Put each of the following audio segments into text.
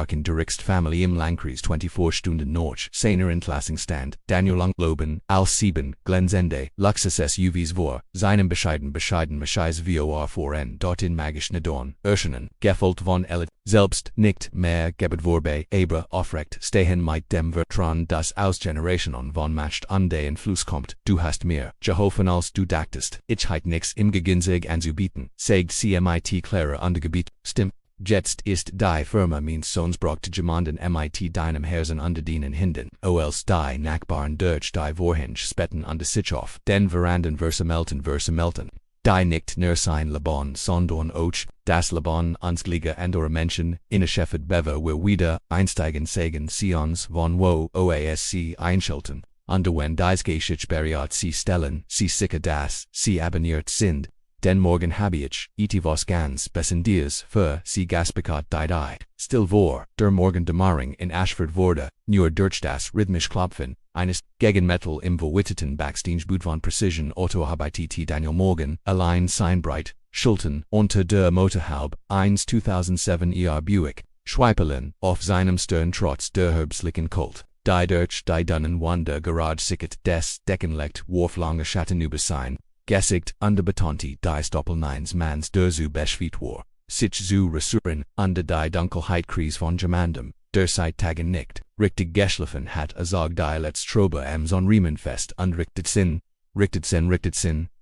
in Dirikst Family im Langkreis 24 Stunden noch, seiner Entlassungsstand, Daniel Loben, als 7, Glenzende, Luxus SUVs vor, seinem bescheiden Mischais vor voren, dort in magisch Nedorn, Erschenen, Gefolgt von Elid, selbst, nicht, mehr, gebet vorbe, aber, aufrecht, stehen mit dem Vertrauen, das aus Generationen von Macht an den Fluss kommt, du hast mir, geholfen als du dachtest, ich heit nix im Gegensig anzubieten, sagt CMIT klarer Undergebiet, stimmt. Jetzt ist die Firma meines Sohns braucht jemanden mit deinem Herzen unter den Hinden, als die Nachbarn durch die Vorhänge spetten an der Sichof, den Veranden versammelten. Die nicht nur sein Leben, sondern auch das Leben unsgliger anderer Menschen, innescheffet bewe wir wieder einsteigen sagen sie uns von wo oasc einschalten, und wenn dies Geschichte sie stellen, sie sicher das, sie abonniert sind. Den Morgen habe ich, etwas ganz Besonderes für sie gasbekat die. Still vor, der Morgen Dämmerung in Ashford wurde, nur durch das rhythmisch Klopfen eines Gegenmetal im verwitteten Backsteingebüt von Precision Auto habe Daniel Morgan, allein sein Breit, Schulten, unter der Motorhaube, 2007 Buick, Schweipelen, auf seinem Stern trotz der herbstlichen Kult. Die durch die Dunnen Wanda Garage sickert des Deckenlegt wurflange Schatten über sein. Gesicht under betonti dies Doppelnines mans der zu beschwiet war, sich zu resuren under die Dunkelheit Kreis von Gemandum, der seit Tagen nicht, richtig geschliffen hat azog die Letztrobe am Sonriemen fest und richtet Sinn,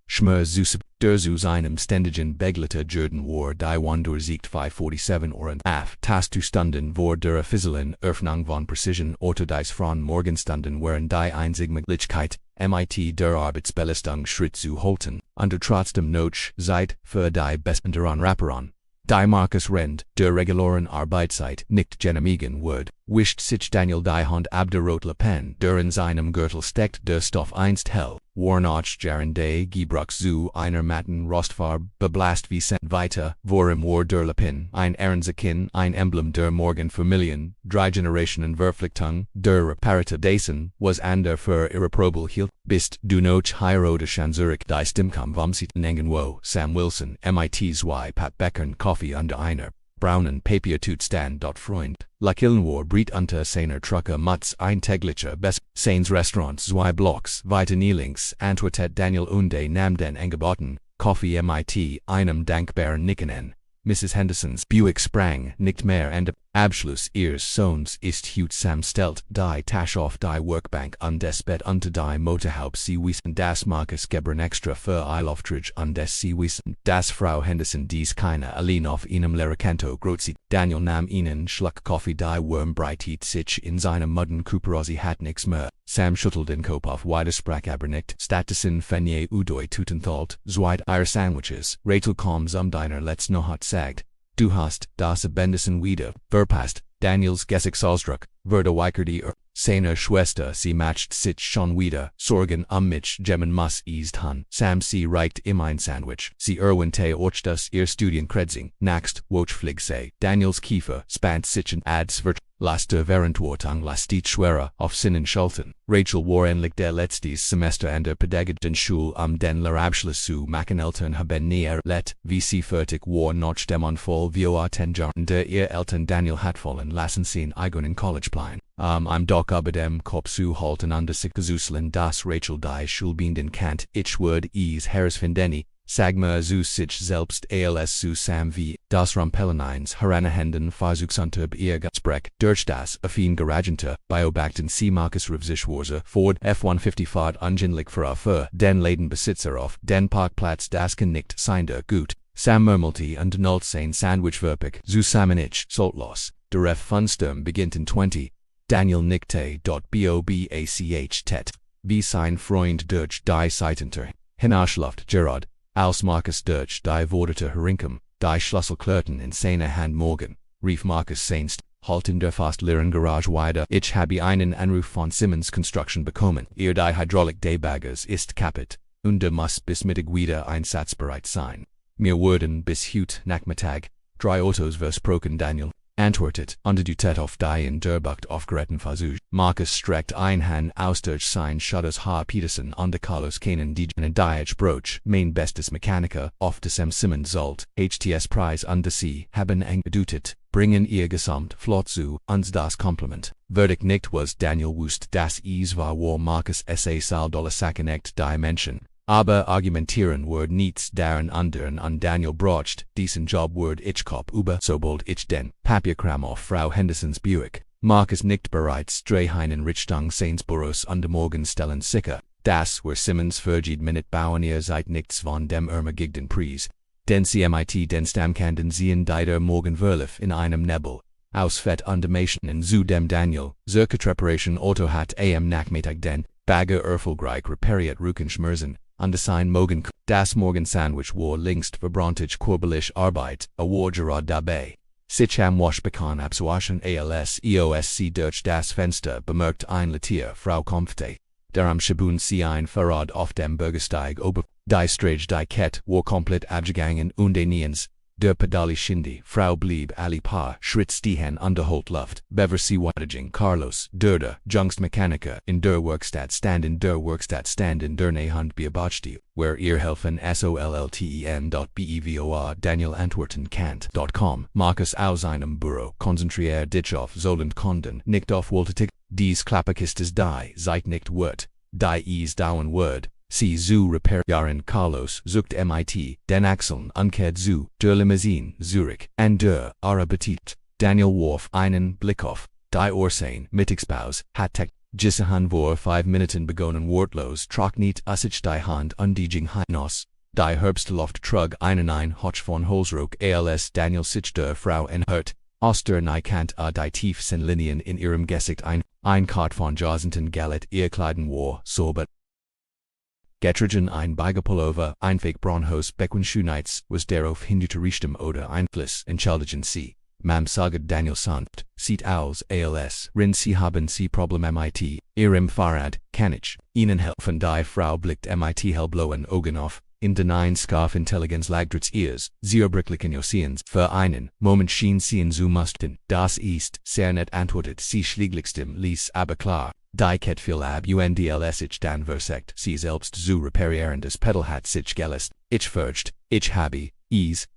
Schmer zu der zu seinem ständigen Begleiter Jordan war die Wander siegt 547 Ohren af tastu Stunden vor der offiziellen Eröffnung von Precision Auto dies von Morgenstunden waren die einzige Möglichkeit, mit der Arbeitsbelastung Schritt zu halten, und trotzdem noch Zeit für die besseren Rapperon. Die Markus Rend, der regulären Arbeitszeit nicht genehmigen wird, wischt sich Daniel die Hand ab der Rot Pen, der in seinem Gürtel steckt der Stoff einst hell, war noch Gerende Gebruch zu einer matten Rostfarbe beblast wie Cent weiter, worum war der Pen, ein Ehrensakin, ein Emblem der Morgenfamilien, drei Generationen Verpflichtung, der Reparator dessen, was an der für irreparabel hielt, bist du noch heirotischer Zurich die Stimmkam vom Sieten Engenwo, Sam Wilson, MITs Pat Beckern Coffee under einer braunen Papiertut stand dort Freund, Lakillen war Brit unter seiner Trucker Mutz ein täglicher Best, Sains Restaurants 2 Blocks, weiter links, antwortet Daniel Unde nam den Angeboten, Coffee mit einem dankbaren Nicken an. Mrs. Hendersons Buick sprang nicht mehr and Abschluss ihres Sohns ist hutsam stellt die Tasche auf die Workbank und des Bett unter die Motorhaube sie wissen das Markus Gebern extra für Eilauftrag und des sie wissen, dass Frau Henderson dies keine allein auf einem Leracanto grozieht. Daniel nahm ihnen Schluck Kaffee die Wurm breitet sich in seinem Mudden Cooperosi hat nix mehr. Sam schüttelt den Kopf auf Widersprach aber nicht. Stattdessen Fenje Udoi Tutenthalt, zweit ihre Sandwiches, Rachel komm deiner Let's noch hat sagt. Du hast das Abendessen wieder verpasst. Daniels Gesichtsausdruck wurde weicher seiner Schwester sie macht sich schon wieder Sorgen mich gemmen muss ist han. Sam sie reicht ihm ein Sandwich. Sie erwähnte auch das ihr Studienkreuzing. Naxt Wochflig sei. Daniels Kiefer spannt sich ads wird laste Verantwortung lastit schwerer auf Sinnen schalten. Rachel war endlich der letztes Semester an der Pädagogischen Schule den Lehrabschluss zu machen. Eltern haben näher let, wie sie fertig war noch dem Anfall vor 10 Jahren der ihr Eltern Daniel hat fallen lassen sein eigenen Collegeplan. Im Doch aber dem Kopf zu halten und sich gesuseln, dass Rachel die Schulbinden kannt. Ich würde es herausfinden, Sagma zu sich selbst als zu Sam wie das Rumpelleneins Heranahenden Versuchsunterb ihr Gespräch durch das affin Geragente Beobachten sie Markus Rivsichwarze Ford F-150 Fahrt ungenlich für den Ladenbesitzer auf den Parkplatz das kann nicht sein der gut. Sam murmelte und nullt sein Sandwich verpik zusammenich saltlos. Der Ref Funsturm beginnt in 20. Daniel nickte bobach tet. Wie sein Freund durch die Seitenter. Hinausluft Gerard. Als Markus durch die Wordete Herinkum, die Schlüsselklärten in seiner Hand morgen, rief Markus seinst, halt in der fast leeren Garage weiter. Ich habe einen Anruf von Simmons Construction bekommen. Ihr die Hydraulik des Baggers ist kaputt, und muss bis Mittag wieder einsatzbereit sein. Mir wurden bis heute Nachmittag 3 Autos versprochen Daniel. Antwortet, unter du tet auf die in der Bucht aufgeretten Versuch. Markus streckt ein Hand aus durch sein Schutters H. Peterson und Carlos Kanen die Diach Broch, mein bestes Mechaniker, auf des Simmons Simmons sollt, HTS Preis und sie haben eng gedutet, bringen ihr gesamt Flot zu uns das Kompliment. Verdict nicht was Daniel wusste, dass es war Marcus Essay Sal Sachen echt Dimension. Aber argumentieren word nichts daran anderen an Daniel brocht, diesen Job word ich kop über sobald ich den Papierkram auf Frau Hendersons Buick. Marcus nicht bereits Drehheinen Richtung Sainsboroughs und morgen stellen sicher, das were Simmons verged minute bauen ihr seid nichts von dem ermagigden Preis. Den CMIT den Stammkanden sehen der morgen verlief in einem Nebel. Aus Fett und zu dem Daniel, Zirka Treparation Auto hat am Nachmittag den Bagger erfolgreich repariert Rückenschmerzen. Undesign Mogen das Morgen Sandwich war längst verbrannt körperlich Arbeit, a war gerade dabei. Sich am Wasch bekannt abzuwaschen als EOSC durch das Fenster bemerkt ein Letier Frau Comfte. Der am Schiebun sie ein Verrat auf dem Bürgersteig ober. Die Strage die Kette war komplett abgegangen und niens. Der Pedali Shindy, Frau blieb alle paar Schritt stehen unterholt Luft, bever sie wataging Carlos, der Jungstmechaniker in der Werkstatt stand in der Nehand beobachtet, where ihr helfen sollten.bevor Daniel antworten kann.com. Marcus aus seinem Büro konzentriert dich auf Solent Konden, nicht auf Woltetik, dies Klappakistes die, seit nicht wird, die is dauern wird. Sie zu reparieren Carlos sucht MIT, den Achseln unkehrt zu der Limousine Zurich, and der Arabetit. Daniel warf einen Blick auf die Ursache Mittagspause, hat tech, Gisahan vor 5 Minuten begonnen wortlos trocknet sich die Hand und die hinaus. Die Herbstluft trug einen Hotch von Holzrock als Daniel sich der Frau enthört. Aus der Neikant die tiefsten Linien in ihrem Gesicht ein Kart von Jasenten Gallet ihr Kleiden war sober. Getrigen ein Beigepullover, ein Fake Braunhaus Beckenschuhnights, was darauf hinzutrichten oder Einfluss entschuldigen sie. Mam sagt Daniel sanft, sieht aus als, sie haben sie Problem mit, ihrem Fahrrad, kann ich ihnen helfen. Die Frau blickt mit hellblauen Augen auf, in den ein Scarf Intelligenz lagdrits ears, sie erblicken Josiens, für einen Moment schien sie zu mussten, das ist, sehr nett antwortet sie schläglichstem ließ aber klar. Die Ket viel ab undls ich dann versekt, sie selbst zu reparieren das Pedal hat sich gelöst, ich fürcht, ich habe,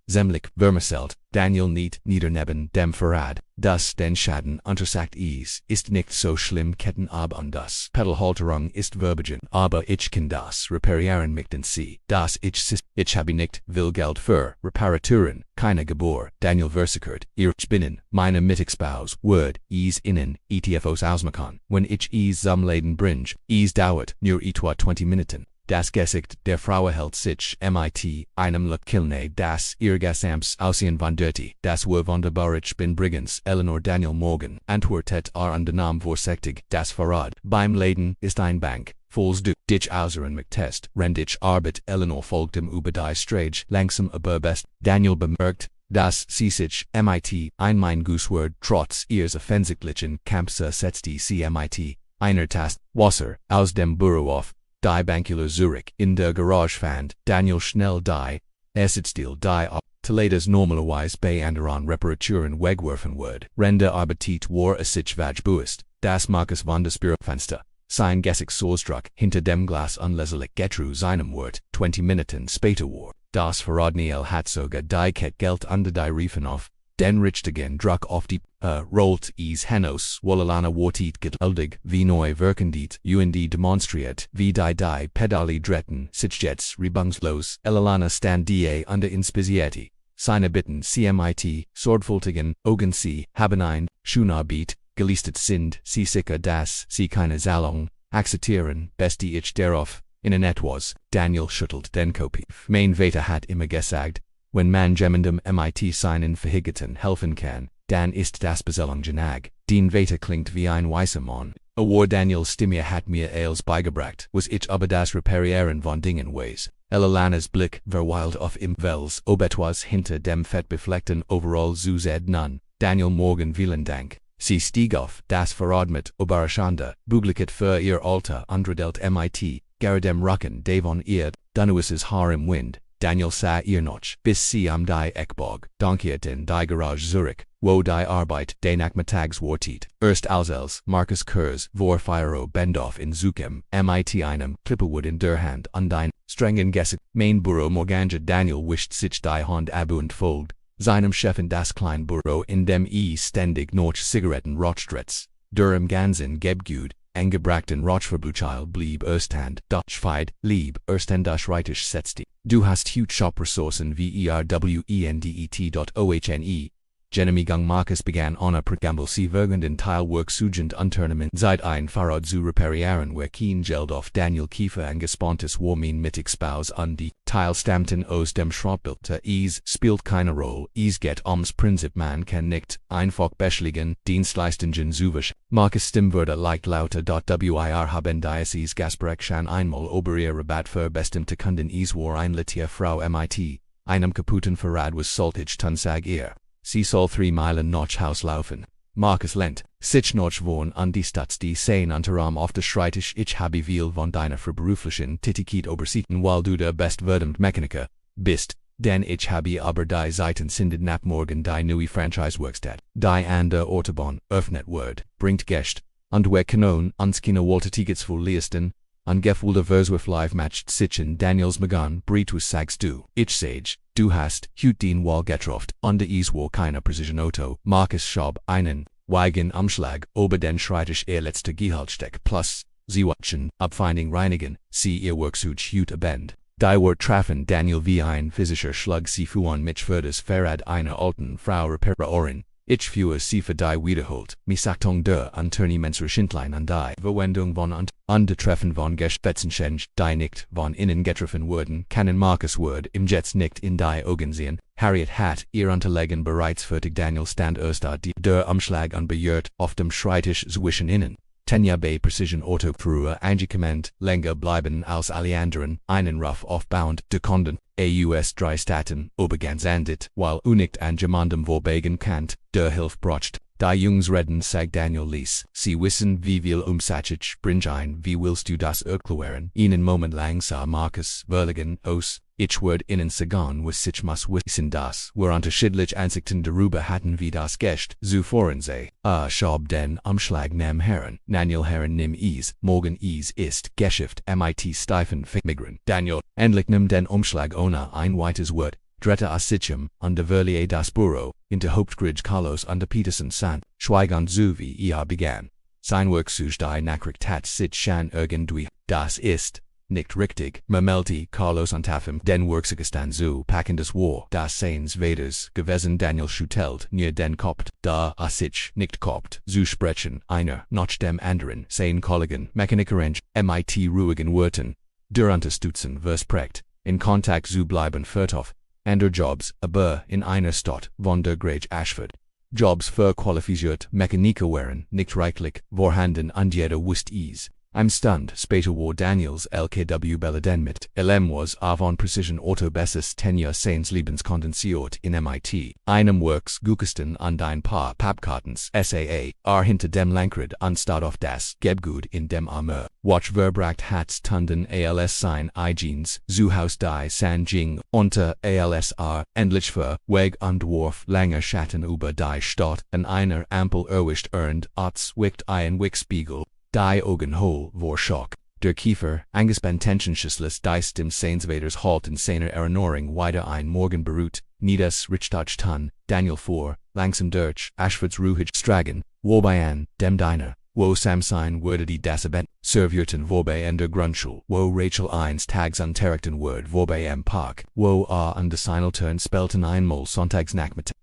zemlich, vermiselt, Daniel nicht niederneben dem Verrat, das den Schaden untersagt ist nicht so schlimm Ketten ab und das Pedalhalterung ist verbogen, aber ich kann das reparieren möchten sie, das ich habe nicht will Geld für Reparaturen, keine Gebühr, Daniel versichert, ich binnen, meine Mittagspause, wird, innen, ETFOs ausmachen, wenn ich zum bringe, dauert, nur etwa 20 Minuten. Das Gesicht der Frau hält sich mit einem Lächeln, das ihr Gesamts Aussehen wanderte, das war wunderbar. Ich bin Brigands, Eleanor Daniel Morgan, antwortet unternahm vorsichtig, das Verrat beim Laden ist ein Bank, falls du dich ausruhen möchtest, rend ich Arbeit. Eleanor folgt ihm über die Strage, langsam aber best. Daniel bemerkt, dass sie sich mit mein Gusswort trotz ihres offensichtlichen Kampfs setzte sie mit einer Tasse Wasser aus dem Büro auf. Die Bankular Zurich in der Garage fand Daniel schnell die Essitstil die Toledas normalerweise bei anderen Reparaturen wegwerfen wird. Rende Appetit war sich bewusst, das Marcus von der Spürfenster, sein Gesicht Sorstruck hinter dem Glas unleserlich getru seinem Wort, 20 Minuten später war. Das Verradniel hat sogar die Ket Geld under die Riefen auf, den richtigen Druck auf die rollt hinaus, Wallalana wartet geduldig, wie neu wirkendit, demonstriert, wie die Pedali dretten, sich jetzt rebungslos, Elalana stand die under inspisieti, seine Bitten CMIT, sorgfältigen, Augen sie, haben ein, Schunarbeit, geleistet sind, sie sicher dass sie keine Zahlung, akzeptieren, besti ich darauf, in etwas, Daniel schüttelt den Kopf. Mein Vater hat immer gesagt, wenn man jemandem mit seinen Verhigeten helfen kann, dann ist das Bestellung. Den Vater klingt wie ein weißer Mann. War Daniels Stimme hat mir als beigebracht, was ich aber das Reparieren von Dingen weiß. Elalanas Blick verweilt auf im Wels, ob etwas hinter dem fettbefleckten Overall zu sehen. Daniel Morgan vielen Dank. Sie stieg auf, das Verrat mit Überraschender, Publiket für ihr Alter underdelt mit, Geradem Rucken Davon ihr, Danuis's Haar im Wind. Daniel sah ihr noch, bis sie am die Eckbog, donkiert in die Garage Zurich, wo die Arbeit den Nachmittags wartet. Erst als Marcus Kurz vor Feiro Bendoff in Zuchem, mit einem Clipperwood in der Hand und ein strengen Gesicht, mein Büro morganje Daniel wischt sich die Hand ab und folgt, Seinem Chef in das Kleinbüro in dem ständig noch Zigaretten rauchtretz. Durham Ganzen gebgut, angebrachten Rauchverbluchil blieb Erstand, Dutchfied, lieb, Erstand das Reitisch setzte. Du hast hut Shop-Ressourcen verwendet.ohne. Genehmigung Marcus begann ohne Pregamble sie vergenden Teilwerk sugend Unternehmen seit ein Verrat zu reparieren kein Geld auf Daniel Kiefer angespontes Warmin mit Expaus an die Teil stammten aus dem Schrottbild. Es spielt keine Rolle, es geht ums Prinzip man kann nicht einfach beschligen Dienstleistungen zuwischen. Marcus Stimmwörter leicht lauter. Wir haben dieses Gespräch schon einmal über ihr Rabatt für bestimmte Kunden es war ein Litier Frau mit einem kaputten Verrat was soltig tun sag ihr. Sie soll 3 Meilen nach Haus laufen. Marcus lent, sich noch wohn an die Stadt die sein Unterarm auf der Schreitisch ich habe viel von deiner verberuflichen Tätigkeit obersehen weil du der bestwerdend Mechaniker bist, denn ich habe aber die Seiten sindet nap morgen die neue Franchise-Werkstatt, die an der Autobahn öffnet wird, bringt Gäste, und wir können uns keine Walter-Tickets voll leisten, an gefulde Verswif live matched sichen Daniels Magan Britus sagst du, ich sage, du hast, hut den Wall getroffen, und es war keine Precision Auto, Marcus schob einen, Wagen Umschlag, ober den Schreitisch letzte Gehaltsteck plus, sie watchen, abfinding reinigen, sie ihr Worksuch hut abend. Die Wort trafen Daniel wie ein physischer Schlag sie fuhren mich für das Verrat einer alten Frau repairieren. Ich fuhr sie für die wiederholt, Misachtung der Unternehmensrichtlinien an die Verwendung von und Treffen von Gespetzenschench, die nicht von innen getroffen wurden, kann Marcus Word im Jets nicht in die Augen sehen. Harriet hat ihr Unterlegen bereits fertig. Daniel stand erst da der Umschlag unbeirrt auf dem Schreitisch zwischen ihnen. Tenja bei Precision Auto früher angekement, länger bleiben als alle anderen, einen Ruf aufbauend, de Kunden, aus 3 Staaten, oberganzandit, weil unikt an jemandem vorbeigen kant, der Hilf brocht. Die Jungs reden sagt Daniel Lies, sie wissen wie viel Umsatz bring ein, wie willst du das erklären? Einen Moment lang sah Marcus verlegen aus, ich werd ihnen sagen was sich muss wissen das, wir unterschiedlich Ansichten darüber hatten wie das Gest, zuvor sei, schob den Umschlag nem Herren, Daniel Herren nimm es, morgen es ist Geschichte mit Steifen Migran. Daniel, endlich nimm den Umschlag ohne ein weites Wort. Drette Asichem, under Verlier das Büro, into Hauptgrid Carlos under Peterson San, Schweigand zu wie begann. Sein Worksuch die Nachricht hat sich schon irgendwie, das ist, nicht richtig, Mamelti Carlos antafim, den Worksugestan zu packendes war, das seines Vaters gewesen Daniel schutelt, near den Kopf, da sich nicht Kopf, zu sprechen, einer, nach dem anderen, sein Kollegen, Mechanikerange, mit ruhigen Worten, der Unterstützen versprecht, in Kontakt zu bleiben vertof. Ander Jobs, aber in einer Stadt, von der Grage Ashford. Jobs verqualifiziert Mechaniker waren, nicht reichlich, vorhanden und jeder wusste es. Am Stund, später war Daniels LKW Beladen mit, was von Precision Auto Besses Tenja seines Lebens kondensiert in mit, einem Works guckesten und ein paar Pappkartens, SAA, hinter dem Lenkrad anstatt auf das Gebgut in dem Arme. Watch verbracht hat's Tunden als sein Eigenes, zu Haus die San Jing, unter ALSR, endlich für, Weg und Wurf, langer Schatten über die Stadt, an einer Ampel erwischt wickt ein Wickspiegel. Die Augen hohl vor Schock. Der Kiefer, angespannt tensionsless die Stimme seines Vaters halt in seiner Erinnerung weiter ein Morgen beruht, Nidas Richtach tun, Daniel vor, langsam durch, Ashfords ruhig Stragen, wobei an, dem Diner, wo Samsein wurde die das Event, servierten wobei an der Grundschule, wo Rachel eins tags unterrichten wird wobei am Park, wo an der Sinaltern spelten einmal sonntags nachmittag.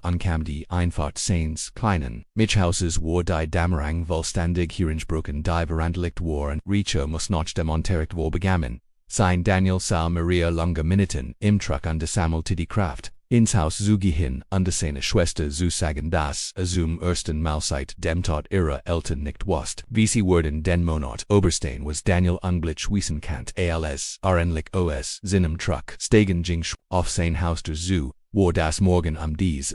Unkam die Einfahrt seines kleinen Michhauses war die Dammerang vollständig heringsbroken die Verandlicht war und Richo muss noch dem Unterricht war begannen. Sein Daniel sah Maria lange Minuten im Truck und sammelte die Kraft, ins Haus zu gehen und seine Schwester zu sagen dass zum ersten Mal seit dem Tod ihrer Eltern nicht wusste, wie sie wurden den Monat Oberstein was Daniel unglitsch wissen kannt endlich aus seinem Truck steigen ging auf sein Haus der Zoo. War das Morgen dies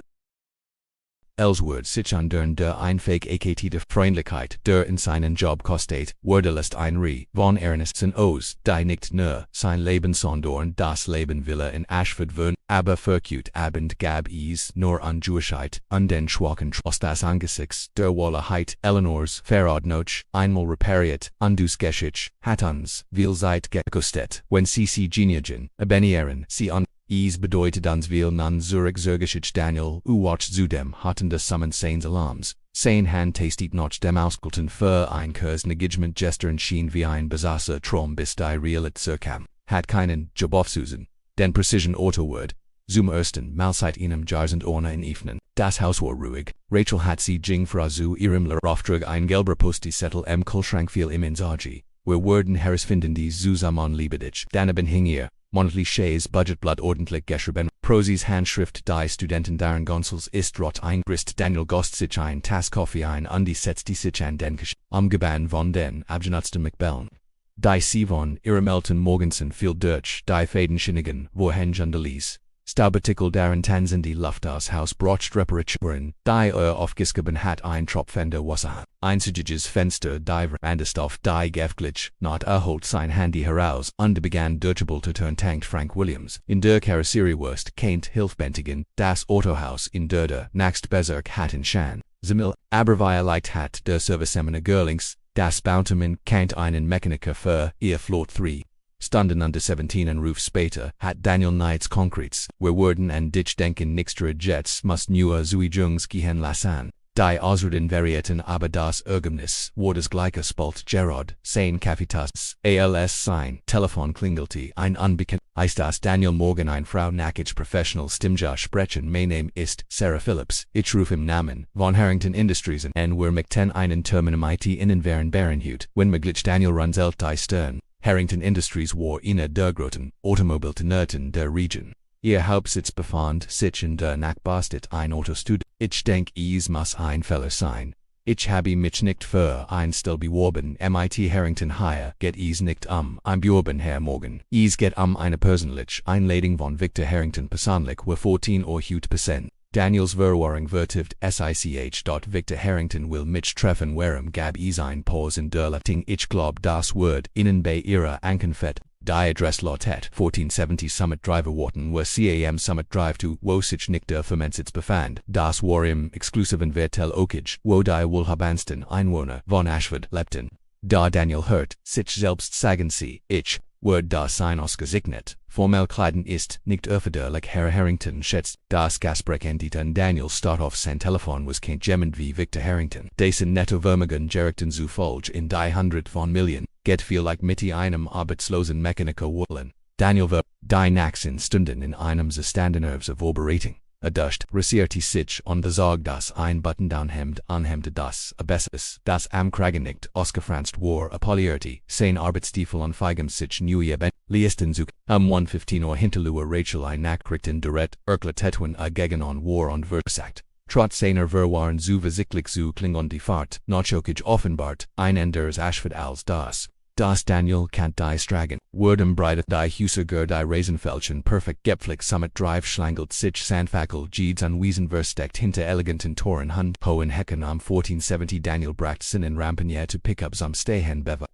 Ellsworth sich an der Einfähig AKT der Freundlichkeit, der in seinen Job kostet, wurdelest ein von Ernestsen aus, die nicht nur sein Leben sondern das Leben will in Ashford wohnen, aber verküt Abend gab es nur an Jewischheit, und den schwachen Trost das Angesichts der Wallerheit Eleanors Verrat einmal repariert, und dus Geschichte hat uns, viel Zeit gekostet, wenn sie geniagen, abenieren, sie an Es bedeutet uns viel nun zurück Zurgeschicht Daniel, watch zu dem hattende Summon Sains Alarms. Sein Hand tastet noch dem Auskulten für ein Kurs Negigement Gestern schien wie ein Besasser Traum bis die Realität zurkam. Hat keinen Job aufzusen. Den Precision Autoword. Zum ersten Mal seit einem Jahr sind ohne in Evening. Das Haus war ruhig. Rachel hat sie ging fra zu ihrem Lehrauftrag ein gelber Posti-Zettel im Kühlschrank fiel im Insagi. Wir wurden herausfinden die zusammen Liebeditch. Daneben hing ihr, monatliches Budgetblatt ordentlich geschrieben. Prosis Handschrift die Studenten deren Gonzels ist rot eingrist. Daniel gost sich ein Tass Kaffee ein und die setzte sich an den Tisch. Umgeban von den abgenutzten Macbellen. Die sie von ihrem Eltern Morgensen viel durch die Fadenschinnigen, wohin Jandelies. Staubartikel deren Tanzen die Luft aus Haus brocht Reparaturen, die aufgeschoben hat ein Tropfender Wasser. Einziges Fenster die Verandest auf die Gefglitch, not erholt sein Handy heraus und begann durchable zu turn tanked Frank Williams. In der Karosseriewurst keint Hilfbentigen, das Autohaus in der nächst Bezirk hat in Schan. Zemil, aber wie leicht hat der Serviceemene Girlings, das Bautermann keint einen Mechaniker für ihr Float 3. Stunden under 17 and Roof später hat Daniel Knights Concretes, wir wurden an dich denken nixtere Jets must nur Zuijungs gehen lassen. Die Ausreden varieten aber das Ergebnis war das gleiche spalt Gerard, sein Kaffeetasts, als sein Telefon klingelte, ein unbekannt, heißt das Daniel Morgan ein Frau Nackig Professional Stimja sprechen, mein Name ist Sarah Phillips, ich ruf im Namen, von Harrington Industries en wir möchten einen Terminum IT innen wären Barenhut, wenn möglich Daniel Runzelt die Stern. Harrington Industries war eine der großen Automobiltennerten der Region. Ihr Hauptsitz befand sich in der Nachbarstadt ein Autostud. Ich denk es muss ein Fehler sein. Ich habe mich nicht für ein Stelle beworben. MIT Harrington Higher geht es nicht ein Bewerben Herr Morgan. Es geht eine persönliche Einladung von Victor Harrington persönlich wo 14 or %. Daniels Verwahrung vertieft sich. Victor Harrington will mich treffen warum gab es ein Pause in der Leitung. Ich glaub das Wort Ihnen bei ihrer Ankunft. Die Adresse lautet 1470 Summit Drive Wharton wo CAM Summit Drive to wo sich nicht der Vermensitz befand. Das war im exklusiven Vertel Oakage, wo die wohlhabendsten Einwohner von Ashford lebten. Da Daniel hört, sich selbst sagen sie, ich, Word das sein ausgesegnet, formell kleiden ist, nicht erforderlich Herr Harrington schätzt, das Gespräch an Daniel start auf sein Telefon was kein jemand wie Victor Harrington, dessen Nettovermögen gerichten zu Folge in die Hundert von Millionen, geht vielleicht mit einem arbeitslosen Mechaniker wollen. Daniel wird, die nächsten Stunden in einem Zustande of Vorbereitung. Aduscht, rasierte sich und besagt das ein Button-Down-Hemd anhemde das besseres, das am Kragen nicht ausgefranst war polierte, sein Arbeitsstiefel und feigem sich neue Ben, Liesten Zug, 1:15 hinterlua Rachel ein Nachrichten direkt, Erkletetwen gegen on war und versagt. Trotz seiner Verwahren zu versichtlich zu klingon die Fahrt, nachokig offenbart, ein Enders Ashford als das. Das Daniel kannt die Stragen, wurdem breitet die Husager die Reisenfelchen perfekt gepflegt Summit Drive schlangelt sich Sandfackel Jeeds anwiesen versteckt hinter eleganten Toren Hund hohen Hecken am 1470 Daniel bracht Sinnen Rampanier to Pickups am Stehen Beva,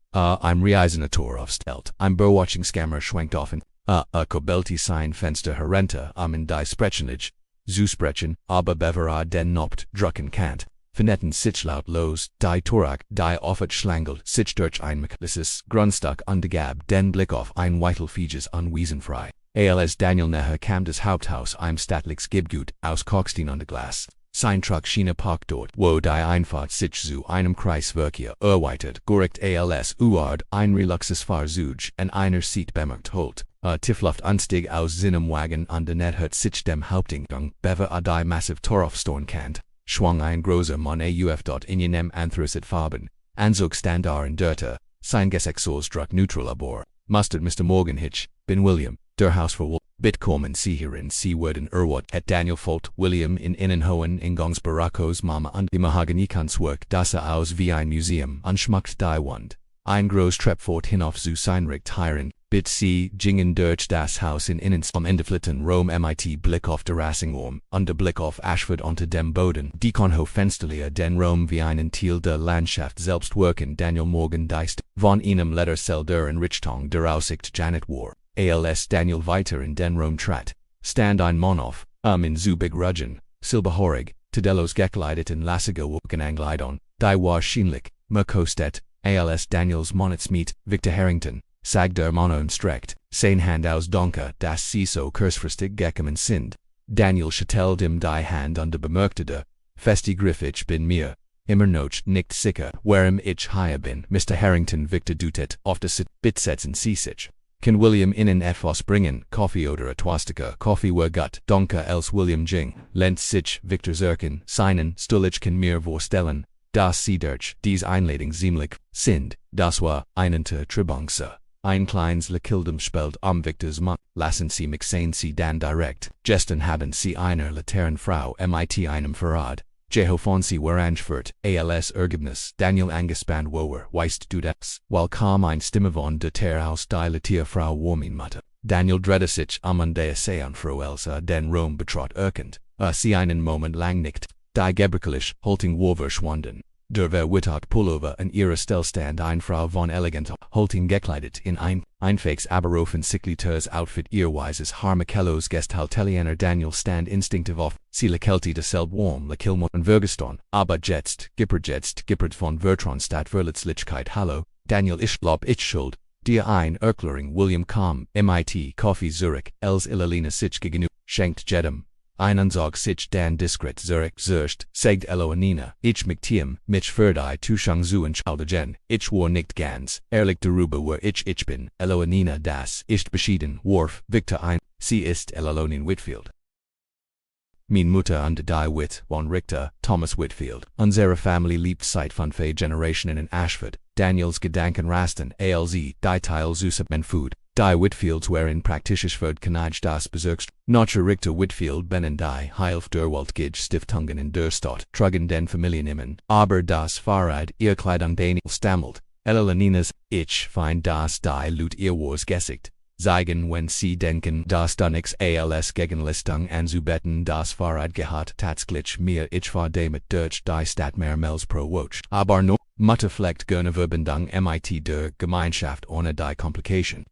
im Reisenator aufstellt, im Beobachtungskammer Scammer schwenkt offen, Kobelti sein Fenster herunter in die Sprechenage, zu sprechen, aber Bevera den Nopt drucken kannt. Finetten sich laut los, die Torak, die offert schlangelt, sich durch ein Mechanismus, Grundstock undergab, den Blick auf ein Weitelfeges unwiesenfrei. Als Daniel näher kam das Haupthaus im stattliches Gebgut, aus Kalkstein under Glas. Sein Truck schien parkt dort, wo die Einfahrt sich zu einem Kreisverkehr erweitert, gericht als Uard, ein Reluxusfahrzeug, an einer Seat bemerkt holt. Tiefluft Anstieg aus seinem Wagen und der Net hört sich dem Haupteingang, bever die massiv Toraufstehen kannt. Schwang ein großer Mann auf in jenem Anthracite Farben, Anzug Standard in Dörter, sein Gesexos druck neutral abor, mustard Mr. Morgan Hitch, bin William, der Hausverwalter, Bitkommen sie hierin sie werden hat Daniel Folt, William in Innenhohen in Gongs Barackos Mama und die Mahagonikanzwerk, das aus wie ein Museum, anschmackt die Wand. Ein groß Treppfort hinauf zu sein Richt heiren, bit sie gingen durch das Haus in Innens am Ende flitten Rom mit Blick auf der Rassingorm, und der Blick auf Ashford unter dem Boden, die Konhof Fensterlier den Rom wie einen Teil der Landschaft selbst wirken Daniel Morgan deist, von einem Lettercell der in Richtung der Aussicht Janet war, als Daniel weiter in den Rom trat, stand ein Mann auf, in zu begrudgen, silberhaarig, Tadelos gekleidet in lassige Wolkenangleidung, die wahrscheinlich, Merkostet, als Daniels Monetsmeet, Victor Harrington, sag der Monon strecht, sein Hand aus Donker, das sie so kurzfristig gekommen sind. Daniel Chattel dem die Hand under bemerktede, festi griff ich bin mir, immer noch nicht sicher, warum ich hier bin. Mr. Harrington Victor dutet, auf das Bitsetzen sich. Can William innen etwas bringen, Coffee oder etwastica, Coffee were gut, Donker els William Jing, lent sich Victor Zirken, seinen, Stullich can mir vorstellen, das sie durch, dies Einladung ziemlich, sind, das war, einente Tribongse. Ein kleines Lekildem spelt Victors Mann, lassen Sie mich sehen Sie dann direkt, gestern haben Sie einer Laternen Frau mit einem Verrat, Jehovon Sie Warangfurt, als Ergebnis, Daniel angespannt woer, weist du das, weil kaum ein Stimme von der aus die Latier Frau Warmin Mutter. Daniel drehte sich an der Sean Frau Elsa den Rom betrat erkend, sie einen Moment lang nicht, die Gebrikelisch, Holting war verschwunden. Der Verwittat Pullover an ihrer Stellstand ein Frau von elegant, Holting gekleidet in ein einfaches aber offensichtliches Outfit ihr weises Harmakellos Gesthaltelianer Daniel stand instinktiv auf, sie lekelte desselb warm lekilmon und Vergeston, aber gippert von Vertronstadt Verletzlichkeit hallo, Daniel ich lob ich schuld, dir ein Erklärung William kam, mit Coffee Zurich, els Ilalina sich gegenüber, schenkt jedem. Einen Zog sich dan diskret Zurich zerst, segt Eloanina, ich mich verdei Tushang zu entschuldigen, ich war nicht ganz, ehrlich darüber war ich bin, Eloanina das, ist beschieden, warf, Victor ein, sie ist Elalonin Whitfield. Min Mutter und die Wit, von Richter, Thomas Whitfield, unsere Familie lebt seit von 5 Generationen in Ashford, Daniels Gedanken rasten, als die Teil Zusap men Food. Die Whitfields wherein praktisch wird Kanaj das Bezirkst, Notcher Richter Whitfield bennen die Heilf der Waldgij Stiftungen in der Stadt, trugen den Familiennamen, aber das Wahrheit, ihr Kleidung Daniel stammelt, Eleninas, ich find das die Lut ihr wars gesicht, zeigen wenn sie denken, das da nix als Gegenlistung anzubetten das Wahrheit gehat tatsächlich mir ich war damit durch die Stadt mehrmals pro Woche, aber nur, Mutter fleckt gerne Verbindung mit der Gemeinschaft ohne die Komplikation.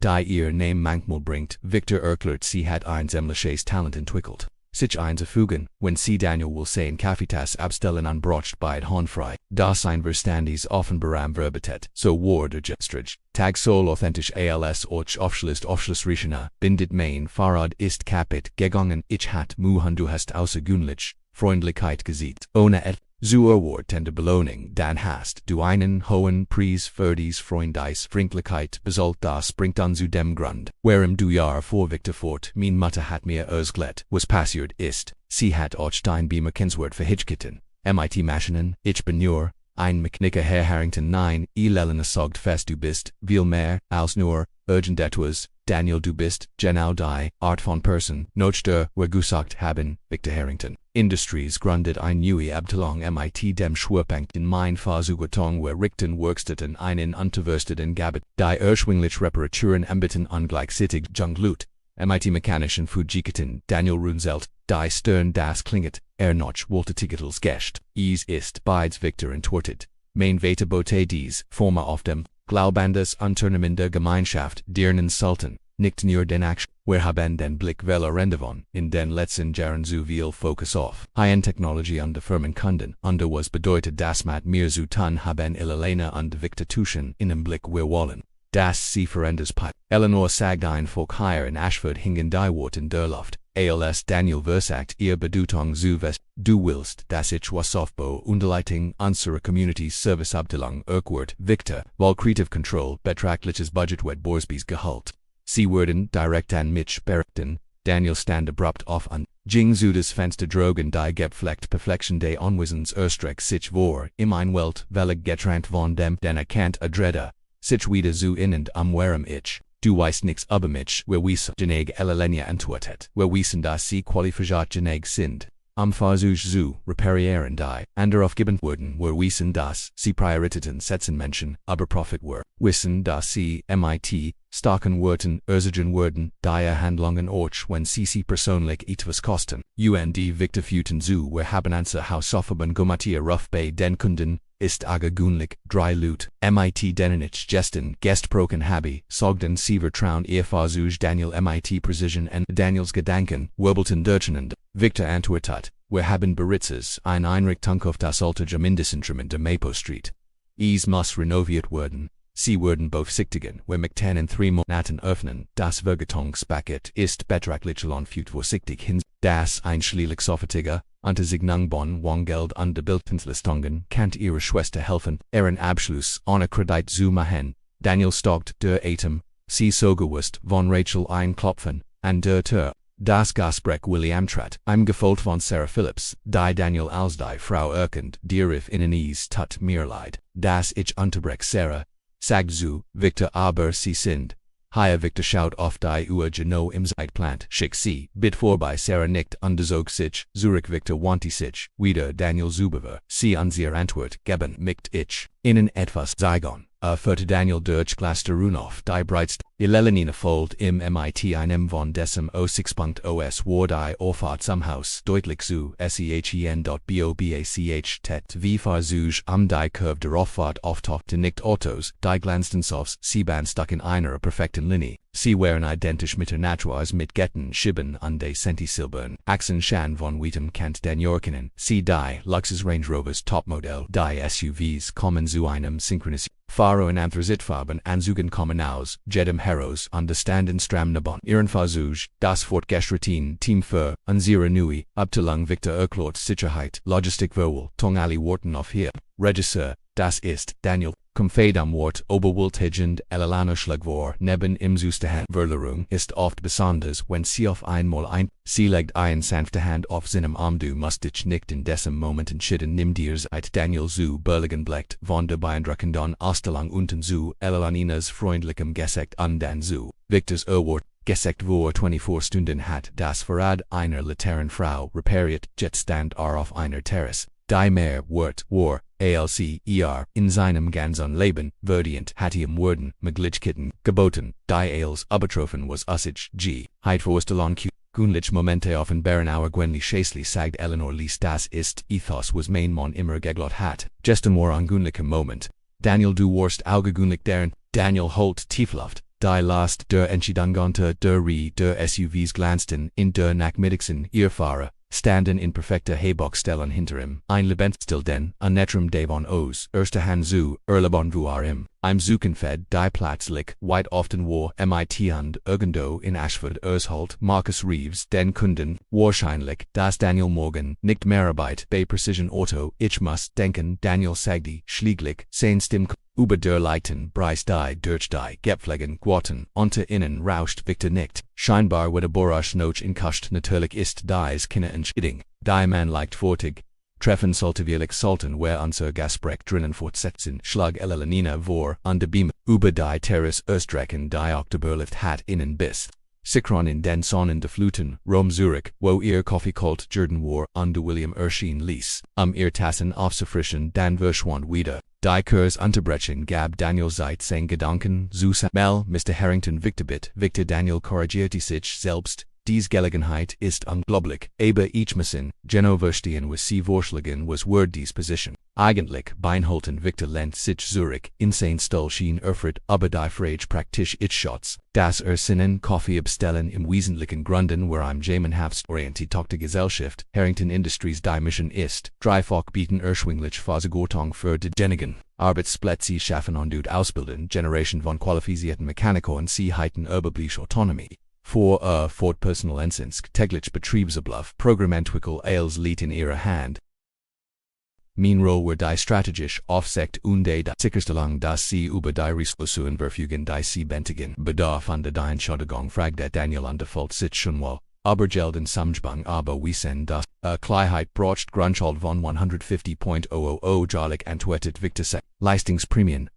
Die ihr Name manchmal bringt, Victor erklärt sie hat ein ziemliches Talent entwickelt, sich einzufügen, wenn sie Daniel will sein Kaffeetass abstellen anbracht bei Hornfrei, das ein Verstandis offenbar verbetet, so war der Gestrich, tag sol authentisch als och aufschlussreicher, bindet mein Fahrrad ist kapit gegangen, ich hat du hast außergewöhnlich, Freundlichkeit gesieht, ohne zu erwartende Belohnung, dann hast du einen hohen Preis für dies Freundis Freundlichkeit bezahlt das bringt an zu dem Grund, warum du Jahr vor Victor fort, min Mutter hat mir ausgelegt, was passiert ist, sie hat auch dein Bemerkenswert verhitchkitten, mit Maschinen, ich bin nur, ein Mechaniker Herr Harrington nein, Lelena sagt fest du bist, viel mehr, als nur, urgent etwas, Daniel du bist, genau die, Art von Person, noch der, wir gesagt haben, Victor Harrington. Industries gründet ein neue Abteilung mit dem Schwerpunkt in mein Versuchung wir richten Werkstätten einen unterwürsteten Gabet, die ursprünglich Reparaturen anbieten ungleichzeitig Junglut, mit mechanischen Fujiketten, Daniel Runzelt, die Stern das klinget, noch wollte Tigitels Gest, ist beides Victor entwortet, mein Weiterbote dies, Former auf dem, Glaubandes Unternehmen der Gemeinschaft, Dirnen Sultan, nicht nur den Action, wir haben den Blick veler Rendevon, in den letzten Jahren zu viel Fokus auf High-End Technology und Firmenkunden, und was bedeutet das mit mir zu tun haben Elena und Victor Tuschen in dem Blick wir wollen, das sie veränders Pipe. Eleanor sagt ein Volk hier in Ashford hingen die Wort in der Luft, als Daniel versagt ihr Bedeutung zu west, du willst, dass ich was Aufbau Unterleitung unserer Community Service Abteilung Urquhart, Victor, weil Creative Control betrachtliches Budget wet Borsbys Gehalt. Sie werden direkt an mich berichten, Daniel stand abrupt auf an, Jing zu das Fenster drogen die gepflegt Perfektion des Anwesens erstreck sich vor, ein Welt, welch getrennt von dem, den erkannt adrede, sich wieder zu innen am warum ich, du weißt nix über mich, wir wissen, geneg Elena antwortet, wir wissen, dass sie qualifiziert geneg sind. Am Versuch zu reparieren die, aufgeben wurden, wir wissen, dass sie Prioritäten setzen Menschen, aber Profit were, wissen, dass sie mit starken Worten ursachen würden, die Handlungen auch wenn sie persönlich etwas kosten. Und Victor Futen zu, wir haben unser Hausaufgaben gemacht auf bei den Kunden, ist gewöhnlich, drei Lut, mit denen ich gestern gesprochen habe, sagten sie vertrauen ihr Versuch Daniel mit Precision und Daniels Gedanken, wirbelten durcheinander. Victor antwortet, wir haben bereits eine Einrichtung auf das alte Gemeindezentrum in der Maple Street. Es muss renoviert werden, sie wurden both sichtigen, where McTen in 3 Monaten öffnen, das Vergattungspaket ist beträchtlich fut vorsichtig hin, das Einschlägsoffetiger, unter Signang bon Wangeld und Bildungslistungen, kann ihre Schwester helfen, ihren Abschluss ohne Kredit zu machen. Daniel stockt der Atem, sie sogewusst von Rachel einklopfen, an der Tür. Das Gespräch William Tratt, gefolgt von Sarah Phillips, die Daniel als die Frau erkennt, dirif in Ease tut mir leid, dass ich unterbrech Sarah, sagt zu, Victor aber sie sind. Hier Victor schaut auf die Uhr genau im Zeitplan, schick sie, bit vorbei Sarah nickt und zog sich, Zurich Victor wandte sich, wieder Daniel zubewer, sie an ihre Antwort geben, mickt ich, innen etwas Saigon. Führte Daniel durch Glasteruhn auf die Breitst, Ilelenina Fold im MIT einem von dessen O6.os war die Auffahrt zum Haus deutlich zu sechen.bobach tet wie versuch die Curve der Auffahrt auftauchte nicht Autos, die glänzten aufs Seebahn stuck in einer perfekten Linie. Sie waren identisch mit der Natur mit Getten, Schibben und de Centisilbern, Achsen Schan von Wheatham Kent den Jorkenen, sie die Luxus Range Rovers Topmodell, die SUVs kommen zu einem synchronous Fahrer in Anthrazitfarben Anzügen kommen aus, jedem Heroes understanden Stramnabon, ihren Versuch, das Fortgeschritten Team für, unsere Nui, Abteilung Victor Erklort Sicherheit, Logistik Verwohl, Tong Ali Worten auf hier, Regisseur, das ist, Daniel, Kumfedam Wort, Oberwoltigend, Elelano Schlagvor, neben im Zustand Verlerung ist oft besonders, wenn sie auf einmal sie legt ein sanfte Hand auf seinem Arm, du musst dich nicht in diesem Moment entschieden, nimm dir Zeit, Daniel zu Berligen bleckt, von der beeindruckenden Ausstellung unten zu, Elelaninas freundlichem Gesekt und dann zu, Victors Erwort, Gesekt vor 24 Stunden hat, das Verrat einer Laternenfrau repariert, Jetstand auf einer Terrasse. Die Meer Wort war, in seinem ganzen Leben, verdient hat ihm Worden, Möglichkeiten, geboten, die als übertroffen was Usage, heit Vorstellung Gunlich Momente offenbaren our Gwenli Chasely sagt Eleanor liest das ist Ethos was mein Mann immer geglaubt hat, just more ungunlichem Moment. Daniel du warst augegunlich deren, Daniel holt Tiefluft. Die Last der Entscheidungante der SUVs glanzten in der Nachmittagsen, ihr Fahrer, standen in perfekter Haybockstellung hinter ihm, ein Lebensstil den, Netrum Davon Os, erste Hand zu, Erlebon voir im, Suchenfed, die Platzlich, weit often war, MIT und irgendwo in Ashford Ersholt, Marcus Reeves, den Kunden, wahrscheinlich, dass Daniel Morgan, nicht mehr Arbeit, bei Precision Auto, ich muss denken, Daniel sagte, schlieglich, sein Stimm, über der Leiten, Preis die, durch die, Gepflegen, Guaten, unter innen rauscht Victor nicht, scheinbar wird Borash noch in Kust natürlich ist dies keine Entscheidung, die man leicht fortig, treffen sollte wir sollten wer unser Gespräch drinnen fortsetzen, schlag Elelanina vor, und der Beam, über die Terrasse Östrecken die Oktoberlift hat innen bis. Sikron in den Sonnen de Fluten, Rom Zurich, wo ihr Coffee kalt Jordan war, und William Erschien ließ, ihr Tassen aufzufrischen, dann verschwand wieder. Die Kurs unterbrechen gab Daniel Zeit sein Gedanken zu Mel, Mr. Harrington Victor Daniel korrigierte sich selbst, dies Gelegenheit ist unglaublich, aber ich müssen, Geno verstehen was sie vorschlagen was word dies Position. Eigentlich, Beinholten Victor lent sich Zurich, in sein Stuhl schien erfurt, aber die Frage praktisch ich Schatz, dass Sinnen Kaffee abstellen im wesentlichen Grunden where Jamin Hafst orientierte Gesellschaft, Harrington Industries die Mission ist, dreifach bieten schwinglich Versorgung für die Genigen. Arbeitsplätze schaffen und ausbilden, Generation von qualifizierten Mechanikern sie heiten überbliebliche Autonomie. Für Fortpersonal Ensinsk, täglich Betriebsablauf, Programmentwickel als Lied in ihrer Hand. Mein Rolle war die strategisch Aufsicht und die Sicherstellung, dass sie über die Ressourcen verfügen, die sie benötigen. Bedarf an der Entschädigung fragte Daniel und default sich schon wohl. Aber gelden Samsbang aber wissen das. Kleiheit braucht Grundschuld von 150.000 Jarlich antwortet Victor Se. Leistungsprämien,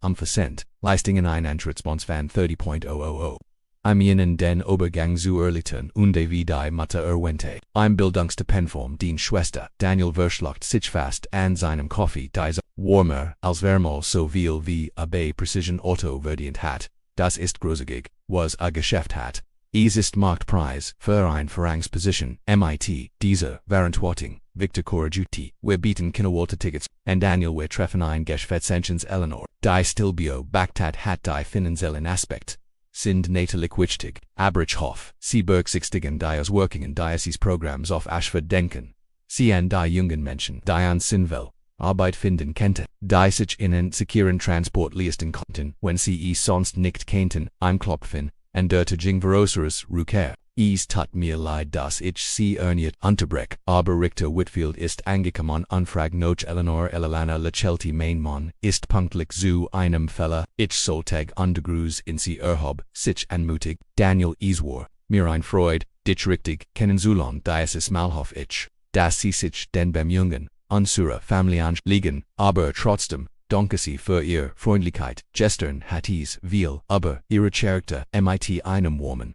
Leistungen ein Antrittsbons van 30.000. Ihnen den Obergang zu erläutern und wie die Mathe erwähnte. Bildungsstipendium den Schwester. Daniel verschluckt sich fast an seinem Kaffee, diese warmer als wärmer so viel wie bei Precision Auto verdient hat. Das ist großzügig, was Geschäft hat. Es ist Marktpreis für ein Verrangsposition, MIT, dieser Verantwortung, Victor Coragiuti, wir bieten keine Tickets, und Daniel wir treffen ein Geschäftsenchens Eleanor, die Stilbio Baktat hat die finanziellen Aspekt. Sind natalik wichtig, Abrichhof, sie berücksichtigen die Workingen Diocese Programms auf Ashford denken. Sie an die jungen Menschen, die an Sinvel, Arbeit finden könnte. Die sich in einen sicheren Transport leisten konnten, wenn sie es sonst nicht könnten, Klopfen, and der Ging Verosaurus Rückkehr. Es tut mir leid, dass ich sie erneut unterbrech, aber Richter Whitfield ist angekommen und fragt noch Eleanor Elana Lachelti Mainmann, ist pünktlich zu einem Fälle, ich sollte untergruz in sie erhob, sich anmutig, Daniel Iswar, mir ein Freud, dich richtig, kennen Zulon dieses Malhof ich, dass sie sich den bemühen, unsere Familie liegen, aber trotzdem, danke sie für ihr Freundlichkeit, gestern hat es viel, aber ihre Charakter, mit einem Woman,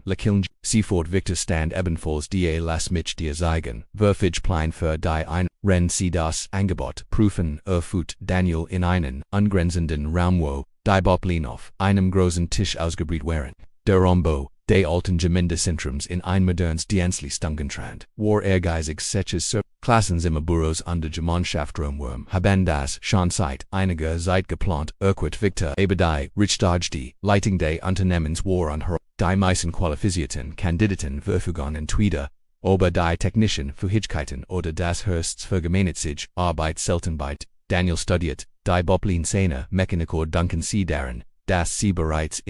lekillen, sie fort Victor stand ebenfalls die las mich dir zeigen, verfig plein für die ein, wenn sie das Angebot prüfen, erfut Daniel in einen angrenzenden Raum wo, die Boplin auf einem großen Tisch ausgebrüht waren. Der Rombo, de alten Gemeindezentrums in ein modernes Dienstleistungsland, war ehrgeizig solches Klassenzimmer Büros an der Gemeinschaft rumwurm, haben das schon seit einiger Zeit geplant, Victor aber die Richtung die Leitung des Unternehmens war an her, die meisten qualifizierten Kandidaten verfügen entweder über die technischen Fähigkeiten oder das Höchstvergemeinnützige Arbeit selten bei Daniel studiert, die Boplin Szene Mechaniker danken sie daran, dass sie bereits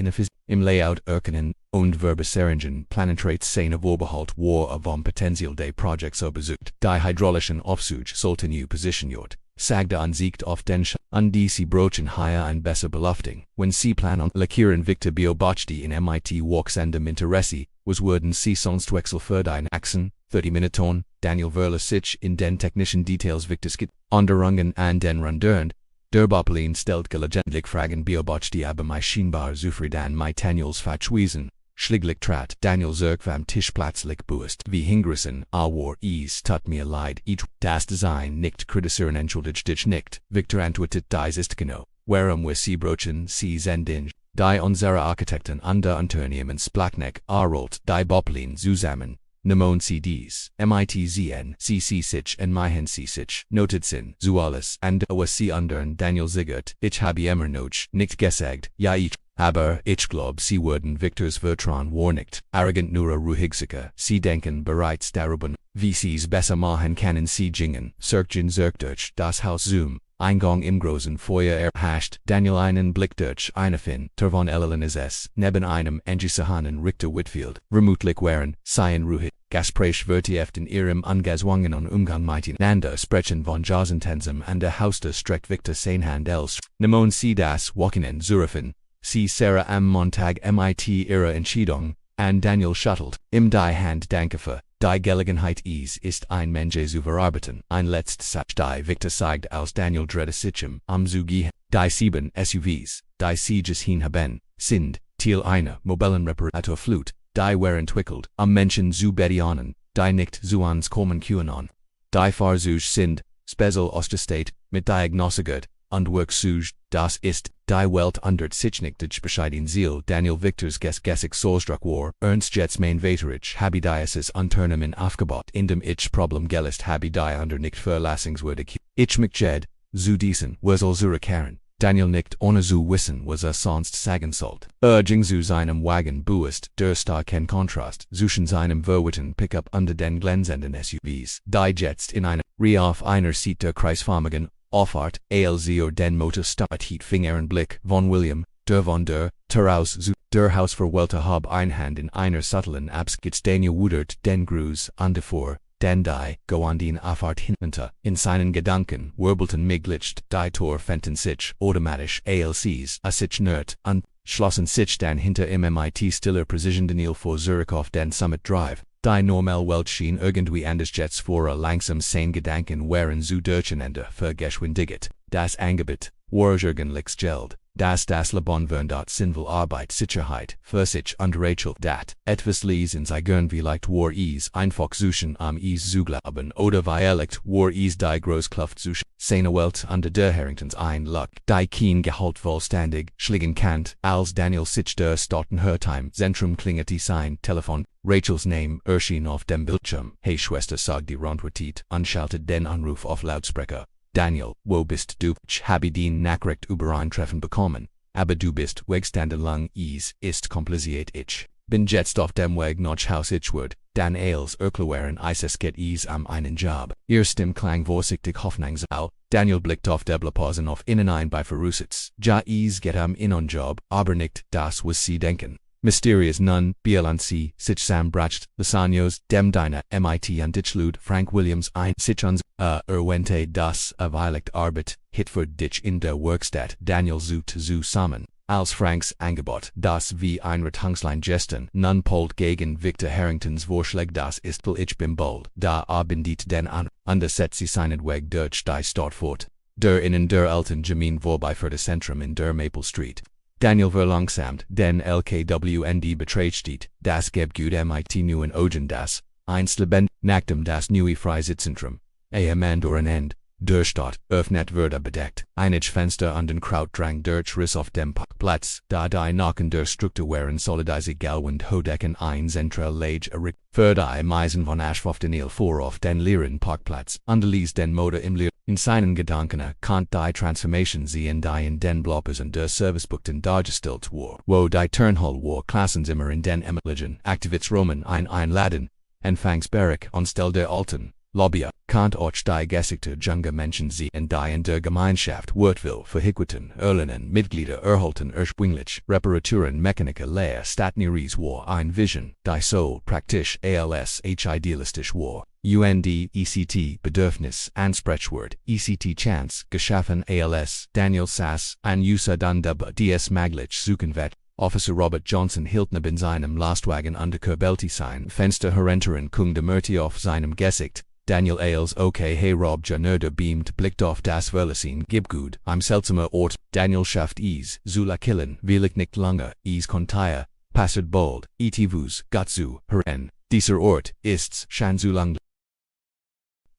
im Layout erkennen und verbesseringen Planentraits seine Vorbehalt war vom Potenzial des Projekts besucht. Die hydraulischen Aufzug sollten positioniert, sagte an sich auf den an die sie brochen hier ein besser Beluftung. Wenn sie planen lackieren Victor beobachtete in MIT Walksendem Interesse, was würden sie sonst wechsel für den Achsen, 30 Minuten, Daniel verla sich in den technischen Details Victors Anderungen an den Rundern, der Boplin stellt gelegentlich Fragen beobachtete aber mich scheinbar zufrieden mit Daniels Fachwissen. Schlieglich trat Daniel zurück vom Tisch plötzlich bewusst wie hingerissen, war es tut mir leid, ich das Design nicht kritisieren entschuldigt dich nicht. Victor antwortet dies ist genau, warum wir sie brochen, sie senden, die unsere Architekten an der Unternehmens Blackneck rollt die Boplin zusammen. Nemon CDs, MITZN, CC sich en Mihen C sich, Notizen, Zualis, and was sie undern Daniel Ziggert, ich habe immer noch nicht gesagt, ja ich, aber ich glaub sie würden Victors Vertrauen war nicht, arrogant nur ruhigsicher, sie denken bereits darüber, wie sie's besser machen können sie gingen, Circgen durch das Haus Zoom. Eingang im großen Feuer erhascht, Daniel einen Blick durch eine Fin, Tervon Ellenes, neben einem angesehenen Richter Whitfield, vermutlich waren, seien ruhig, Gespräch vertieft in ihrem angezwungenen Umgang miteinander sprechen von Jazentensem an der Hauste streckt Victor sein Hand els, nemon sie das Wochenend zurufen, sie Sarah am Montag mit ihrer Entscheidung, an Daniel schuttelt, im die Hand danke für, die Gelegenheit ist ein Mensch zu verarbeiten, ein letztes Satz die Victor zeigt aus Daniel Drede Sichem, am Zugi, die 7 SUVs, die sie gesehen haben, sind, Thiel eine mobilen Reparaturflut, die waren entwickelt, am Menschen zu bedienen, die nicht zu uns kommen können, die Fahrzeuge sind, special ausgestattet, mit Diagnostikert, und Workzeuge, das ist, die Welt under sich nicht durch bescheiden Ziel Daniel Victors gessig Solstruck war, ernst jetzt mein Väterich habe dieses Unternehmen aufgebaut, in dem ich Problem gelöst habe die under nicht verlassungswürdig, ich mich jed, zu diesen, was unsere Karen. Daniel nicht ohne zu wissen, was sonst sagen sollte. Ging zu seinem Wagen buist, der starken Kontrast zwischen seinem verwirrten Pickup unter den glänzenden SUVs, die jetzt in einer auf einer Seite der kreisförmigen Auffahrt, als den Motor hielt fingeren Blick von William, der von der Terraus zu der Hausverwalter hab ein Hand in einer subtlen Abskitz Daniel wudert den Gruß an davor. Den die, go an den Auffahrt hinunter, in seinen Gedanken, wirbelten miglicht, die Tor fenten sich, automatisch, ALCs, sich nerd, und, schlossen sich dann hinter im MIT stiller Precision Daniel vor Zurich auf den Summit Drive, die normal Welt schien irgendwie anders jetzt vor langsam sein Gedanken waren zu durcheinander vergeschwindigt, das Angebot, war irgendwie geld. Das Leben von dort sinnvoll Arbeit Sicherheit, für sich und Rachel dat, etwas lesen sie vielleicht war es einfach suchen zu glauben oder vielleicht war es die Großkluft suchen, seine Welt unter der Harringtons ein Luck, die kein Gehalt vollständig schliegen kann, als Daniel sich der Stottenhörtheim Zentrum klingete sein Telefon, Rachels Name erschien auf dem Bildschirm, hey Schwester sagt die Rundwartit und schaltet den Anruf auf Lautsprecher. Daniel, wo bist du? Ich habe den Nachricht über ein Treffen bekommen, aber du bist wegstanden lang, es ist kompliziert ich bin jetzt auf dem Weg nach Haus ich würde, Dan Ailes erklärten es geht einen Job. Stim klang vorsichtig hoffnungsvoll. Daniel blickte auf Deblepausen auf innen ein bei Verusitz. Ja geht innen Job, aber nicht, das was sie denken. Mysterious nun, Bielan sie, sich Sam bracht, Lasagnos, dem Diner, mit und Ditchlud, Frank Williams ein, sich uns, Erwente das, Weiligt Arbeit, Hitford dich in der Werkstatt, Daniel zusammen. Als Franks Angebot, das wie ein Rettungslein gesten, nun polt gegen Victor Harringtons Vorschlag das ist weil ich bin bold, da abendit den an, underset sie seinen Weg durch die Stadt fort. Der innen der Elton Jamin vorbei für das Zentrum in der Maple Street. Daniel verlangsamt, den LKWND betrayt steht, das gibt gut mit neuen Augen das, einst lebend, nachdem das neue Freisitzentrum, am durch End. Der Stadt öffnet wurde bedeckt. Einige Fenster an den Krautdrang durch Riss auf dem Parkplatz, da die Nacken der Struktur waren solidarisiert galwand Hodecken ein Zentral Lage errichtet. Für die Meisen von Aschwoftenil vor auf den leeren Parkplatz, underließ den Motor im Leer. In seinen Gedanken konnte die Transformation sehen die in den Bloppers und der Servicebuchten dargestellt war, wo die Turnhall war Klassenzimmer in den Emmerlichen Aktivitsroman einladen, Anfangsberg anstelle der alten Lobbyer, konnte auch die gesigte junge Menschen sehen die in der Gemeinschaft Wurtwill verhiqueten Erlenen Mitglieder erhalten ursprünglich Reparaturen Mechaniker Lehr Statneries war ein Vision, die so praktisch als idealistisch war. ECT Bedürfnis Ansprechwort ECT Chance geschaffen als Daniel Sass ein User dann des maglich suchen wird. Officer Robert Johnson hielt neben seinem Lastwagen underkurbelti sein Fenster herenteren kung demurti auf seinem Gesicht. Daniel Ailes okay hey Rob Janerde beamt blickt auf das Verlassen gib gut, ein seltsamer Ort, Daniel schafft Zula killen, willig nicht lange, kontia, passert bold, etivus, Gatsu, heren, dieser Ort, ist's, schon zu lang.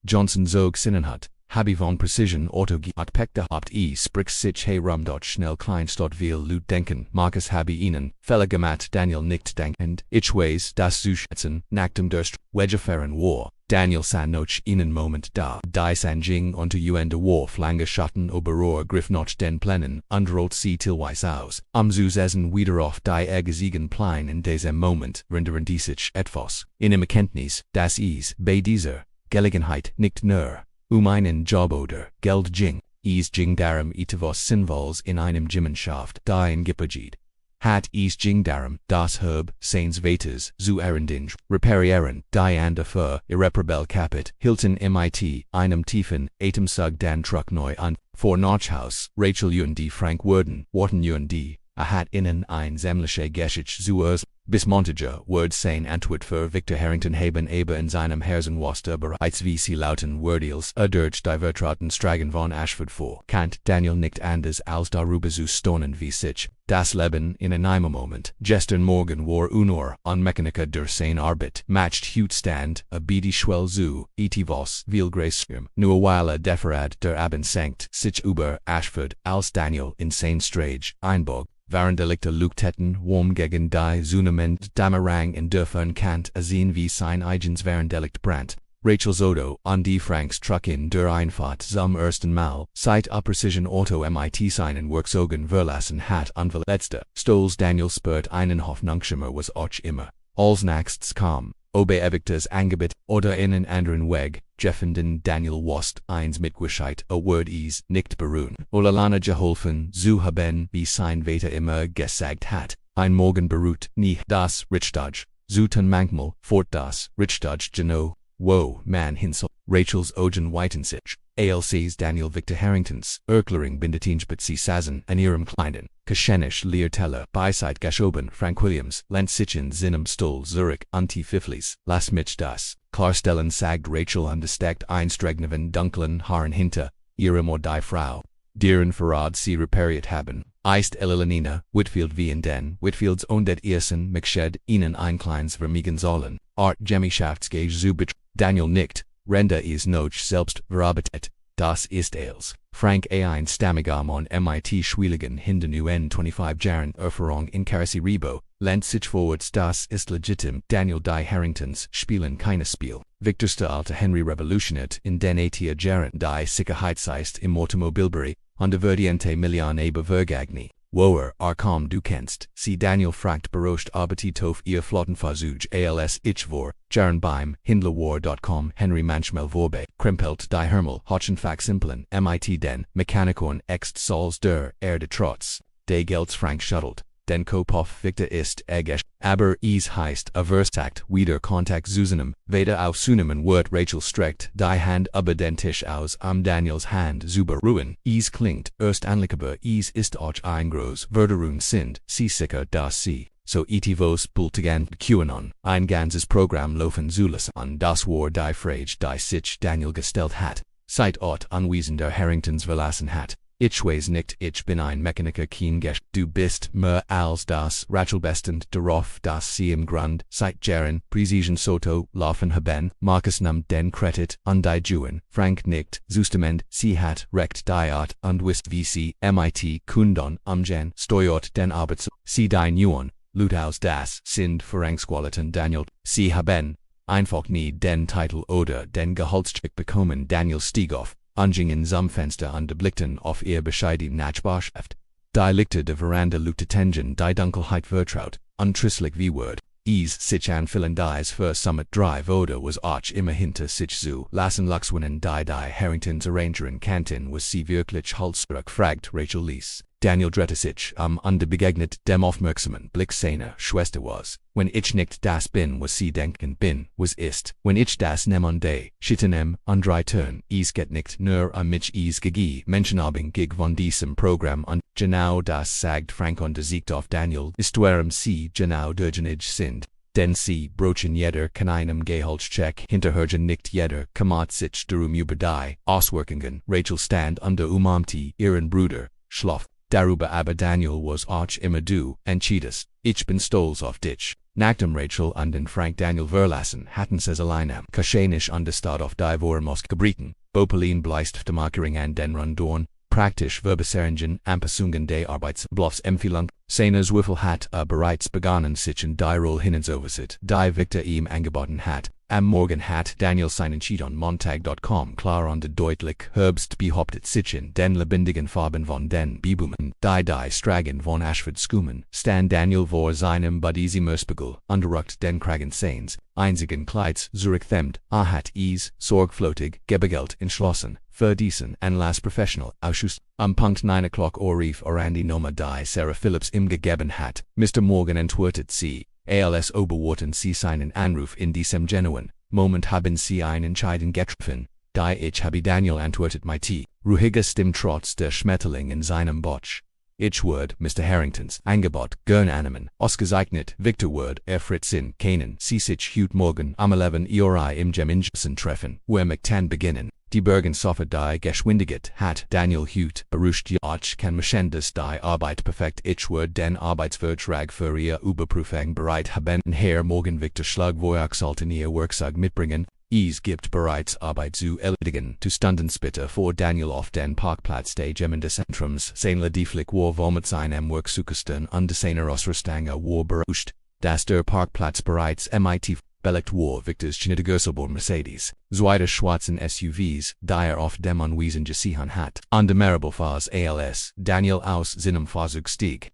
Johnson zog Sinnen hat, Habi von Precision Auto hat Peck gehabt sprich sich herum dort schnell Kleinstadt will Lud denken, Marcus Habi ihnen, Fälle gemacht Daniel nicht denkend, ich weiß, das zu schätzen, nachdem der Wedgefahren war. Daniel san noch ihnen Moment da, die san Jing unter de Wurf lange Schatten oberrohr griff noch den Plänen, underrollt sie tilweis aus, Zusetzen wieder auf die gesiegen Plein in diesem Moment, rendern die sich etwas, in dem Erkenntnis, dass bei dieser Gelegenheit nicht nur einen Job oder Geld ging, ging darum etwas Sinnvolles in einem Gemeinschaft, die ein Gippergeht. Hat ging darum, das Herb, seines Vaters, zu erledigen, reparieren, die an dafür irreparabel kapit, hielten mit, einem tiefen, Atemzug den Truck neu an, vor Nachhaus, Rachel und Frank wurden und hat innen ein sämtliche Geschichte zu bis Montager Word sein Antwort für Victor Harrington haben in seinem Herzenwaster bereits wie sie lauten Wordeals durch die Vertraten Stragen von Ashford vor. Kant Daniel nicht anders als darüber zu staunen wie sich das Leben in einem Moment. Gestern Morgen war an Mechaniker durch sein Arbeit matcht Hut stand die Schwell zu etivos vielgrace nur Weile deferat der Abend senkt sich über Ashford als Daniel in sein Strage einbog. Waren Delikte Luktetten, Wurm gegen die Zunament, Damerang in Dörfern Kant sehen wie sein eigens waren Delikt brandt. Rachel's Auto, an die Franks Truck in der Einfahrt zum ersten Mal, seit Precision Auto mit seinen Worksogen verlassen hat und verletzte, Stolz Daniel spürt einen Hoffnungsschimmer was auch immer. Als nächstes kam, Ewigtes Angebot oder einen anderen Weg, Jeffenden Daniel Wast eins mitgescheit Word nicht beruhen. Olalana geholfen, zu haben, wie sein Vater immer gesagt hat, ein Morgen beruht nie das Richtag, zuten manchmal fort das Richtag genau, wo man hinsel. Rachel's Augen weiten sich, ALC's Daniel Victor Harringtons, Erklärung bindetinge sie sazen an ihrem kleinen, Kaschenisch Leerteller, Beiseit geschoben Frank Williams, lent sich in seinem Stuhl Zurich anti-Fiflis, lass mich das, klarstellen sagt Rachel understeckt einstregneven dunklen Haaren hinter, ihrem oder die Frau, deren Verrat sie repariert haben, ist Elenina, Whitfield wie in den Whitfields undet Ersen Mched ihnen ein kleines vermiegen sollen, Art Gemeinschaftsgage zubit, Daniel nickt, Renda noch selbst verarbeitet, das ist als. Frank ein Stammigam on mit schwieligen Hinden 25 Jahren Erfahrung in Rebo, lent sich vorwärts das ist legitim, Daniel die Harringtons spielen keines Spiel. Victorste alte Henry revolutioniert in den 80er Jahren die Sicherheitsgeist im Automobilbereich, underverdiente Milliane Bevergagni. Woher, Arkom du kennst, sie Daniel fragt beroscht arbeitet auf ihr Flottenversuch als ich vor, Jahren beim Hindlerwar.com Henry Manchmel vorbe, Krempelt die Hermel, Hotchenfachsimpeln, mit den Mechanikon ext Sols der Erde trotz, de Gelds Frank schuttelt, den Kopf Victor ist egesch, aber es heißt Averstakt wieder Kontakt Susanem, weder auf Sunemen wird Rachel streckt die Hand über den Tisch aus Daniels Hand zuber ruhen, es klingt erst anlichbar es ist auch ein groß Vertrauen sind, sie sicher dass sie, so etivos bultigan QAnon, ein ganzes Programm laufen zulus an das war die Frage die sich Daniel gestellt hat, seit Ort anwesender Harringtons verlassen hat. Ich weiß nicht, ich bin ein Mechaniker kein Gesch, du bist mehr als das Rachelbestend darauf, dass sie im Grund, seit Jahren, Präzision Soto, laufen haben, Marcus nam den Kredit, an die Juen, Frank nicht, Zustement, sie hat, recht die Art, und wisst wie sie, mit, Kundon, Jan, steuert den Arbeits, sie die Nuon, Luthaus das, sind Verrangsqualiten Daniel, sie haben, einfach nie den Titel oder den Gehaltscheck bekommen Daniel stieg auf. Angingen zum Fenster und blickten auf ihr bescheiden Nachbarschaft. Die Lichter der Veranda Luttengen die Dunkelheit vertraut, untrisslich wie Word. Es sich anfüllen dies für Summit Drive oder was auch immer hinter sich zu lassen Luxwinnen die Harringtons Arrangerin Kantin was sie wirklich Halsruck fragt Rachel Lees. Daniel drehte sich und begegnet dem aufmerksamen Blick seiner Schwester was. Wenn ich nicht das bin was sie denken bin, was ist, wenn ich das nemonde, schittenem, und drei Turn, es geht nicht nur mich es gegi Menschenabend gig von diesem Programm und genau das sagt Frank und siegt auf Daniel, ist sie genau durchgenig sind. Denn sie brochen jeder kann einem Gehaltscheck hinterhergen nicht jeder kümmert sich darum über die Auswirkungen. Rachel stand unter umarmte ihren Bruder, schlaff. Darüber aber Daniel was auch immer du entschiedes, ich bin stolz auf dich. Nachdem Rachel und den Frank Daniel verlassen hatten sie alleine wahrscheinlich an der Stadt auf die Vormost gebreten, Bopelin bleist Markering an den Rundorn, praktisch Verbesserungen, Anpassungen der Arbeitsbloffsempfehlung, seine Zwiffel hat bereits begonnen sich in die Rolle hineinzuversetzen, die Victor ihm angeboten hat. Am Morgen hat Daniel seinen Cheat on Montag.com klar und deutlich herbst behauptet sich in den lebendigen Farben von den Bibumen, die Stragen von Ashford skummen, stand Daniel vor seinem Badisimerspiegel, unterrückt den Kragenseins, einzigen Kleids zurückthemd, hat es, sorgfältig, gebegelt entschlossen, für diesen Anlass professional Ausschuss, Punkt 9 o'clock rief die Nummer die Sarah Phillips ihm gegeben hat, Mr. Morgan antwortet sie. Als oberwarten sie seinen Anruf in diesem genuinen Moment haben sie einen Entscheidung getroffen, die ich habe Daniel antwortet mit ruhiger Stimme trotz der Schmetterling in seinem Bauch. Ich würde Mr. Harringtons Angebot gern annehmen, ausgezeichnet Victor würde Fritz in kennen, sie sich heute Morgen 11 Uhr im Gemingessen treffen, wo dann beginnen. Die Bergen Sofa die Geschwindigkeit hat Daniel heute beruhigt auch kann Maschendes die Arbeit perfekt ich würde den Arbeitsvertrag für ihr Überprüfung bereit haben Herr Morgan Victor Schlag sollten ihr Werkzeug mitbringen, es gibt bereits Arbeit zu erledigen, zu Stundenspitter vor Daniel auf den Parkplatz des Gemeindezentrums seine Dieflich war mit seinem Werkzeugesten und seiner Ausrüstung war berauscht, dass der Parkplatz bereits mit belegt war Victors Schnittigerselborn Mercedes, zweite schwarzen SUVs, die auf dem Anwesen gesehen hat, und Marabelfahrs als Daniel aus seinem Fahrzeug stieg.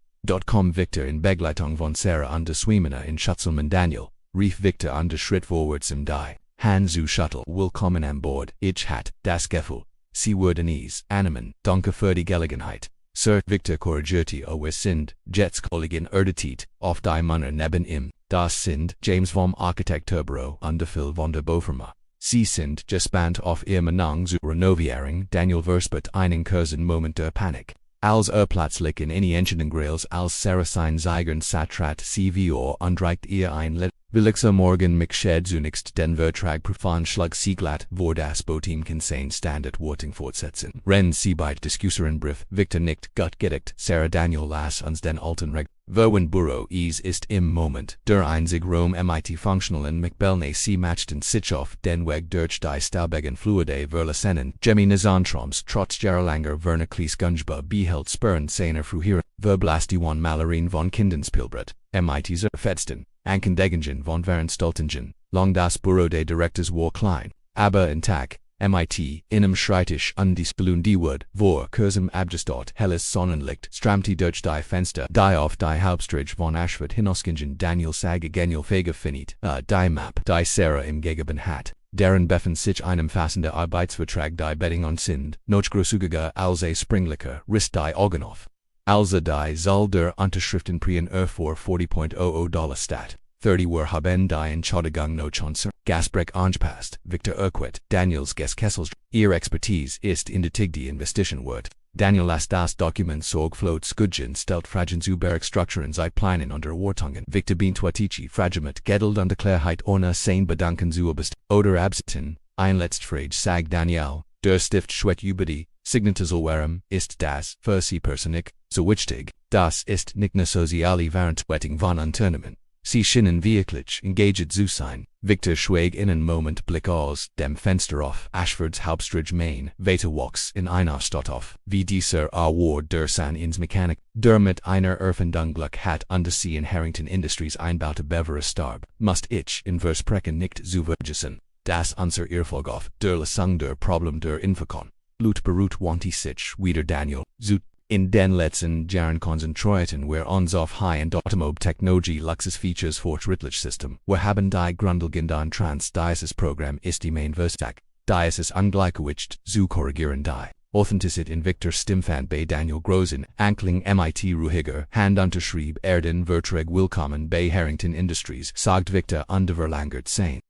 .com Victor in Begleitung von Sarah und der Swimmer in Schutzelmann Daniel, rief Victor und der Schritt vorwärts im die. Hansu Shuttle willkommen an Bord, ich hat das Gefühl, sie würden es annehmen, danke für die Gelegenheit. Sir Victor korrigierte wir sind Jetskollegen erdetit, auf die Manner neben ihm. Das sind James vom Architekturbüro und Phil von der Bofirma. Sie sind gespannt auf ihr Menang zu Renoviering. Daniel verspürt einen kurzen Moment der Panik. Als plötzlich in eine Entscheidungsgrills als Sarah sein Zeigern Satrat CVO und reicht ihr ein Willixa Morgan McShed zunächst den Vertrag prüfen schlag sie glatt, wo das Boot-Team kann sein Standardworting fortsetzen. Rennen sie bei Diskussoren Brief, Victor nickt, gut gedeckt, Sarah Daniel las uns den alten Reg. Verwin Büro ist im Moment der einzig Raum mit funktionalen McBellne sie matchten sich auf den Weg durch die staubigen Fluide verlassen, Jemmy Nazantroms trotz Jarlanger Vernaklis Gunjba behält Spern seiner Fruhieren, Verblastiwan Malerin von Kindenspielbrett, mit Zerfetzten, Ankendegingen von Verenstaltingen, Long das Büro des Directors war klein, aber intact, MIT, inem Schreitisch undisbelun die Word, vor Kursum abgestot, helles Sonnenlicht, stramte durch die Fenster, die auf die Hauptstraße von Ashford hinausgingen, Daniel sage genial fege finit, die Map, die Sarah im Gegeben hat. Deren beffen sich einem fassende Arbeitsvertrag die Bedingung sind, noch großzügiger als springlicher, rist die Augen auf. Also die soll der Unterschriften prien vor $40.00 stat. 30 were haben die Entschädigung noch Chance. Gasbrek angepasst, Victor Urquhart, Daniels Kessels. Ihr Expertise ist in der die Investition wird. Daniel las das Dokument sorgfältig skudgen stellt Fragen über Strukturen seit Plänen und Erwartungen. Victor beantwortet Fragement Geduld und Klarheit ohne sein Bedanken zu überst. Oder absitzen, ein Letztfrage sagt Daniel, der Stift schwet über die Signatusalwerem ist das für sie persönlich so wichtig. Das ist nicht nur soziale Verantwortung von Unternehmen. Sie schienen wirklich engaged zu sein. Victor schweig in einen Moment Blick aus dem Fenster auf Ashfords Hauptstraße Main, weiterwachs in einer Stadt auf, wie dieser Award der San ins Mechanik, der mit einer Erfindung Glück hat und sie in Harrington Industries einbaute Bevere starb, must ich in Versprechen nicht zu vergessen. Das unser Erfolg auf der Lösung der Problem der Infokon. Lut beruht wanti sich wieder Daniel, zu in den letzten Jahren konzentrieren wir uns auf High-End Automobiltechnologie Luxusfeatures fortschrittlich System. Wir haben die grundlegenden Trans dieses Programm ist die Main Verstag. Dieses ungleichgewicht zu korrigieren die Authenticität in Victor Stimfand bei Daniel Großen, Ankling MIT ruhiger, Hand unterschrieb den Vertrag willkommen bei Harrington Industries, sagt Victor unterverlangert sein.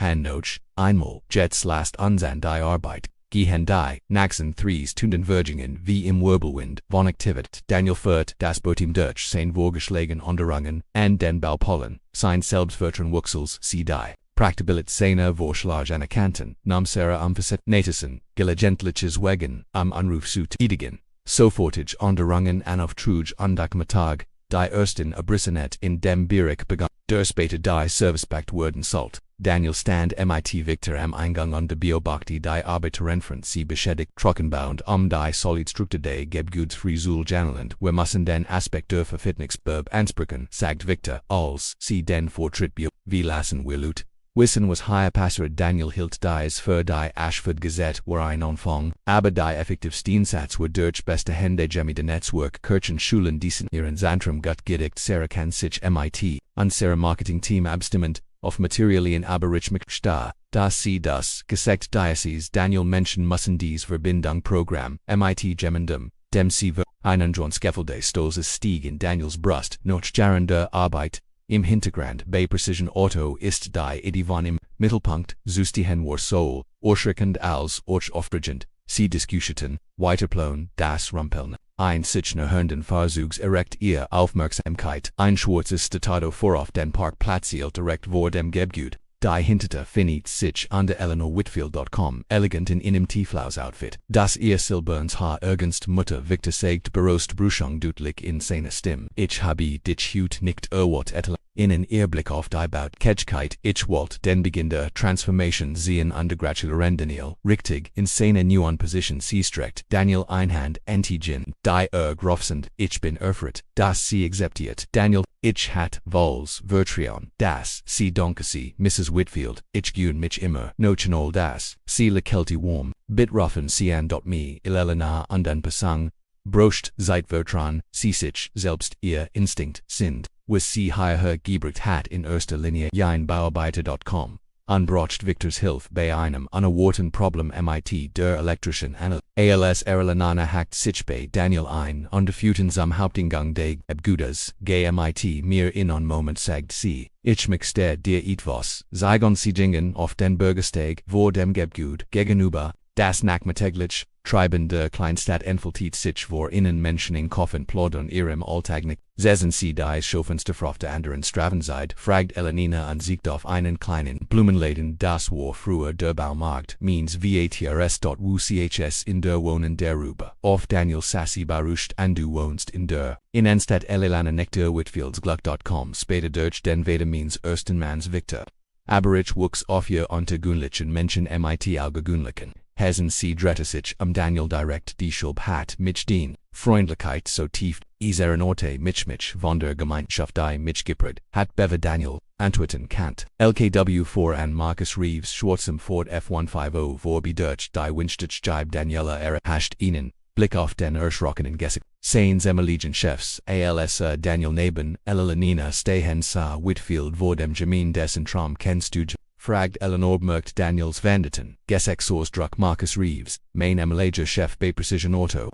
Han noch, einmal, Jets last unsan die Arbeit. Gehen die Naxen threes tunden Vergingen wie im Wirbelwind von Aktivität. Daniel führt das Boot im Durch sein vorgeschlagen Unterrungen and den Baupollen, sein Selbstvertrauen wuchsels sie die Praktabilit seiner Vorschlag anerkannten, nam Sarah Facet Natesen, gelegentliches Wegen Anruf zu tätigen, sofortig Unterrungen an auf Truge und Mittag, die ersten Abrissenet in dem Bereich begann, der später die Servicebacked wurden sollt. Daniel stand MIT Victor am Eingang und beobachtete die Arbeiterenfront sie beschädigt trockenbauend die Solidstruktur der Gebgutsfrisul janelnd. Wir müssen den Aspekt der Verfitnungsberb ansprechen, sagt Victor, als sie den Vortritt wie lassen wir Lut. Wissen was higher passer Daniel hielt dies für die Ashford Gazette war ein Anfang, aber die effektivsten Satz war durch beste Hände gemide Netzwerk Kirchen Schulen diesen ihren Zentrum gut gedickt Sarah kann sich MIT, und Sarah Marketing Team abstimmend, auf Materialien aber rich sta, dass sie das gesagt Diocese Daniel Menschen müssen dies Verbindung Programm, MIT gemendum, dem sie einen Scaffolde Stolzes stieg in Daniels Brust, noch jarrende Arbeit, im Hintergrund bei Precision Auto ist die Idee von im Mittelpunkt, Zustihen war Soul, Orschrickend als aufregend, sie diskutierten, weiterplanen, das Rumpeln. Ein sich hörenden Fahrzeugs erregt ihr Aufmerksamkeit, ein schwarzes Staccato vorauf den Parkplatz direkt vor dem Gebgut, die hinterte finit sich an der EleanorWhitfield.com elegant in einem Tieflaus-Outfit, das ihr silberns Haar ergänzt Mutter Victor sagt berost Bruchung deutlich in seiner Stimme. Ich habe dich hüt nicht erwartet in ihr Blick auf die Bautketzkeit, ich wollte den Beginn der Transformation sehen und gratulieren Daniel, richtig, in seiner neuen Position sie streckt Daniel Einhand Antigen, die grofsend, ich bin erfreut, dass sie akzeptiert, Daniel, ich hat Vols Vertrauen, dass sie danke sie, Mrs. Whitfield, ich gön mich immer, nochmal das, sie lächelte warm, bitruffen sie an me, Elena und den Pasang, brocht seit Vertrauen, sie sich selbst ihr Instinkt sind. Was sie hierher gebracht hat in erster Linie ein Bauarbeiter.com, anbracht Victors Hilfe bei einem unerwarteten Problem MIT der elektrischen als Erlenana hakt sich bei Daniel ein und führten zum Haupteingang des Gebäudes, MIT mir in einen Moment sagt sie, ich möchte dir etwas sagen sie gingen auf den Bürgersteig vor dem Gebäude gegenüber, das nachmittäglich, treibende Kleinstadt entfaltet sich vor innen Menschen in Koffen plaudern ihrem Alltag nicht. Sehen sie die Schaufenster auf der anderen Straßenseite, fragt Elenina und siegt auf einen kleinen Blumenladen, das war früher der Baumarkt, means VATRS.WCHS in der Wohnen darüber. Auf Daniel Sassi Baruscht und du wohnst in der Innenstadt Elena Nektar Whitfieldsglück.com später durch den Vater means Erstenmans Victor. Aber ich wuchs auf ihr untergünlichen Menschen MIT allgewöhnlichen. Hasen sie sich Daniel direkt die Schuld hat mich den Freundlichkeit so tief, iseren Orte mich von der Gemeinschaft die mich geprägt hat Daniel, Antwerpen Kant, LKW4 and Marcus Reeves Schwartzem Ford F150 Vorby Dutch Die Winstich Jibe Daniela Era Hasht Ihnen, Blick auf den Erschrocken in Gessig, Sains Emiligen Chefs, ALS Daniel Naben, Elalanina Stehen Sa Whitfield Vordem Jamin Dessen Tram Ken Stuge, Fragd Eleanor Merkt Daniels Vanderton, Gessex Druck Marcus Reeves, Main Emelager Chef Bay Precision Auto,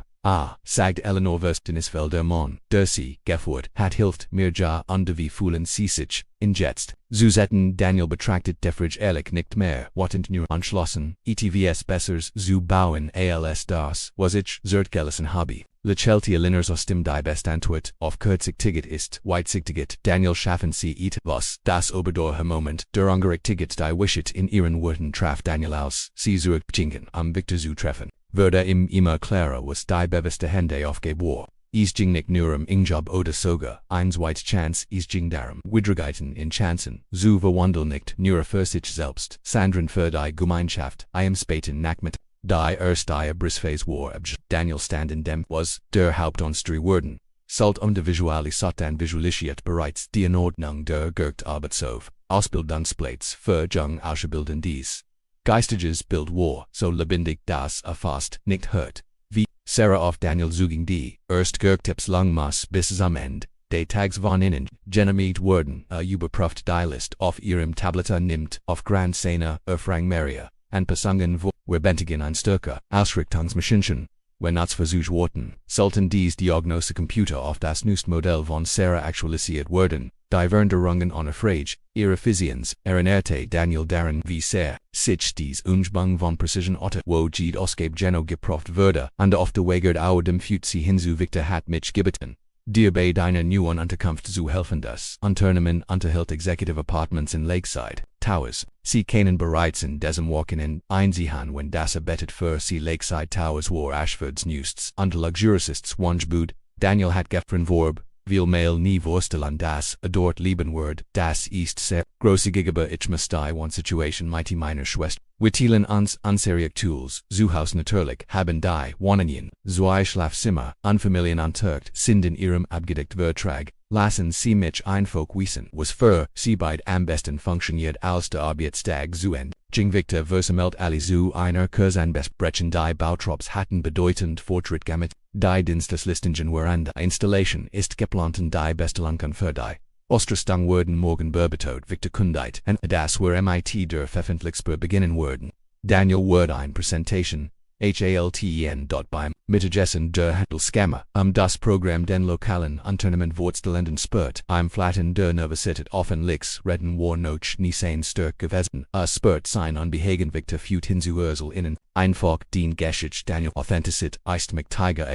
Sagd Eleanor Verstinisvelder Mon, Dersi, Gefwood, Hat Hilft, Mirja, Undervi Fulen Sisich, Injetzt, Zuzetten Daniel Betrachtet Defrige Ehrlich Nicht mehr, Wattend nur Anschlossen, ETVS Bessers, Zu Bauen ALS Das, Wasich, Zertgelissen Hobby. Lecheltia Linners Ostim die Best Antwort, auf Kürzig Ticket ist, Weitzig Ticket, Daniel Schaffen Sie it, was, das Oberdorher Moment, der Ungerig Ticket die Wischet in ihren Worten traf Daniel aus, Sie Zurück Jinken, am Victor zu treffen. Würde im immer Clara was die bewusste Hände aufgebohr. Isjing nicht nurem Ingjob oder sogar, eins White Chance Isjing darum, Widrigeiten in Chancen, zu verwandel nicht nur für sich selbst, Sandren für die Gemeinschaft, am späten Nachmittag. Die erste Brisphase war Daniel stand in dem was der Hauptonstrie worden. Salt der Visualisatan visualisiert bereits die Anordnung der Arbeit Ausbildungsplates für Jung Ausgebilden dies. Geistiges Bild war so lebendig das fast nicht hört. Wie Sarah auf Daniel zuging die Tipps langmaß bis am Ende. De Tags von innen, genomied worden, überprüft die List auf ihrem Tablette nimmt, auf Grand Szene, Frang Maria. And Pasangen wo, bentigen ein Stärker, Ausrichtungsmaschinen, Wenats versucht worden, sollten dies Diagnose Computer auf das neueste Modell von Sarah aktualisiert werden, die Veränderungen unerfragt, ihre Physiens, Erinerte Daniel Darren wie sehr, sich dies Umspang von Precision Otto, wo jed Ausgabe Geno geprüft würde, und auf der Wegert auch dem Futsi hinzu Victor hat mich gebeten. Dir bei deiner neuen Unterkunft zu helfen das Unternehmen unterhält Executive Apartments in Lakeside, Towers. Sie kennen bereits in diesem Wochenende einsehen, wenn das bettet für sie Lakeside Towers war Ashfords neuestes und luxuriouses Wunschbud. Daniel hat gefragt Vorb, viel Mail nie vorstellen das dort lieben wird, das ist sehr großzügiger ich muss die one Situation mighty meiner Schwester. Wittilen uns unseriöse Tools, zu Haus natürlich, haben die Wohnungen, zwei Schlafzimmer, unfamilien untergt, sind in ihrem abgedeckt Vertrag, lassen sie mich einfach wissen, was für sie beid am besten funktioniert als der Arbeitstag zu Ende. Jing Victor versammelt alle zu einer Kurzanbesprechung die Bautrupps hatten bedeutend Fortschritt gemacht, die Dienstleistungen waren der Installation ist geplant und die Bestellungen für die Osterstang werden morgen bearbeitet Victor Kundeit und das war MIT der Veröffentlichungsbar beginnen werden. Daniel wird ein Präsentation, HALTEN. Beim Mittagessen der Handelskammer, das Programm den lokalen Unternehmen vorstellenden Spurt, im Flatten der Universität offenlichs reden war noch nie sein stark gewesen. Spurt sein unbehagen Victor führt hinzu innen, einfach den Geschichte Daniel Authentizit ist mit Tiger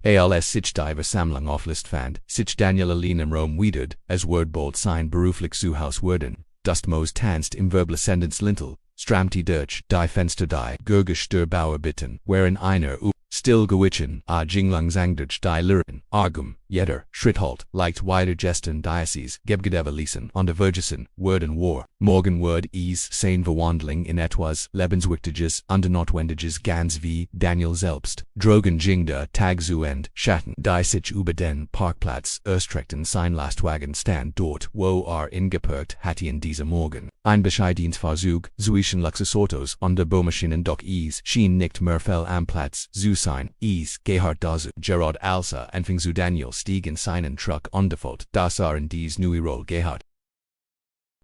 als sich die Versammlung auflist fand, sich Daniel allein im Raum widert, as word bald sein beruflich zu Haus werden, das Moos tanzt im Verblescendens Lintel, stramti Deutsch, die Fenster die Gurgisch der Bauer bitten, wherein einer still gewitchen, Jinglang Zangdurch die Lyren, Argum, jeder, Schritthalt, leicht weiter gesten Diocese, Gebgedeva lesen, und der Vergessen, Worden war, morgen word sein Verwandling in etwas Lebenswichtiges, und Notwendiges ganz wie Daniel selbst, Drogen Jingda Tag zu End, Schatten, die sich über den Parkplatz erstreckten sein Lastwagen stand dort, wo ingeparkt hatten dieser Morgen. Ein bescheidens Fahrzeug, zwischen Luxusautos und der Bohrmaschinen doch schien nicht mehr viel am Platz zu sein, Gerhard dazu, Gerard Alsa anfing zu Daniel stieg in seinen Truck und default, das in dies neue Roll Gerhard.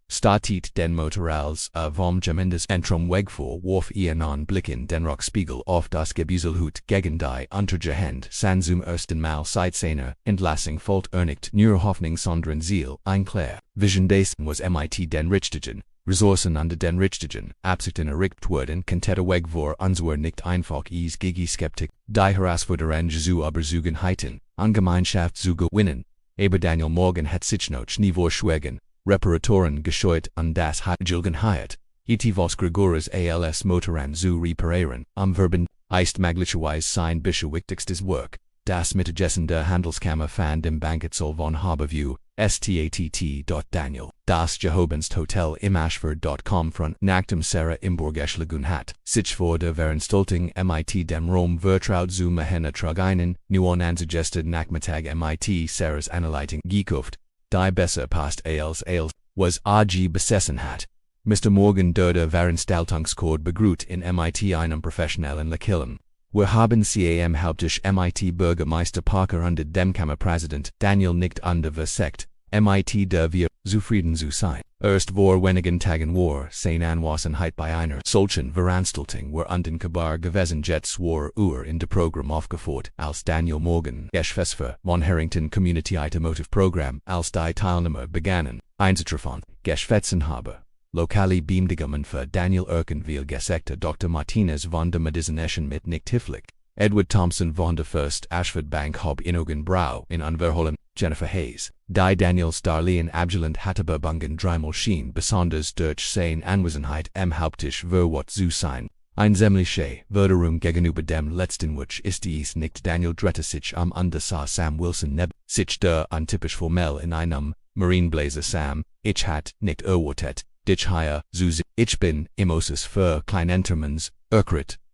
Startet den Motor als vom Gemendes Entrum Wegfuhr warf an Blicken den Rockspiegel auf das Gebüselhut gegen die Untergehend san zum ersten Mal seit seiner Entlassung folgt nicht nur Hoffnung sondern Ziel, ein klar Vision dessen was MIT den Richtigen, Ressourcen under den Richtigen, Absichten errichtet wurden konnte weg vor unser nicht einfach gigi Skeptik, die Herausforderung zu Überzeugenheiten, an Gemeinschaft zu gewinnen, aber Daniel Morgan hat sich noch nie vorschlagen. Reparatoren gescheut und das hat Gelegenheit, etwas Gregores als Motoran zu reparieren, Verben, ist möglicherweise sein wichtigstes Werk, das Mittagessen der Handelskammer fand im Bankettsaal von Haberview, Statt. Daniel, das Jehobens Hotel im Ashford.com von Nachtem Sarah im Burgeschlagun hat, sich vor der Veranstaltung MIT dem Rom vertraut zu Mahena Traginen, nun anzugestet Nachmittag MIT Sarahs Anleitung gekauft. Die besser passt als was RG besessen hat. Mr. Morgan derde Verenstaltungskord begroet in MIT einem professionellen Lekillen. Wir haben cam hauptsächlich MIT Bürgermeister Parker und dem Kammerpräsident Daniel nicht under versekt, MIT der wir zufrieden zu sein. Erst vor wenigen Tagen war sein Anwesenheit bei einer solchen Veranstaltung war und Kabar gewesen jetzt war in de Programm aufgeführt, als Daniel Morgan Geschäftsführer von Harrington Community Automotive Program als die Teilnehmer begannen, einzutreffen, Geschäftsinhaber. Lokale Beamdigungen für Daniel Erkenwiel Gesekte Dr. Martinez von der Medizinischen mit nicht Tiflik, Edward Thompson von der First Ashford Bank Hob Inogen Brau in Anverholm, Jennifer Hayes, die Daniels Darlehen Abgelend Hatteberbungen dreimal schien besonders durch sein Anwesenheit hauptsächlich verwort zu sein. Ein ziemliche Verderung gegenüber dem letzten Witch ist dies nicht Daniel drehte sich Undersar Sam Wilson neb sich der untypisch formell in einem Marineblazer Sam, ich hat nicht erwartet. Dich higher, Susi, ich bin, Imoses für Kleinentermans,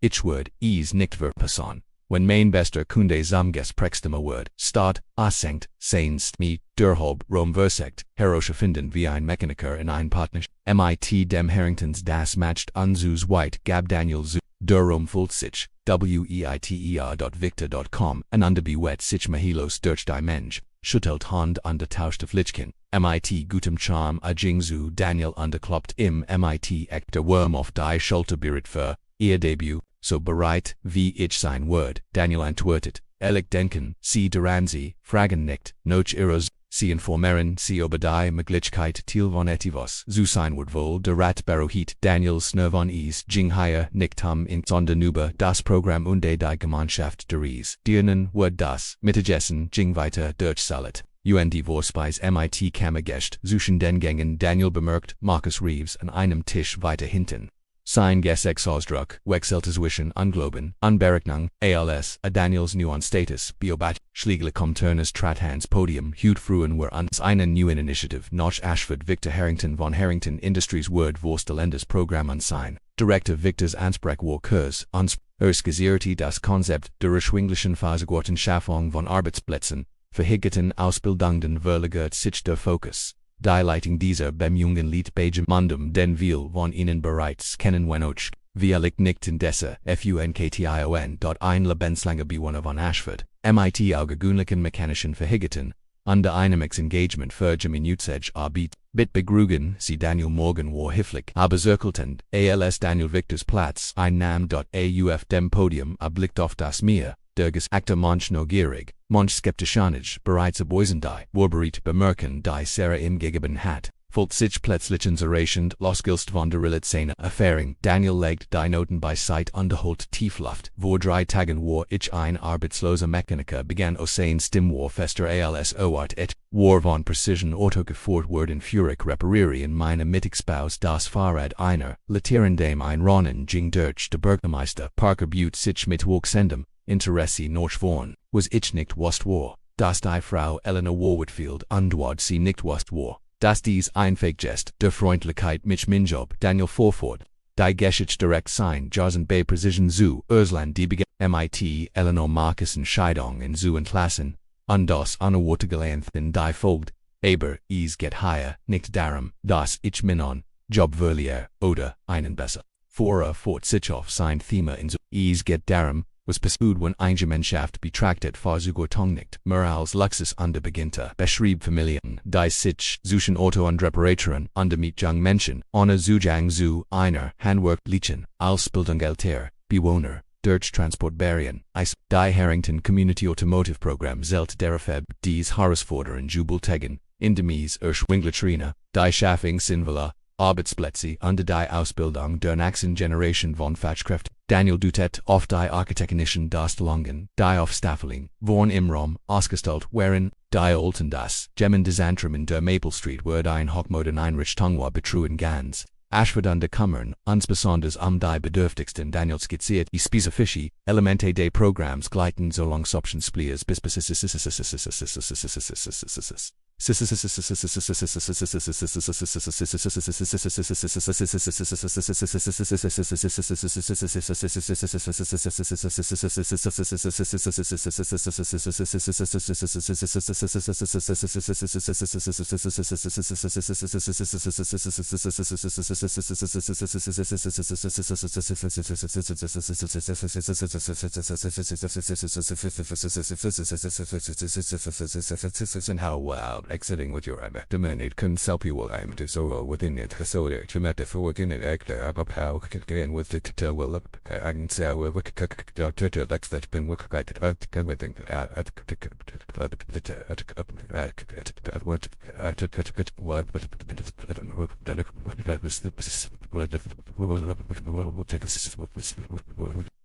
ich word, nicht verpassen. Wenn mein bester Kunde zamges prextima word, start, senkt, seinst mi, derhalb, Rom versekt, herosche finden wie ein Mechaniker in ein Partner, mit dem Harringtons das matcht unzus white gab Daniel zu, Rom fult sich, weiter.victor.com, einander bewet sich mahilos durch die Mensch. Schuttelt Hand undertauschte Flichkin, mit gutem Charme Jingzu Daniel underkloppt im mit der Worm auf die Schulter berät für ihr Debüt, so bereit wie ich sein Word, Daniel antwortet, ehrlich denken, sie daran fragen nicht, noch ihres, sie informieren, sie Obadiah Möglichkeit Thiel von etivos, zu sein wird wohl der Rat Barohit Daniels Nervon Jinghaya nicht haben in Sondern über das Programm und die Gemeinschaft deries, Dirnen wird das, Mittagessen, Jing weiter durchsalet. UND Vorspeis MIT Kammergäst, zwischen den Gängen Daniel bemerkt, Marcus Reeves an einem Tisch weiter hinten. Sein Gesexausdruck, wechselte zwischen Ungloben, Unberechnung, als Daniels neuen Status, Biobat, Schliegele Comturnes Trathans Podium, Hut Fruen were uns einen neuen Initiative noch Ashford Victor Harrington von Harrington Industries Word Vorstellendes Programm an sein. Director Victors Ansprech war Kurs, gesierte das Konzept der erschwinglichen Phasegorten Schaffung von Arbeitsplätzen, verhinderten Ausbildungen verlagert sich der Fokus. Die Leitung dieser Bemühungen liegt bei jemandem, den wir von ihnen bereits kennen wenoch, wir liegt nicht in desse, function. Ein lebenslange Bewohner von Ashford, mit augenblicklichen mechanischen Verhinderten, under einem Engagement für Minutezeg arbeit, bit begrugen, sie Daniel Morgan war hifflich, aber zirkeltend, als Daniel Victors Platz einnahm. Auf dem Podium blickt auf das Meer. Der Gesagte manch neugierig, manch skeptischanisch, bereits abweisendei, Warberit bemerken, die Sarah im gegeben hat, fullt sich plötzlich insurrationd, losgilst von der Relation Erfahrung, Daniel legt die Noten beiseit underholt Tiefluft, vor 3 Tagen war ich ein arbeitsloser Mechaniker begann sein Stimmwar fester als Ort war von Precision Auto geführt worden Furik repariri in meine Mittagspaus das Fahrrad einer, laterendem ein Ronnen ging durch der Bürgermeister Parker Butte sich mit Wuchsendem, Interesse noch vorn, was ich nicht wusst war, dass die Frau Eleanor Warwoodfield undwad sie nicht wusst war, dass dies einfach jest, der Freundlichkeit mich Minjob Daniel vorfort, die Geschichte direkt sein Jason bei Precision zu Ursland die begann, mit Eleanor Marcussen Scheidung in zu entlassen, und das unerwartete in die Folgt, aber es geht higher, nicht darum, dass ich minon, Job verliere, oder einen besser. Fort sich auf sein Thema in so, es geht darum, was pursued when Eingemeinschaft betrachtet Fahrzeugordnung nicht mehr als Luxus beginnte, beschrieb Familien, die sich zwischen Auto und Reparaturen mit jungen Menschen, ohne Zugang zu einer handwerklichen Ausbildung älterer Bewohner, durch Transportbarrieren, die Harrington Community Automotive Program zelt derfeb, dies Herausforderungen jubeltegen, indemies erschwingletrina, die Schaffung sinnvoller Arbeitsplätze unter die Ausbildung der nächsten Generation von Fachkräften. Daniel Dutet auf die architektonischen Darstellungen, die auf Staffeling, vorn im Raum, ausgestellt waren, die alten das Gemeindesanctum in der Maple Street wurde ein hochmodern Einrichtung war betruen ganz. Ashford und Kammern, insbesonders die bedürftigsten Daniel skizziert die spezifische Elemente des Programms gleiten so langsoption spliers bis And how well exiting with your dominate can help you will aim to so within it so to met the within it act up how can with it to will up and say we to like that been with everything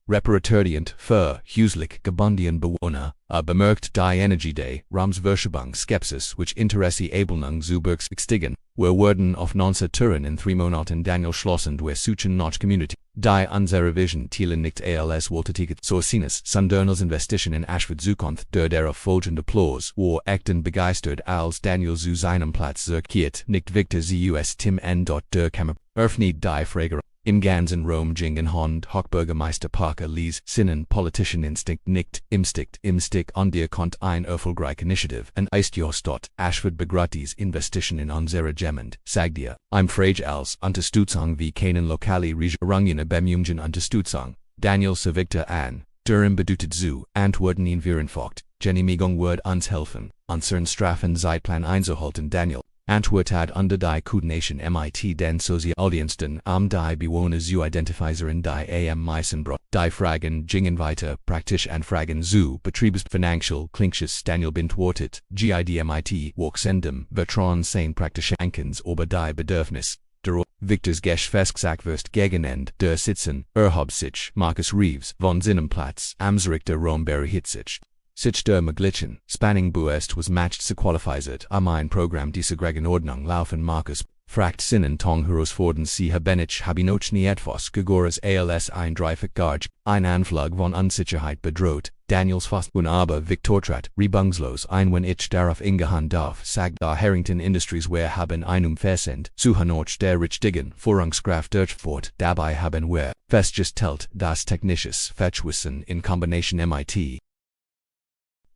Reparaturient, für, Huslich, Gebundien Bewohner, bemerkt die Energie des Rams Verschiebung Skepsis, which Interesse Abelnung zu berücksichtigen, werden auf 19 Turen in 3 Monaten Daniel schlossen durch Suchen nach Community. Die unsere Vision Thielen nicht als Wohltätigkeit so sinnes, sondernals Investition in Ashford Zukunft der folgende Applaus, war echten begeistert als Daniel zu seinem Platz zurückkehrt, nicht Victor Zus Tim N. Der Kammer, öffnet die Frage. Im ganzen Rom gingen Hond, Hochbürgermeister Parker Lees, Sinnen, Politician Instinct nicht, Imstick an dir kommt ein erfolgreich Initiative, und ist dort, Ashford begratis Investition in unsere Gemeind, sagt dir, Frage als Unterstützung wie keinen lokale Regierungen bemühen Unterstützung, Daniel Victor an, Durham bedeutet zu, Antworten ihn Virenfocht, Genehmigung wird uns helfen, unseren Strafen Zeitplan einzuhalten Daniel. Antwort hat unter die Coordination mit den Sozialdiensten die Bewohner zu identifizieren die Meisenbrot. Die Fragen gingen weiter, praktisch Anfragen zu Betriebsfinancial Klingsches Daniel beantwortet, GIDMIT Worksendem, Vertrauen sein praktische Ankens über die Bedürfnis. Der Victors Geschäftsverkehr Gegenend, der Sitzen, Erhobsich, Marcus Reeves, von Sinnenplatz, Amtsrichter Romberry Hitzich. Sich der Maglichen, Spanning Buest was matched sequalifiziert, ein Programm dieser Ordnung laufen Marcus, fragt Sinnen Tong Herausfordern sie Habenich Habinoch nie etwas Gegores als ein Dreifach Garge, ein Anflug von Unsicherheit bedroht, Daniels fast aber Victortrat, rebungslos wenn ich darauf ingehen darf, sagt da Harrington Industries haben Versend, zu Hanoch der richtigen Vorrangskraft durchfort, dabei haben wir festgestellt, das technisches Fetchwissen in Kombination mit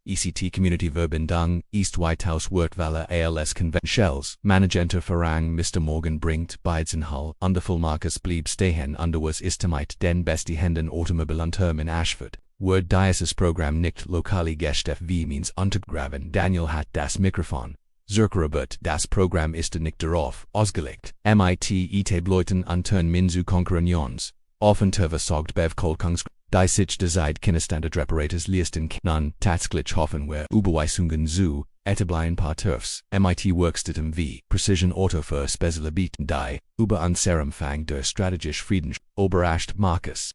ECT Community Verbindung, East White House Wortwelle als Conventions, Managenter Verrang Mr. Morgan bringt Beizenhall, Underfull Marcus blieb stehen was istemite den besti Händen Automobilanterm in Ashford. Word Diocese Programm nicht lokale Gestef wie means untergraben Daniel hat das Mikrofon. Zurückerobert das Programm ist nicht darauf ausgelegt. Etablieren untern Minzu Konkurrenz. Offenter versorgt Bev Kolkungs. Die sich derzeit Kinderstandard Reparators Listen nun tatsächlich hoffen wir Überweisungen zu etablieren paar Turfs, mit Werkstätten wie Precision Auto für Spezielle bieten die, über unserem Fang der strategisch Frieden, überrascht Marcus,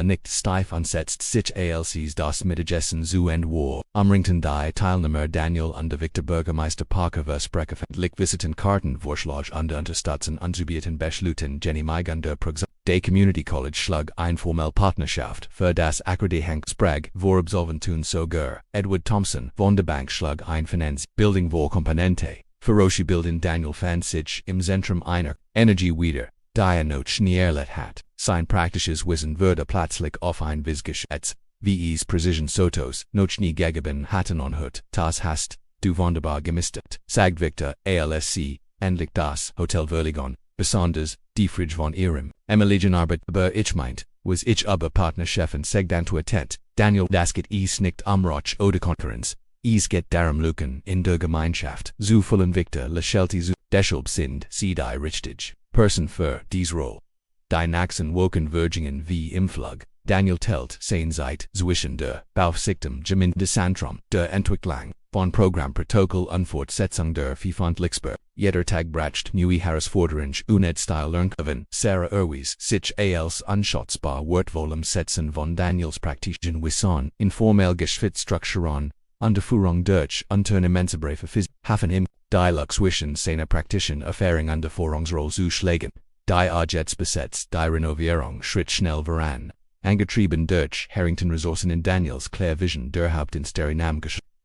nicht steif ansetzt sich als das Mittagessen zu war, Umrington die Teilnehmer Daniel und Victor Bürgermeister Parker versprechend visiten Kartenvorschlag und Unterstützen anzubieten beschluten Genehmigung der Programm. Der Community College schlug informell Partnerschaft für das Accrede Hank Sprague vor Absolventun sogar. Edward Thompson von der Bank schlug Finanz Bildung vor Komponente. Feroci bilden Daniel fand sich im Zentrum einer Energie wieder, die noch nie erlebt hat. Sein praktisches Wissen wurde plötzlich auf ein Visgeschätz, wie es Precision Sotos noch nie gegeben hatten anhört. Das hast du wunderbar gemistet, sagt Victor, ALSC, endlich das Hotel Verligon. Besonders, die Fridge von ihrem Emiligen Arbeit, aber ich meint, was ich aber Partnerchefin segdantuitet, Daniel das geht es nicht Roch oder Konkurrenz, es geht darum Luken in der Gemeinschaft, zu vollen Victor Lechelti zu, deshalb sind sie die richtig Person für dies Rolle. Die Naxen woken Virgingen wie im Flug, Daniel tellt sein Zeit zwischen der Beaufsichtigung des Zentrum der Entwicklung von Programmprotokoll und Fortsetzung der Veröffentlichbar. Jeder Tag bracht neue Herausforderungen Stil Lernkurven. Sarah Irwis sich als unschätzbar wertvollem Setzen von Daniels praktischen Wissen, informell Geschäftsstrukturen, Unterführung durch Unternehmensbereiche Physik, Hafen im Dialog zwischen seiner praktischen Erfahrung und der Führungsrolle zu schlagen. Die Agets besetzt, die Renovierung schritt schnell voran. Angetrieben durch Harrington Ressourcen in Daniels Clear Vision der Hauptinsterinam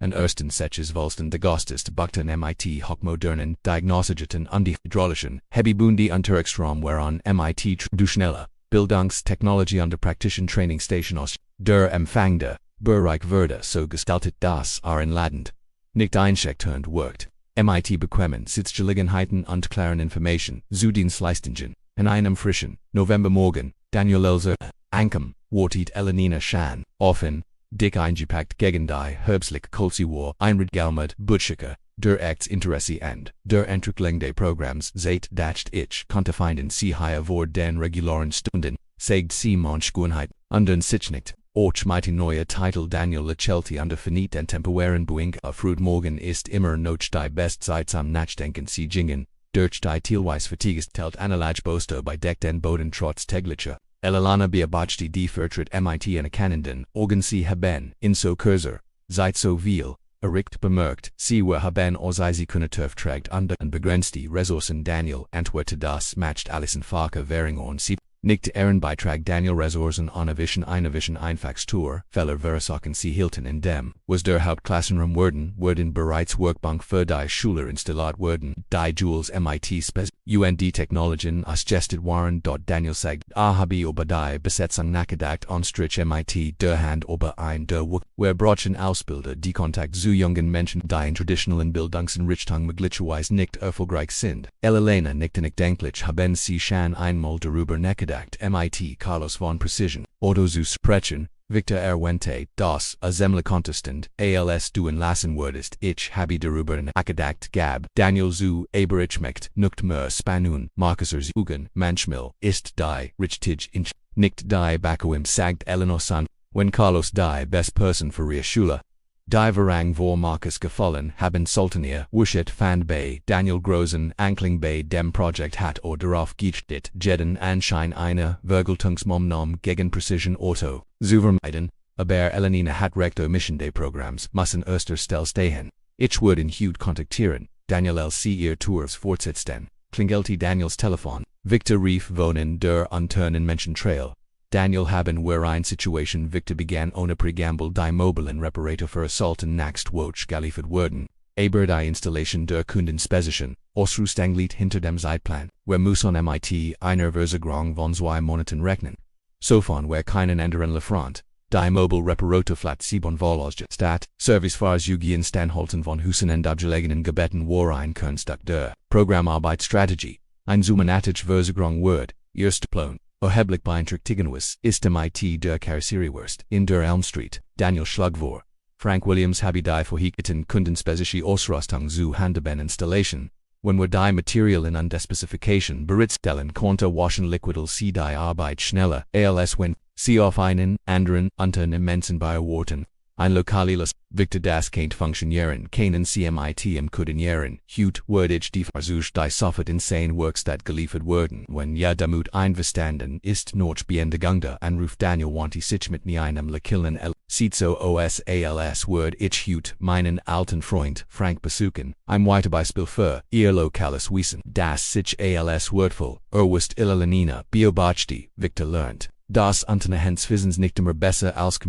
an ersten Seches Volsten de Gostest Buchten MIT Hochmodernen Diagnosageten und die Hydraulischen Hebebundi Unterrichtsraum whereon MIT traditionelle Bildungstechnologie und praktischen Trainingsstation aus der Empfangde Bereich würde so gestaltet, dass in Ladend nicht einschüchternd wirkt. MIT bekommen Sitzgelegenheiten und klaren Information zu Dienstleistungen. In einem frischen Novembermorgen, Daniel Elser, Ankem, wartet Elenina Shan, offen, dick eingepackt gegen die herbstliche Kultur, Einried Galmud, Butschike, der Acts Interesse and der Entwicklung des Programms seit dacht ich konnte finden sie hier vor den regularen Stunden, sagt sie manch Gewohnheit, und den sich nicht. Och mighty neue Titel Daniel Lechelti und verniet den temporären Buink Früd morgen ist immer noch die Bestzeit am Nachdenken sie gingen, durch die teilweise Fatigues telt Analage Bosto bei Deck den Boden trotz täglicher Elalana beobachtet die Vertritt MIT anerkennenden Organ sie haben, in so Kurser, seit so viel, erricht bemerkt, sie haben sie Kunneturf trägt und begrenzt die Ressourcen Daniel antwortet das matcht Alison Farke Währung und sie nicht Ehrenbeitrag Daniel Ressourcen eine Vision Einfachstur, Feller Versachen sie hielten in dem, was der Hauptklassenraum wurden bereits Workbank für die Schüler installiert wurden, die Jules MIT Spes UND Technologien ausgestet waren. Daniel sagt, habe über die Besetzung nachgedacht und strich MIT der Hand über ein der Work, where Brotchen Ausbilder die Kontakt zu jungen Menschen, die in traditionellen Bildungseinrichtungen möglicherweise nicht erfolgreich sind. Elena nicht denklich haben sie schon einmal darüber nachgedacht. MIT Carlos von Precision, Otto zu sprechen, Victor Erwente, das Assembly Contestant, als du lassen würdest, ich habe darüber nachgedacht, gab, Daniel zu, aber ich möchte nicht mehr Spanun, Markusser Ugen, manchmal, ist die, richtig inch, nicht die Bakoim sagt Eleanor San, when Carlos die best person für ihre Schule. Die Verang vor Marcus gefallen haben Sultanier, Wuschet fand bei Daniel Großen Ankling bei dem Projekt hat darauf gechtet, jeden Anschein einer Vergeltungsmaßnahme gegen Precision Auto zu vermeiden, aber Elenina hat Recto Mission des Programms müssen erster Stelle stehen. Ich würde ihn heute kontaktieren, Daniel LC ihr Tours fortsetzen, klingelte Daniels Telefon, Victor rief wohnen der Unternen Menschen Trail. Daniel haben wir eine Situation Victor begann ohne Pregamble die mobilen Reparator für Assaulten naxt Woch geliefert wurden. Aber die Installation der Kundenspezischen, Ausrüstung hinter dem Zeitplan, wir muss an MIT einer Versagrung von 2 Monaten rechnen. Sofern wir keinen anderen Lieferant, die Mobile Reparator flat 7 Volosge Stat, Servicefahrzeugien Stanholten von Husen und abgelegenen Gebieten war ein Kernstück der Programmarbeitsstrategie, ein Zumanatisch Versagrung wird, erst Plan. Erheblich beeinträchtigenus ist MIT der Carisseriewurst in der Elm Street, Daniel schlug vor. Frank Williams habe die vorhegten kundenspezische Ausrüstung zu handhaben Installation, wenn wir die Materialien und Specification bereitstellen konnte waschen liquidal sie die Arbeit schneller, als wenn sie auf einen anderen Unternehmen bearbeiten. Ein lokales Victor das kennt funktionieren können CMIT im koordinieren, heute würde ich die Versuch die sofort in seine Werkstatt geliefert werden, wenn damit einverstanden ist noch beendigende Anruf Daniel wanti sich mit einem Lekillen sieht so als würde ich heute meinen alten Freund Frank besuchen, ein Weiterbeispiel für ihr lokales Wissen, das sich als wertvoll, erwist Illalanina beobachti, Victor lernt, das Unternehmenswissens nicht immer besser als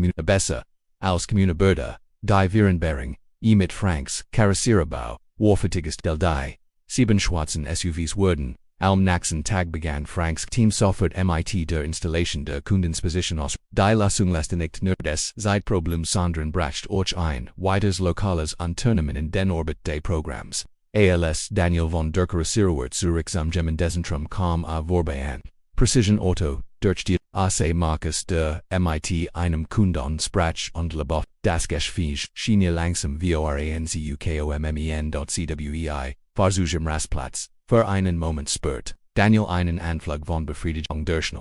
Kommunibörder, die Virenbering, mit Franks, Carisseriebau, Warfatiges del die, 7 schwarzen SUVs wurden, am nächsten Tag begann Franks Team sofort MIT der Installation der Kundensposition aus, die Lassung lässt nicht nur des Zeitproblems sondern bracht auch ein weiteres lokales Unternehmen in den Orbit des Programms. Als Daniel von der Carisseriewurt zurück zum Gemeindezentrums kam vorbei an. Precision Auto, durch die AC Marcus der MIT einem Kunden sprach und Leboff, das Gespräch schien langsam voranzukommen.cwei, Fahrzeugem Rastplatz, für einen Moment spürt Daniel einen Anflug von Befriedigung durch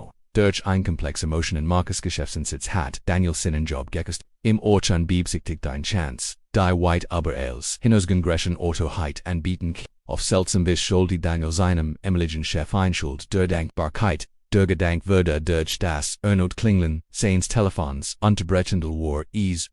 ein komplex Emotionen Marcus Geschäftssitz hat Daniel seinen Job gekostet, im Ort beabsichtigt ein Chance, die weit aber als hinausgegrechen Auto heit anbieten auf seltsam bis schuldig Daniel seinem emiligen Chef einschuld der Dankbarkeit, der Gedank würde durch das Ernot Klingeln seines Telefons unterbrechend war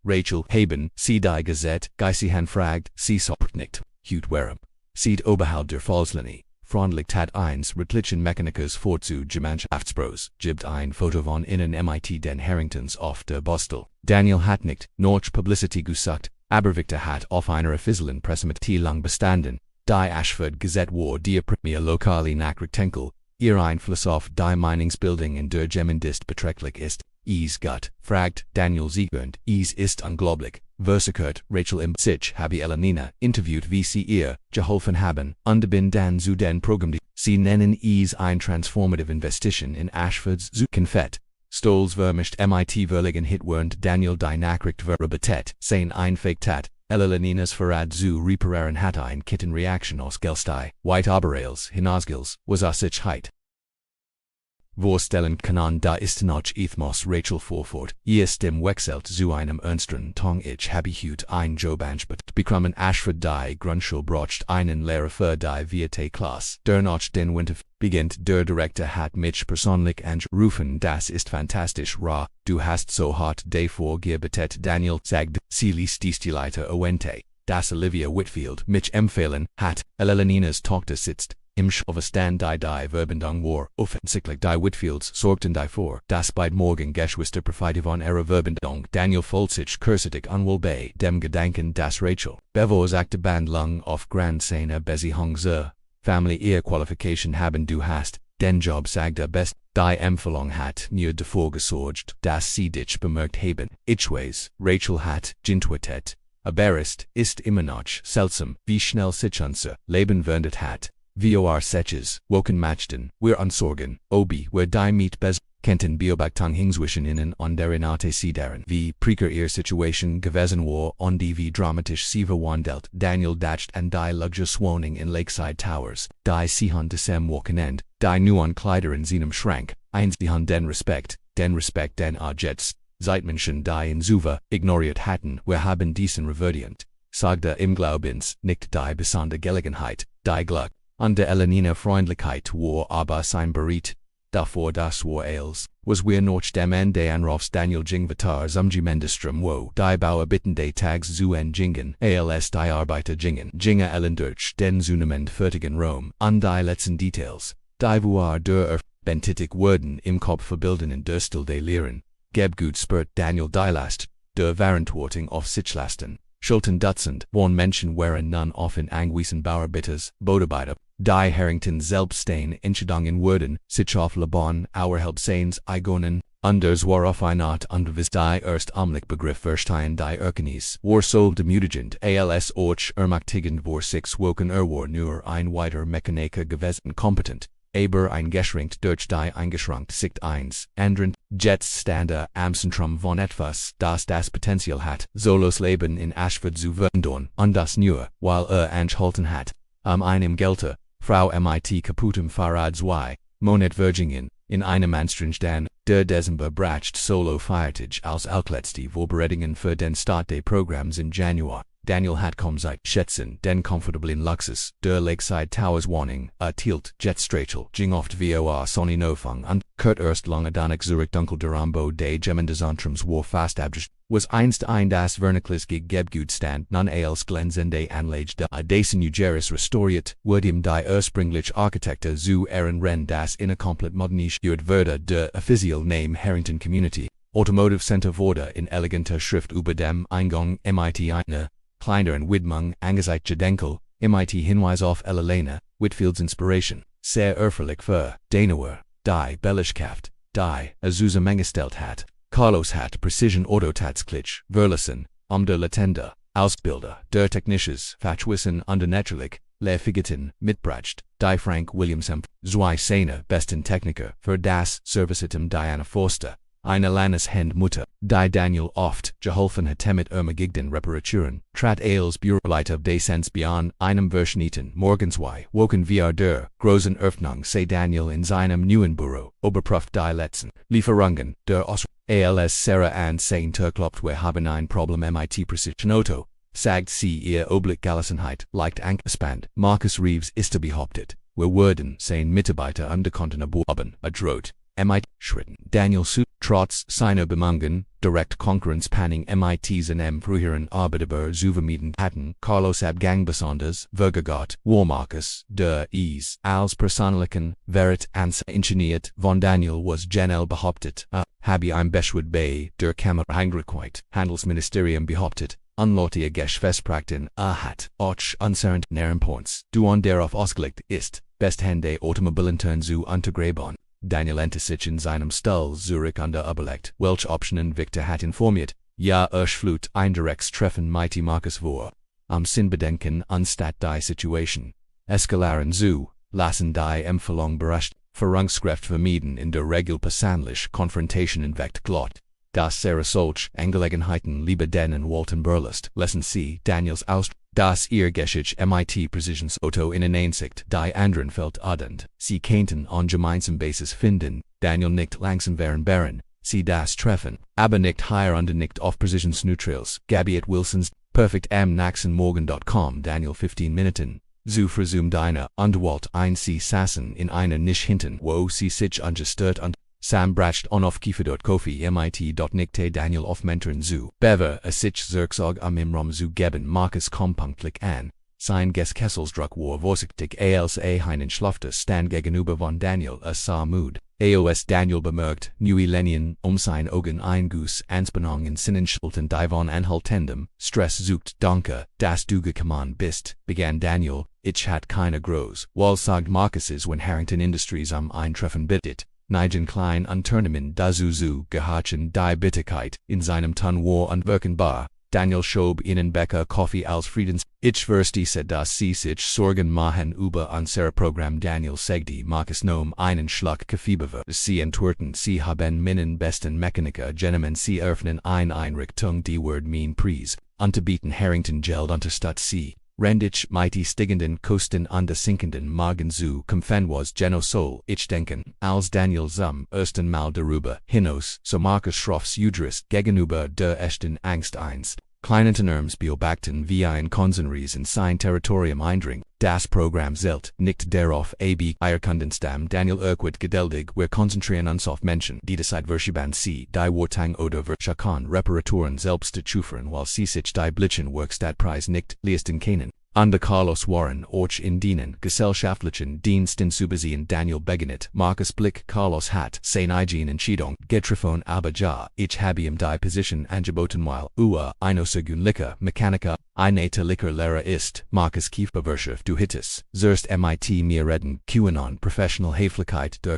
Rachel haben sie die Gazette Geisihan fragt sie sofort nicht, heute warum, sieht oberhalb der Falslinie, freundlich hat eins Replichen Mechanikers vorzu Gemeinschaftsbros, gibt ein Foto von innen MIT den Harringtons auf der Bostel. Daniel hat nicht, noch Publicity gesucht, aber Victor hat auf einer Fizzlen Pressemitteilung lang bestanden, die Ashford Gazette war die Premier lokale Nachrichtenkel, ihr Einfluss auf die Meinungsbildung in der Gemeinist beträchtlich ist. Is gut, fragt Daniel Siegund, is ist unglaublich, versichert Rachel im sich habe Elenina interviewt wie sie ihr geholfen haben, und bin dann zu den Programm. Sie nennen is ein transformative Investition in Ashfords Konfett. Stolz vermischt MIT verlegen Hitwurnd Daniel die Nachricht verbetet, sein einfakt hat, Eleninas Verrat zu reparieren hat ein Kettenreaktion aus Gelstei, White Oberales hinausgils, was Sicherheit. Vorstellen kann da ist noch Ethmos Rachel vorfort, ist dem Wechselt zu einem ernsteren Tong ich habe hut ein Job anspät, bekommen Ashford die Grundschule brocht einen Lehrer für die vierte Klasse, der noch den Winter beginnt der Direktor hat mich persönlich angerufen, das ist fantastisch ra, du hast so hart davor gebetet Daniel sagt, sie ließ die Leiter awente, das Olivia Whitfield mich empfehlen hat, Eleninas Tochter sitzt. Im Stand die Verbindung war offensichtlich die Whitfields sorgten dafür, dass beid morgen Geschwister profitiert von ihrer Verbindung. Daniel Folzich kursitig unwohl bei dem Gedanken, dass Rachel bevorsagte Behandlung auf Grand Seine Beziehung zur Family Ehe Qualification haben du hast, den Job sagte best, die Empfehlung hat mir davor gesorgt, dass sie dich bemerkt haben. Ich weiß, Rachel hat Gintwitet, aber ist immer noch seltsam, wie schnell sich unser Leben verändert hat. Vor Seches, Woken Matchten, wir unsorgen, Obi, wer die Miet bez, Kenten Beobachtung hinzwischen innen und deren Antecederen, wie preker ihr Situation gewesen war und wie dramatisch sie verwandelt, Daniel dacht an die Luxuswohnung in Lakeside Towers, die Sihon desem Wochenend, die nuan Kleider in seinem Schrank, Sihon den Respekt den Ajets, Zeitmenschen die in Suva, ignoriert hatten, wir haben diesen reverdiant, sagte im Glaubens, nicht die besondere Gelegenheit, die Glück. Und der Elenina Freundlichkeit war aber sein Berit, davor das war als, was wir noch dem Ende Anrufs Daniel Jingvatar zum Gemeindeström wo, die Bauer bitten de Tags zu Jingen, als die Arbeiter Jinge Elendurch, den zunehmend fertigen Rom, und die letzten Details, die war der bentitig Worden im Kopf verbildenden der Stil de Lehren, Gebgut spürt Daniel die Last, der Verantwortung auf sich lasten. Schulten Dutzend, von Menschen waren nun offen angewiesen Bauarbeiters, Bodarbeiter, die Harrington selbst Entscheidungen wurden, sich auf Laban, auerhalb seines eigenen, anders war auf eine Art undervis die erst Amlik Begriff verstehen die Erkennis, war so demutigend, als och ermachtigend war sich woken war nur ein weiter Mechaniker gewesen kompetent, aber eingeschränkt durch die eingeschränkt Sicht eins, anderen, Jets stande am Zentrum von etwas, das Potenzial hat, solos Leben in Ashford zu verändern, und das nur, weil angehalten hat, einem Gelte, Frau mit kaputem Fahrrad 2, Monet Virgingen, in einem anstrengenden, der Dezember bracht solo Feiertage als Alkletzte Vorbereitungen für den Start des Programms in Januar. Daniel hat seit schätzen den komfortablen Luxus, der Lakeside Towers Wohnung, erhielt Jetstrachel, ging oft vor Sonny Nofang und Kurt erst lange danach Zurich dunkel Durambo de Gemendesantrums war fast abgeschlossen, was einst ein das Verniklis Gebgut stand nun als Glenzende Anlage de Daisen Ugeris restauriert, wurde die ursprüngliche Architekte zu Ehren Ren das komplett modernisiert wurde der offizielle Name Harrington Community, Automotive Center wurde in eleganter Schrift über dem Eingang MIT Eine, kleineren Widmung angesichts Gedenkel, MIT Hinweis auf Elena, Whitfields Inspiration, sehr erfreulich für Danawer, die Bellischkraft, die Azusa Mengestellt hat, Carlos hat Precision Autotatsklitsch, Verlassen, der Latender, Ausbilder, der Technisches, Fachwissen und natürlich, Lehrfigiten, mitbracht, die Frank Williamson, zwei seiner besten Techniker für das Serviceitem Diana Forster, eine Landeshandmutter, die Daniel oft geholfen hat mit Gigden Reparaturen, trat als Büroleiter des Sensbian einem Verschnieten morgens woken wir der großen Öffnung sei Daniel in seinem neuen Büro, überprüft die letzten Lieferungen, der als Sarah an sein Terklopft wir haben ein Problem mit Precision Auto, sagt sie ihr Oblig Gelassenheit, leicht angespannt, Marcus Reeves ist behauptet, wir würden sein Mitarbeiter unterkonnten haben, droht. MIT Schritten. Daniel Su, trotz seiner Bemühungen, direct concurrence panning MITs and M Fruhieren Arbeitgeber Zuvermieden hatten, Carlos Abgang besonders, Vergagot, Warmarcus, der Ease, als Personaliken, Verrat ans ingeniert, von Daniel was Janel behauptet, habe ein Beschwud bei der Kammer eingereicht, Handelsministerium behauptet, unlautige Geschäftspraxen hat, auch unserend Nährpoints, du on darauf ausgelegt ist, Besthände Automobilintern zu untergraben. Daniel ente sich in seinem Stall Zurich under überlegt, welche Optionen Victor hat informiert, ja flut eindirects treffen mighty Marcus vor. Am Sinn bedenken anstatt die Situation. Escalaren zu, lassen die Empfehlung berechtigt, Verrungskraft vermieden in der Regel persönlich Konfrontationen weckt glott. Das Sarah solch Angelegenheiten lieber denen Walton Burlist, Lesson C. Daniels aus, das ihr Geschichte MIT Präzisionsauto in Einsicht, die anderen Feld adend, sie könnten on gemeinsam Basis finden, Daniel nicht langsam wären, sie das treffen, aber nicht higher under nicht auf Präzisionsneutrals, Gabiet Wilsons, perfect am Morgen.com Daniel 15 Minuten. Zu versumt eine Underwalt ein sie sassen in einer nicht hinten, wo sie sich ungestört und Sam bracht on auf Kiefer.kofi mit.nickte Daniel auf Mentoren zu, bever a sich Zirksog am Imram zu geben Marcus kompunktlich an, sein Kesselsdruck war vorsichtig als heinen schlafte stand gegenüber von Daniel sah mood, aos Daniel bemerkt, Nui Lenien sein Augen ein Guss Anspannung in Sinnenschulten Divon anhaltendem, Stress sucht danke, dass du gekommen bist, begann Daniel, ich hat keine groß, Wall sagt Marcus's when Harrington Industries am Eintreffen bittet. Nigen klein Unternehmen dazu gehachen die Bitterkeit in seinem Ton war unwirkenbar. Daniel schob ihnen Becker Coffee als Friedens. Ich verstehe, dass sie sich Sorgen machen über unser Programm. Daniel segte Marcus nom einen Schluck Kaffee bewer. Sie entwerten, sie haben meinen besten Mechaniker genommen, sie öffnen eine Einrichtung, die Word mean Preis, unterbieten Harrington Geld unterstatt sie. Rendich mighty stigenden Kosten an der sinkenden Magen zu kämpfen was Genosol, ich denken, als Daniel zum ersten Mal darüber hinaus, so Marcus Schroffs Udris gegenüber der echten Angst eins. Kleinen Terms beobachten wie ein Konsenries in sein Territorium eindringt, das Programm zählt nicht darauf Eierkundenstam Daniel Urquhart geduldig, wir konzentrieren uns auf Menschen, die derzeit verschieben sie, die Wartang oder Wirtschakan Reparaturen selbst zuführen, while sie sich die Blitzen Werkstattpreis nicht leisten können. Under Carlos Warren, auch in dienen gesellschaftlichen Diensten zu besehen. Daniel beginnt, Marcus Blick, Carlos hat seine Entscheidung getroffen, aber ja, ich habe ihm die Position angeboten, weil eine segünliche Mechaniker, eine Lehrer ist, Marcus Kiefbewerschaft du hittest, zuerst MIT mir reden, QAnon Professional Höflichkeit der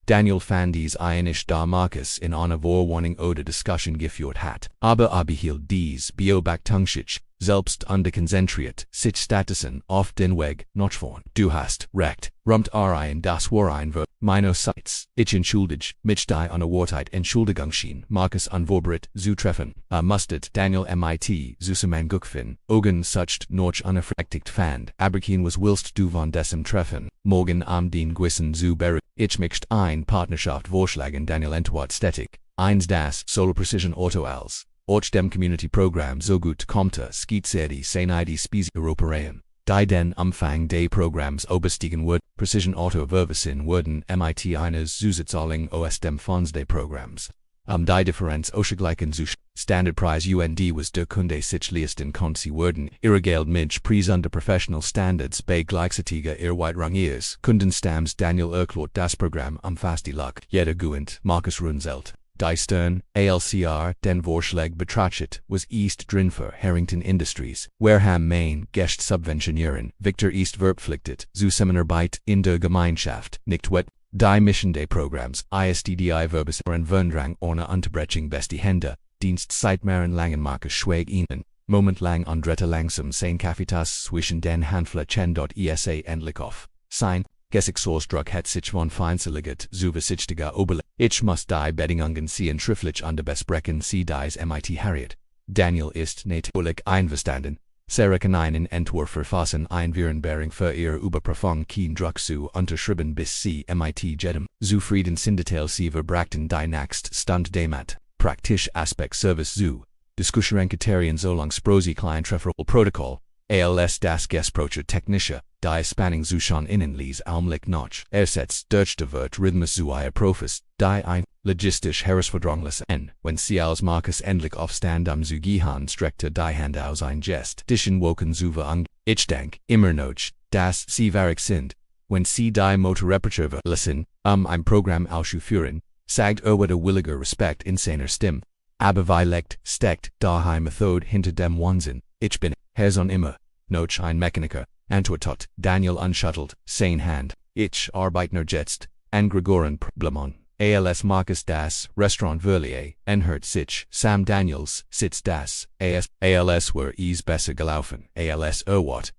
Daniel fand dies einig, da Marcus in einer Vorwarnung oder Diskussion geführt hat, aber behielt dies Beobachtungssich, selbst konzentriert, sich Statusen auf den Weg nach vorn. Du hast recht, rummt ein das war ein Verb, meinerseits, ich entschuldige mich die Unerwartet Entschuldigung schien, Marcus unvorbereitet zu treffen, musstet Daniel mit zusammengefunden, Augen sucht noch unerfrachtigt fand, Aberkin was willst du von dessen Treffen, morgen am den Gewissen zu berückt, ich möchte ein Partnerschaft vorschlagen. Daniel entwart stetig, eins das Solar Precision Auto als auch dem Community Programm so gut kommt, skizzierte seine die Spezies Europäen, die den Umfang des Programms überstiegen wird, Precision Auto verweisen würden, mit eines Zusatzzahlung aus dem Fonds des Programms. Die Differenz ausgeglichen zu Standardpreis UND was der Kunde sich leisten konnte, sie würden ihre Geld mit Preis unter Professional Standards bei gleichzeitiger Erweiterung ihres Kundenstams. Daniel erklärt das Programm umfasst die Luck, jeder Guent, Marcus Runzelt. Die Stern, ALCR, den Vorschlag betrachtet, was East drin für Harrington Industries, Wareham Main, Gest Subventionieren, Victor East verpflichtet, zu Seminarbeit in der Gemeinschaft, nicht wet, die Mission des Programms, ISTDI Verbes und Werndrang ohne Unterbrechung beste Hände, Dienstzeitmaren langen Marcus schwäg ihnen, momentlang andrette langsam sein Kaffeetass zwischen den Handflächen .esa endlich auf, sein, Gesichtsdruck hat sich von feindseliget zu besichtiger Oberle. Ich muss die Bedingungen sehen schriftlich an der Besprechen sie dies mit Harriet. Daniel ist natürlich einverstanden. Sarah kann einen Entwurf verfassen, ein Vereinbarung für ihr Überprüfung kein Druck zu unterschreiben bis sie mit jedem zufrieden sind. Sie verbrachten die nächst Stund damit, praktisch Aspekt Service zu. Diskussion Kriterien solange Sprosi klein Trefferal Protokoll. Als das Gesprocher technische, die Spanning zu schon innenlies Augenblick noch. Ersetzt durch de wird Rhythmus zu ihr Profis, die ein, logistisch herausforderungles N, wenn sie als Markus endlich aufstand zu gehen streckte die Hand aus ein Gest, dischen woken zuwe ang, ich denk, immer noch, dass sie warig sind, wenn sie die Motorrepertoire listen, ein Programm ausführen, sagt der williger Respekt in seiner Stimme. Aber wie legt, steckt, die Methode hinter dem Wahnsinn, ich bin, Herson immer, noch ein Mechaniker, antwortet Daniel unschuttelt, sein Hand, ich arbeite nur jetzt, an Gregoren Problemon, als Markus das Restaurant Verlier, enhört sich, Sam Daniels, sitzt das, als wär es besser gelaufen, als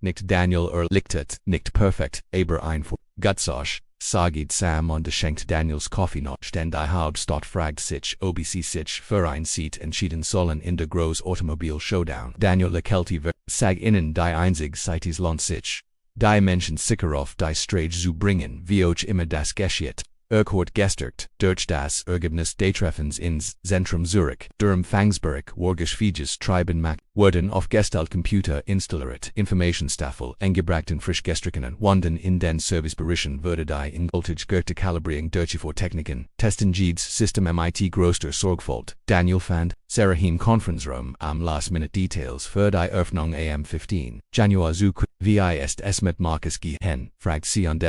nicht Daniel lichtet, nicht perfekt, aber einfach, Gutsach, sagit Sam und schenkt Daniels Kaffee noch, denn die Hauptstadt fragt sich, ob sie sich für ein Seat entschieden sollen in der Groß Automobil Showdown. Daniel lächelte sag ihnen die einzig Seitis lohnt sich, die Menschen sicher auf die Straße zu bringen, wie auch immer das geschieht. Hort gestärkt, durch das Ergebnis des Treffens ins Zentrum Zürich, der Empfangsberg Wargeschwieges Treiben macht, wurden auf Computer installiert, Informationstafel, eingebrachten frisch gestrichenen Wanden in den Servicebereichen wurde die in Voltage gerte Kalibrierung durchgeführt Techniken, testen jedes System mit größter Sorgfalt. Daniel fand, Sarahim Conference Room am Last Minute Details für die Öffnung am 15. Januar zu wie ist es mit Markus gehen, fragt sie und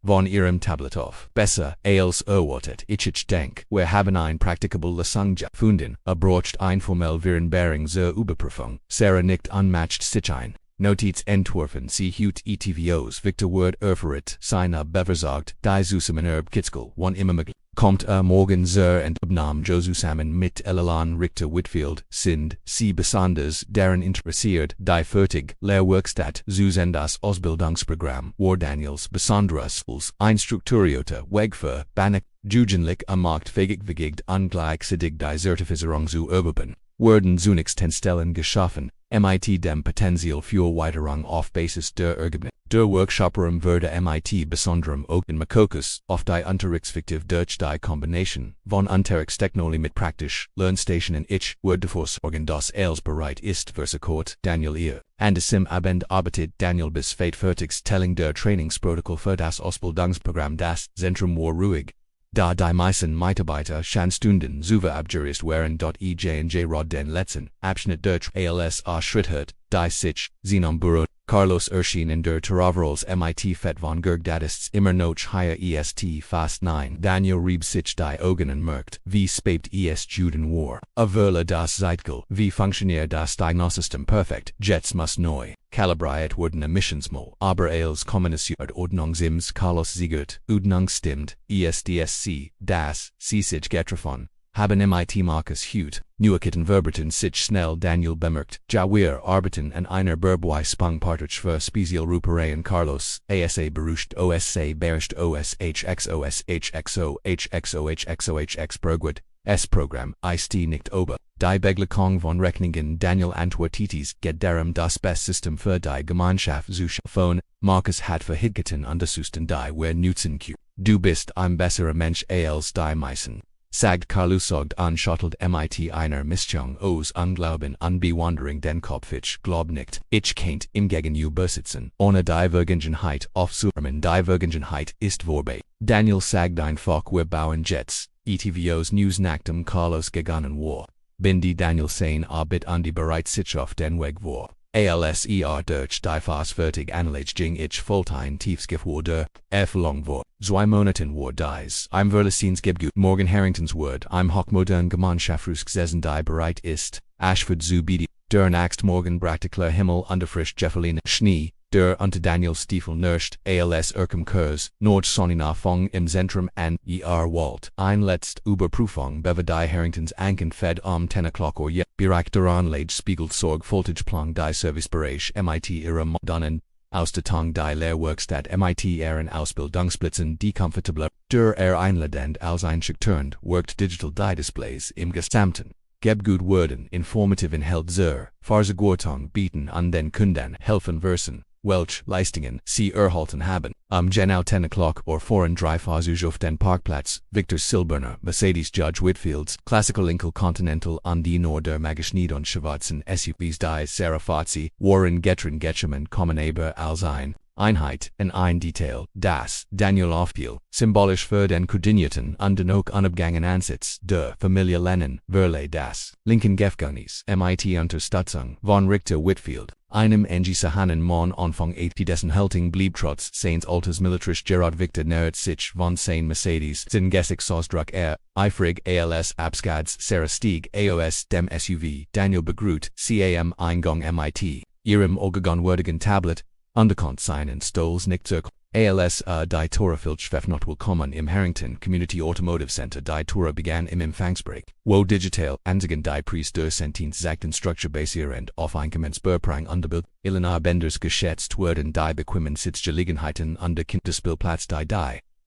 von ihrem Tablet auf. Besser, als erwartet, ich denk, wir haben ein praktikable Lesung gefunden, brocht ein formell Vereinbarung zur Überprüfung. Sarah nickt unmatched sich ein. Notiz entworfen, sie hut ETVOs, Victor Word erferet, seine beversagt, die zusammen Kitzel, one immer kommt morgen zur Entnahme zusammen mit Elan Richter Whitfield, sind sie besonders daran interessiert, die fertig Lehrwerkstatt zu das Ausbildungsprogramm, war Daniels besonderes als ein strukturierter Weg für Bannock, jugendlich marktfähig ungleichzeitig die Zertifizierung zu erwerben. Wurden zunächst Stellen geschaffen, mit dem Potenzial für Weiterung auf Basis der Ergebnisse. Der Workshopraum wurde mit besonderem Augen Makokus auf die Unterrichtsfiktiv durch die Kombination von Unterrichtstechnologie mit praktisch Lernstationen ich wurde davor sorgen, dass als bereit ist versucht Daniel ihr. An diesem Abend arbeitet Daniel bis Fertigstellung der Trainingsprotokoll für das Ausbildungsprogramm das Zentrum war ruhig. Da die meisten Mitarbeiter Stunden zuwe abjurist waren ej rod den letzten Abschnitt durch als Schritt hört, die sich, Zenon Büro, Carlos erschien in der Teraverals mit Fett von Gergdatists immer noch higher est fast 9. Daniel rieb sich die Augen und merkt, wie spät es Juden war. Averle das Zeitgefühl, wie funktioniert das Diagnosystem perfekt, Jets muss neu kalibriert wurden emissionsmol, aber als kommuniziert Ordnungsims Carlos Siegert, Ordnung stimmt, ESDSC, das, sie sich getroffen, haben mit Markus Hut, Neuigkeiten verberten sich schnell Daniel bemerkt, wir arbeiten an einer Bearbeitung für Spezialrupereien Carlos, ASA beruht OSA beherrscht OSHXOSHXOHXOHXOHX Bergwit, S-Programm, ist nicht ober. Die Beglückung von Rechnungen Daniel antwortitis geht darum das Best-System für die Gemeinschaft zu schaffen, Markus hat verhindert untersuchten die wir nutzen Q. Du bist ein besserer Mensch als die meisten. Sagt Carlos sagt unschottelt mit einer Mischung aus Unglauben und Bewunderung den Kopf ich glaub nicht, ich kennt im Gegenüber sitzen, ohne Divergenheit aufzuräumen Divergenheit ist vorbei. Daniel sagt einfach wir bauen Jets, ETVOs News nachdem Carlos gegangen war. Bin die Daniel sein Arbeit an die bereit sich auf den Weg war. ALSER durch die fertig anlegt ging ich Fulltime tiefsgefuhr Erfüllung war. 2 Monaten war dies. Im Verlessensgebgut morgen Harringtons Word im hochmodern Gemeinschaftsgesessen die bereit ist, Ashford zu bieten. Der nächst morgen praktikler Himmel unterfrisch Jeffeline Schnee, der unter Daniel Stiefel nirscht, als Kurs, Nord-Sonnenauffang im Zentrum an Wald. Ein letzt Überprüfung bewe die Harringtons Ankenfed 10 o'clock or je, Bereich daran legt spiegelt Sorgfaltigplan die Servicebereich mit ihrem Donnen, aus der Tang die Lehrwerkstatt mit ihren Ausbildungsblitzen die komfortabler, der einladend als einschüchternd, workt digital die Displays im Gesamten. Gebgut wurden informativ Inhalt zur Versorgung bieten an den Kunden helfen versen, welch Leistungen sie erhalten haben. Genau 10 o'clock or foreign Dreifahrzeuge auf den Parkplatz, Victor Silberner, Mercedes Judge Whitfields, Classical Continental an die Norder Magashnied und schwarzen SUVs die Sarah Fazzi, Warren Getrin Getchaman kommen aber als ein, Einheit, ein Detail, das, Daniel Auffiel, symbolisch für den Koordinierten und auch unabgangen Ansatz, der Familie Lenin, Verlet das, linken Gefängnis, MIT Unterstützung, von Richter Whitfield, einem angesehenen Mann Anfang 80 dessen Haltung blieb trotz seines Alters militärisch Gerard Victor nähert sich von seinen Mercedes, den Gesangsdruck eifrig als Abskads Sarah Stieg AOS dem SUV, Daniel begrüßt, CAM Eingang MIT, ihrem allgegenwärtigen Tablet, Underkant seinen Stoles nicht zurück. ALS die Torafilchfefnot willkommen im Harrington Community Automotive Center die Tora begann im Empfangsbereich, wo digital antigen die Priest der Sentient sagten Structure basierend auf Einkommensbeprang unterbild, Elena Benders geschätzt wurden die bequemen Sitzgelegenheiten und der Kinderspielplatz die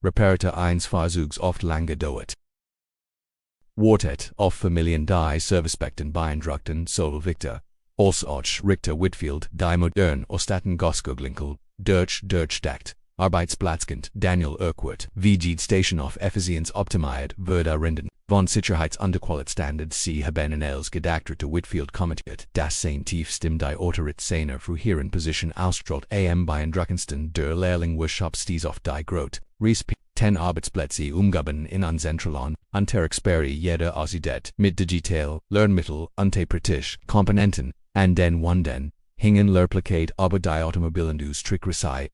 Reparate eins Fahrzeugs oft lange dauert. Wartet auf Familien die Servicespekten beeindruckten Sol Victor, als auch Richter Whitfield die modern Ostatten Goskoglinkel, Durchdacht. Arbeitsplatzkind Daniel Urquhart, wie die Station auf Effizienz optimiert würde rinden, von Sicherheitsunterqualitätsstandards sie haben als gedachterte Whitfield kommentiert, das sein tiefstim die Autorit seiner früheren Position ausstrahlt am beeindruckendsten der Lehrling-Workshops auf die Grot, Resp. 10 Arbeitsplätze umgaben in an Zentralon, Unterexperi jeder Ausidät, mit digital, Lernmittel, Unterpretisch, Komponenten, an den Wunden, hingen Lehrplakat aber die Automobilindustrie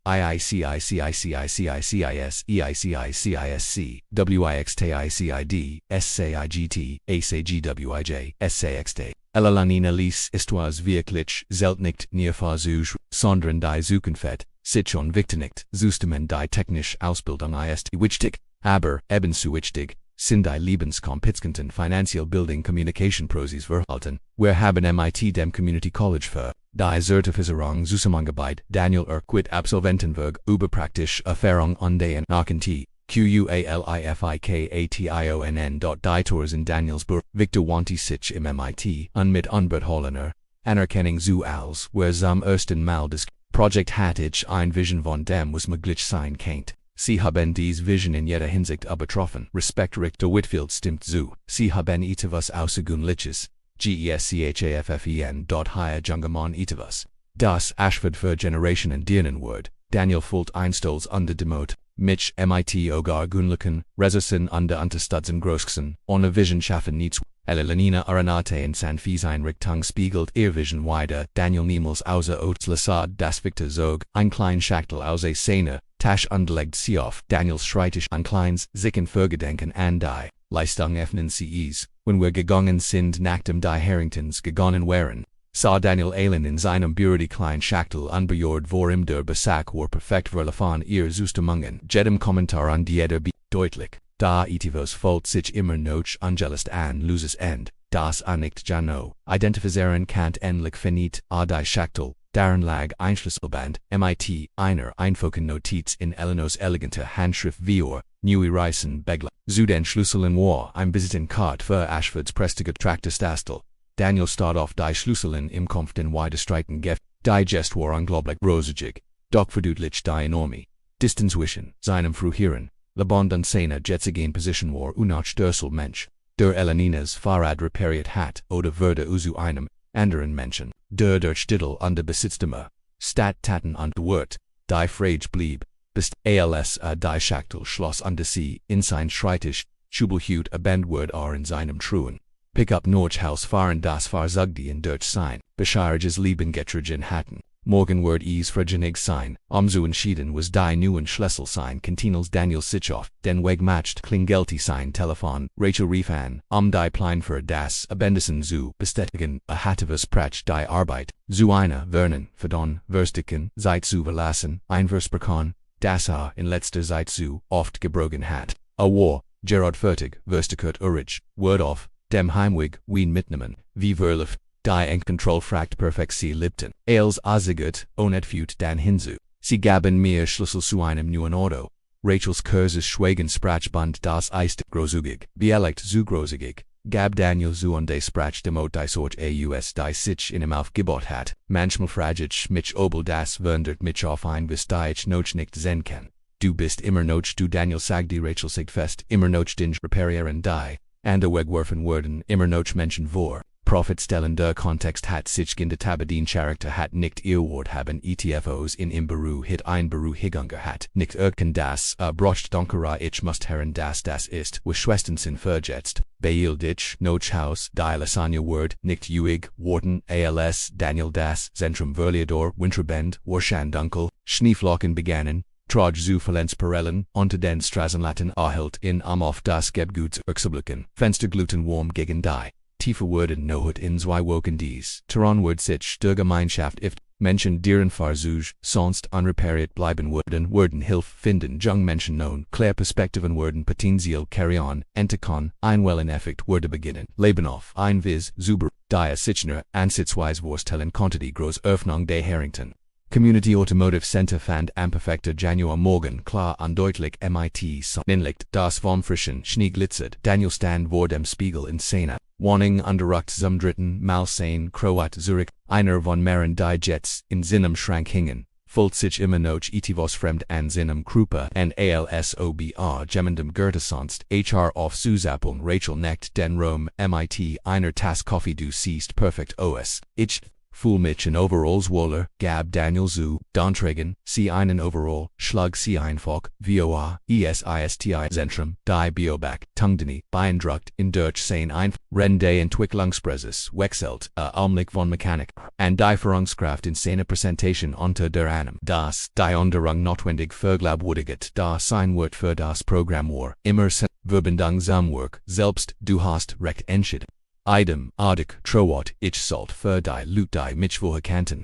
IICICICICICIS EICICISC WIXTICID SCIGT ACGWIJ SCXT Elalanina lies Histoires wirklich seltnicht Nierfahrzeuge, sondern die Zukunft, sich und wichtig, zustamen die technische Ausbildung ist wichtig, aber ebenso wichtig, sind die Lebenskompetenzen Financial Building Communication Prozis verhalten, wir haben MIT dem Community College für die Zertifizierung Zusammenarbeit Daniel Urquhart Absolventenwerk über praktische Erfahrung und den Nachkant, QUALIFIKATIONN. Die Tours in Danielsburg, Victor wandte sich im MIT und mit Unbert Hollener, Anerkennung zu als, wer zum ersten Mal das Projekt hatte ich ein Vision von dem was möglich sein könnte. Sie haben dies Vision in jeder Hinsicht übertroffen. Respekt Richter Whitfield stimmt zu. Sie haben etwas Außergewöhnliches. GESCHAFFEN. Hier Jungermann etwas. Das Ashford für Generationen dienen wird. Daniel Fult einstolz unter Demot. Mich MIT Ogar Gunliken, Ressourcen unter Unterstützen Großksen, ohne Vision schaffen nichts. Elelanina Aranate in San Einrichtung spiegelt ihr Vision wider. Daniel niemals außer Oats Lassad das Victor Zog, ein klein Schachtel aus a Szene, Tasch unterlegt sie auf. Daniels Schreitisch ein kleins, sicken Vergedenken an die Leistung öffnen CEs, wenn wir gegangen sind nachdem die Harringtons gegangen wären. Sah Daniel Allen in seinem Büro die klein Schachtel unbejord vor ihm der Besack war perfekt verlaufen ihr Zustimungen. Jedem Kommentar an jeder deutlich. Da etwas fällt sich immer noch angelist an loses End, das nicht Jano, identifizieren kann endlich finit, die Schachtel, darin lag ein Schlüsselband, MIT, einer einfoken Notiz in Eleanor's elegante Handschrift Vior, Neue Reisen Begla, zu den Schlüsseln war ein Visitenkarte für Ashfords prestige Traktastastel. Daniel start auf die Schlüsseln im Kampf den Widerstreiten Gef, die Gest war unglaublich rosig, doch verdeutlicht die enorme Distanz zwischen seinem früheren Lebond und seiner jetzigen Position war unaustößel Mensch, der Elaninas Fahrrad repariert hat oder würde zu einem anderen Menschen, der Stittel und der Besitztümer, Stadt Taten und Wort, die Frage blieb, bis als die Schachtel schloss und sie in sein Schreitisch, Schubelhut abendwort in seinem Truhen. Pickup Nordhaus fahren das Fahrzeuge in Deutsch sein, bescheiriges Leben getrigen hatten. Morgen wird vergenig sein, zu entschieden was die neuen Schlüssel sein Cantinals Daniel Sitchoff, den Weg matcht Klingelti sein Telefon, Rachel rief an, die Plein für das Abendessen zu bestätigen, hatevas Pratch die Arbeit, zu einer Vernon, verdon, versticken, Zeit zu verlassen, ein Versprechen, das in letzter Zeit zu oft gebrochen hat. War, Gerard fertig, verstikert Urich, Word off, dem Heimweg, Wien mitnehmen, wie verlief, die Endkontroll fragt perfekt sie Lipton. Als Azigut, onet fut dan hinzu. Sie gaben mir Schlüssel zu einem neuen Auto. Rachels Kurzes Schweigen Sprachband das ist großzügig. Bielect zu großzügig. Gab Daniel zu und de Sprach demot die Sort aus die sich in ihm aufgebaut hat. Manchmal fragig mich obel das wundert mich auf ein was die ich noch nicht sehen kann. Du bist immer noch du Daniel sagte Rachel sig fest immer noch den reparieren die. And wegwerfen worden immer noch Menschen vor. Profitstellen der Kontext hat sich geändert, den Charakter hat nicht erwart haben, ETFOs in im Beru hit ein Beru higanger hat nicht erken das brocht donkera ich must herren das ist, was schwestensin verjetzt, Bail dich, noch Haus, die Lasagna word, nicht uig, Warten, als, Daniel das, Zentrum Verliador, Winterbend, Warschandunkel, Schneeflocken begannen, Troj zu Verlenzparellen, unter den Straßenlatten erhält in auf das Gebguts Urksublichen, Fenstergluten warm gegen die, tiefe Worden nohut in zwei Woken dies, Terranword sich der Gemeinschaft if, Menschen deren Versuch, sonst unrepariert bleiben würden Hilf finden jung Menschen known, Claire Perspektiven würden Potenzial carry on, Entekon, einwellen Effekt würde beginnen, Leben auf, ein Viz, Zuber, die Sichner, ansitzweise vorstellen Quantity groß Öffnung de Harrington. Community Automotive Center fand am perfekter Januar Morgen klar und deutlich MIT Sonnenlicht, das vom frischen Schnee glitzert, Daniel stand vor dem Spiegel in Szene, Warning underruckt zum dritten Mal sein Kroat Zurich, einer von mehreren die Jets in seinem Schrank hingen, fühlt sich immer noch etwas fremd an seinem Krupa und alsobr jemandem Goethe sonst HR auf Zusappeln Rachel neckt den Rom MIT einer Tasse Coffee du siehst perfekt os, ich Fühl mich in Overalls wohler, gab Daniel zu, Dontragen, sie einen Overall, schlug sie einfach, VOA, ESISTI Zentrum, die Bioback, Tungdeni, beeindruckt, in Deutsch sein ein, Rende Entwicklungsprozess, wechselt, Augenblick von Mechanik, and die Führungskraft in seiner Präsentation unter der Annahme, dass die Unterung notwendig verglaubwürdigt, da sein wird für das Programm war, immer Verbindung zum Werk, selbst, du hast recht entschieden. Idem, Artig, Trowat, ich sollt für die Lut die Mittwoche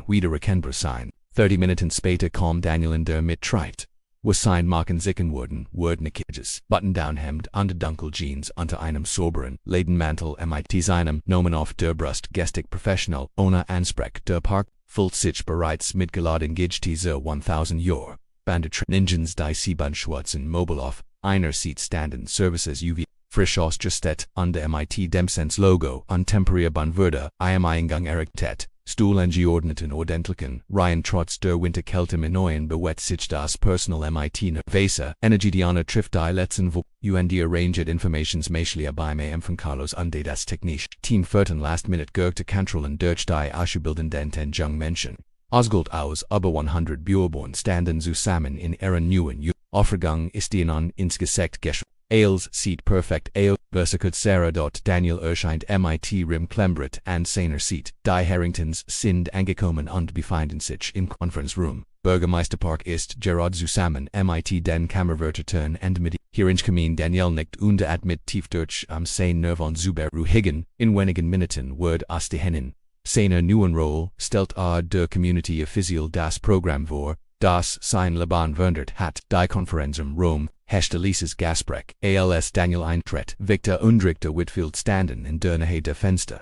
wiedererkennbar sein. 30 Minuten später kam Daniel in der Mittritt. Was sein machen sicken wurden Nikidges, Button-Down-Hemd, unter Dunkeljeans, unter einem soberen, Ledermantel mit seinem Nomen auf der Brust gestik professional, ohne Ansprech, der Park, fühlt sich bereits mitgeladen Gidstise 1000 Jahr. Bandit Ninjas die Siebenschwarzen Mobile auf, einer Seat standen Services UV. Frisch ausgestattet, under MIT Demsens Logo, untemperierbar würde, Eingang errichtet, Stuhl angeordneten ordentlichen, Reihen trotz der Winterkälte neuen bewegt sich das Personal MIT Weser, Energiediana trifft die letzten und arranged informations meschlia beim Empfang Carlos unde das Technisch, Team Furten last minute gergte Kontrollen durch die auszubildenden jung Menschen. Ausgult aus über 100 Bürborn standen zusammen in ihren neuen Aufregung ist ihnen ins Gesicht geschrieben. Ailes sieht perfekt aus, versichert Sarah. Daniel erscheint mit Rim Klembrit and seiner Seat. Die Harringtons sind angekommen und befinden sich im Conference Room. Bürgermeisterpark ist Gerard zusammen mit den Kammerwärtern und mit Hieringskamin Daniel nickt und mit Tiefdeutsch am sein Nervon zuber ruhigen, in wenigen Minuten wird aus dehenen. Seiner neuen Rolle stellt der Community official das Programm vor, das sein Leben verändert hat. Die Konferenz Rom, Hestelises Gasprech, als Daniel eintritt, Victor Undrichter Whitfield standen in der Nähe der Fenster.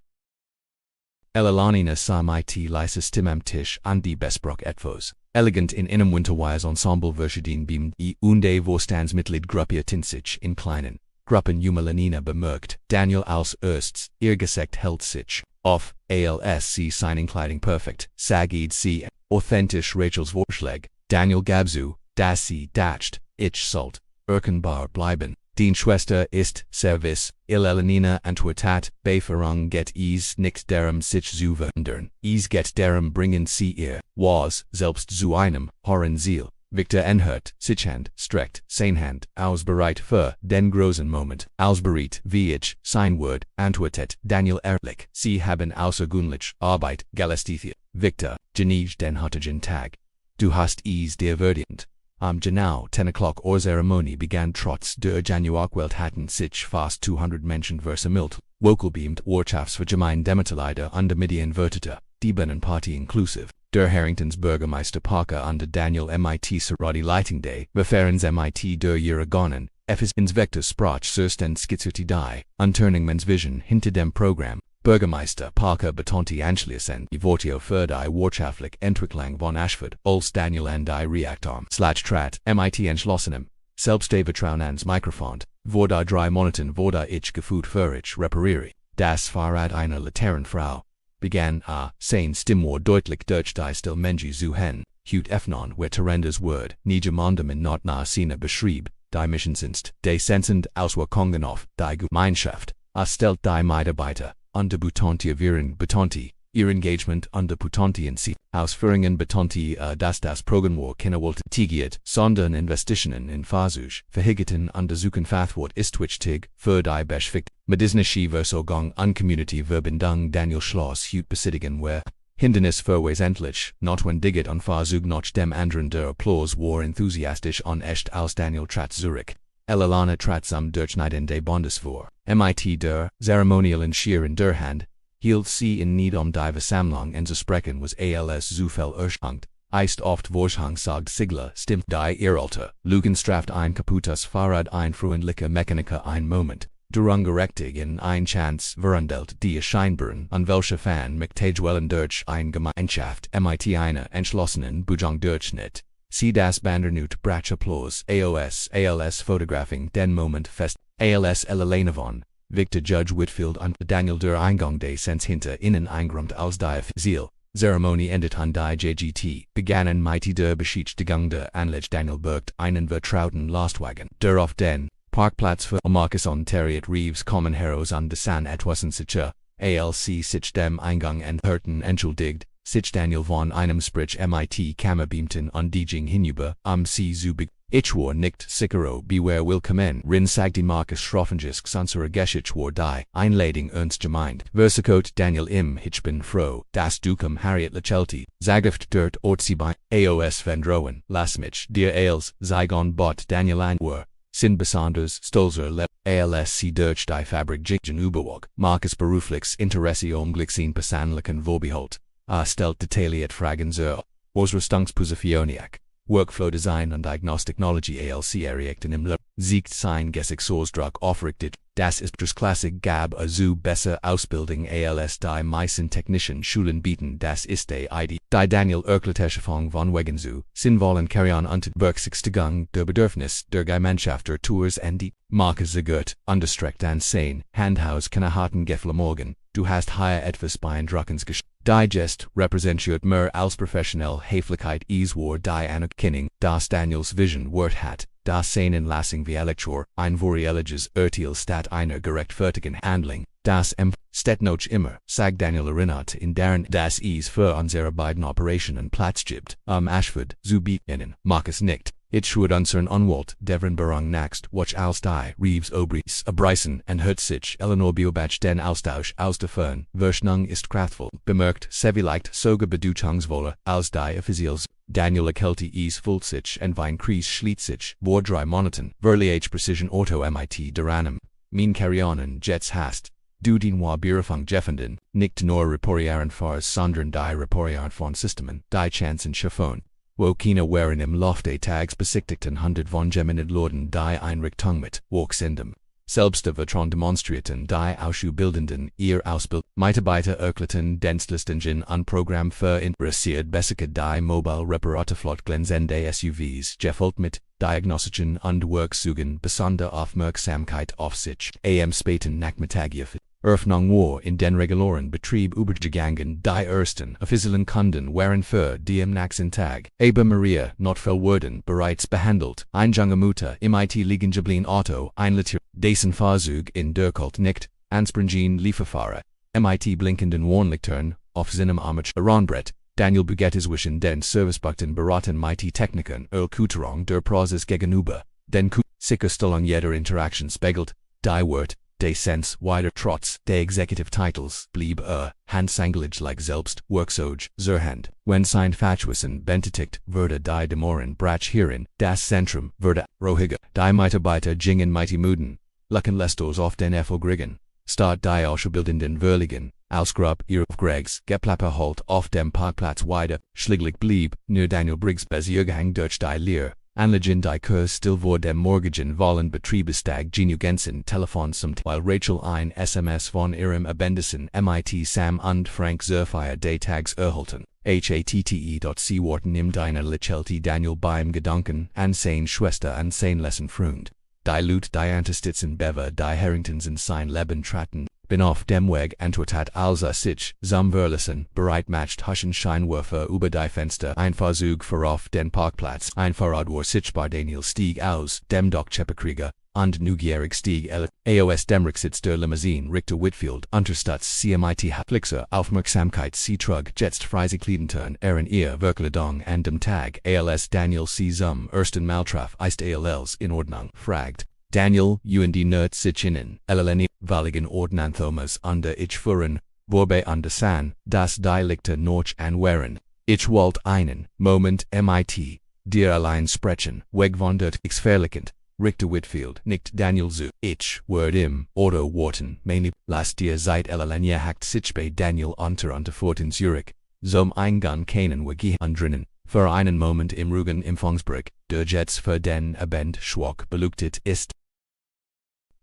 Elanina mit leise Stimme am Tisch an die besproch etwas. Elegant in einem winterwise Ensemble verschieden beamt und Vorstandsmitglied gruppierten sich in kleinen Gruppen Jumelanina bemerkt, Daniel als erstes, ihr Gesicht hält sich auf, als sie seinen Kleidung perfekt, sagid sie, authentisch Rachels Vorschlag, Daniel gab zu, dass sie dacht, ich sollt erkennbar bleiben. Die Schwester ist Service, Elanina antwortet, Beferung get nicht darum sich zu verändern, geht darum bringen sie ihr, was, selbst zu einem, hohen Ziel. Victor enhört, sich Hand, streckt, sein Hand, ausbereit für den großen Moment, ausbereit, wie ich, sein Wort, antwortet, Daniel ehrlich, sie haben außergewöhnlich Arbeit geleistet. Victor, genießt den heutigen Tag. Du hast dir verdient. Am genau 10 o'clock Zeremonie begann trotz der Januarquelt hatten sich fast 200 Menschen versammelt, wohlbeamt Wirtschaftsvergemein Demeterleider und Medienvertreter, die Binnenparty inklusive. Der Harringtons Bürgermeister Parker und Daniel mit Serrati Leitingday, Beferens mit der Juragonen, Inspektor sprach zuerst und skizzierte die Unternehmens Vision hinter dem Programm. Bürgermeister Parker betonte anschließend die Worte für die wirtschaftliche Entwicklung von Ashford, als Daniel und die Reaktorm trat mit entschlossenem, Selbstvertrauen ans Mikrofon, vor die 3 Monaten wurde ich gefühlt für ich repariere. Das Verrat einer Laternenfrau. Begann sein Stimmwort deutlich durch die Stillmensch zu hen, hut öffnen Terendas Word, niemandem in not nahe Szene beschrieb, die Missionsinst, die Sensend Auswirkungen auf die Gemeinschaft, stellt die Mitarbeiter, under Butonti Betonti, ihr Engagement under Butonti in sie, Ausführungen Betonti das Programm Kinderwollte Tigiert, sondern Investitionen in Versuch, Verhigeten untersuchen Fathwort Istwichtig, für die Beschfikt, Medisnische Versorgung an Community Verbindung Daniel Schloss Hut Besittigen where Hindernis verwesentlich, not when digit on Farzug noch dem anderen der Applause war enthusiastisch on echt aus Daniel Trat Zurich. Elelana Trat zum Durchschneiden des Bundeswehr. Mit der Zeremonial in Schier in der Hand, hielt sie in Need die Versammlung en zu sprechen was als Zufall erschankt. Eist oft Vorschang sagt Sigler stimmt die Irralter, Lugenstraft ein kaputtes Fahrrad ein freundliche Mechanica ein Moment. Durchgerechtig in ein Chance verhandelt die Scheinbaren an welche Fan McTagewellen durch ein Gemeinschaft mit einer entschlossenen Bujang Durchschnitt. Sie das Bandernut Brach Applaus als Photographing den Moment fest als Ellenavon. Victor Judge Whitfield und Daniel der Eingang des Sens hinter innen eingeräumt aus die Ziel. Zeremonie endet an die JGT, begannen mit der Beschäftigung der Anlage Daniel birgt einen vertrauten Lastwagen, der auf den Parkplatz für Marcus on Terriot Reeves kommen Heroes an San etwasen sicher, ALC sich dem Eingang entschuldigt, sich Daniel von einem Sprich mit Kammerbeamten an Dijing hinüber, am See zubig, Ichwar nicht sichero beware willkommen, rin sagte Marcus Schroffengisk unsere Geschichte war die Einladung ernst gemeint, Versicot Daniel im Hitchbin froh, das Dukum Harriet Lachelti, Zageft dort Ortsibei, Aos Vendroen, Lasmich, dir Ailes, Zygon bot Daniel Anwar. Sin besonders Stolzer le ALSC durch die Fabrik Jigen Überwog, Marcus beruflichs Interesse Glixin Personlichen Vorbehold, stellt detailliert Fragen zur Ausrüstungspositioniak, Workflow Design und Diagnostiknologie ALC errichten im Le siegt sein Gesichtsdruck aufrichtet, das ist das Klassik gab zu besser Ausbildung als die meisten technischen Schulen bieten, das ist die Idee, die Daniel Erklärung von wegen zu, sinnvollen Carrion unter Berücksichtigung der Bedürfnis der Gemeinschaft der Tours und die Marke Zagurt, understreckt an sein, Handhaus keine harten Gefle morgen, du hast hier etwas beeindruckens Digest repräsentiert mehr als professionell Höflichkeit war die Anerkennung, das Daniels Vision Wort hat, das seinen Lassung wie Elektor, ein vorheriges Urteil statt einer gerechtfertigen Handlung, das Stettnoch immer, sagt Daniel erinnert in deren das für unsere beiden Operationen Platz gibt, Ashford, zu bieten, Marcus nicht. It schwört unseren Anwalt, Devon Berung next, watch als die Reeves Obris, Bryson and hört sich Eleanor Biobach den Austausch aus der Fern, Verschnung ist kraftvoll, bemerkt, leicht sogar Bedeutungsvoller, als die Offizials, Daniel Kelty fullt sich und Wein Kreis schließt sich, vor 3 Monaten, Verliage Precision Auto mit Deranem, Min Carrionen Jets hast. Du den war Bierfang Jeffenden, nicht nur Reporieren Fars sondern die Reporieren von Systemen, die Chancen Schaffon. Wo keine waren im Lofte Tags besiktigten 100 von Geminid Lorden die Einrichtung mit Worksendem. Selbst der Vertrauen demonstrierten die Auszubildenden ihr Ausbild, Mitarbeiter erklärten Dienstleistungen an Programm für interessiert bessere die Mobile Reparaturflot glänzende SUVs gefolgt mit Diagnostischen und Werkzeugen besondere Aufmerksamkeit auf sich. Am späten Nachmittag Öffnung war in den regulären Betrieb übergegangen, die ersten offiziellen Kunden waren für die am nächsten Tag. Aber Maria Notfellwürden bereits behandelt, ein junge Mutter im liegen geblieben Auto, ein Liter, dessen Fahrzeug in der Kult nicht, anspringen Lieferfahrer, mit blinkenden Warnlichtern, auf seinem Armaturenbrett, Daniel Bugettis wischen den Servicebuchten beraten mit Technikern, Erklärung der Prozess gegenüber, den Sicherstellung jeder Interaktion spiegelt, die Wort, de Sens wider Trotz, de Executive Titles, blieb Handsangelig like selbst, Werkzeug, zur Hand, wenn sein Fachwissen benötigt wurde die Demoren Brach hierin, das Zentrum, wurde, Rohiger, die Mitarbeiter gingen mighty Muden, Luckenlestos auf den Erfolgrigen, start die Auszubildenden Verligen, Ausgrub ihr Gregs, Geplapper halt auf dem Parkplatz weiter, schliglich blieb, nur Daniel Briggs Bezirgehang durch die Lehr. Anlagen die Kurs still vor dem morgigen vollen Betriebestag genugensen Telefon sumt, weil Rachel ein SMS von ihrem Abendesen mit Sam und Frank Zerfire de Tags erhalten. Hatte.sie warten im deiner Lichelti Daniel beim Gedanken an sein Schwester an sein Lessen Freund. Die Lut die Antistitzen Bever die Harringtons in sein Leben traten, bin auf dem Weg antwortet also sich, zum Verlassen, bereit macht Huschen Scheinwerfer über die Fenster, ein Fahrzeug vorauf den Parkplatz, ein Fahrrad war sich bei Daniel stieg aus, dem Doch Cheppekrieger, und Neugierig stieg Aos Demrixits der Limousine Richter Whitfield Unterstütz CMIT Flixer Aufmerksamkeit Sie trug jetzt Freizeitkleidentern ihr Verkleidung an dem Tag als Daniel C. zum ersten Maltraf ist alls in Ordnung fragt. Daniel und nerd sich innen valigen Ordnanthomas under ich fuhren vorbei under san das Deiligte noch anweren. Ich wollt einen Moment mit dir allein sprechen wegwandert exverlichend. Richter Whitfield nickt Daniel zu. Ich word im Auto warten mainly last year seit Lenja hakt sich bei Daniel unter Fort in Zürich. Zum Eingang keinen Wege drinnen. Für einen Moment im Rugen Empfangsbrück, der jetzt für den Abend schwach beleuchtet ist.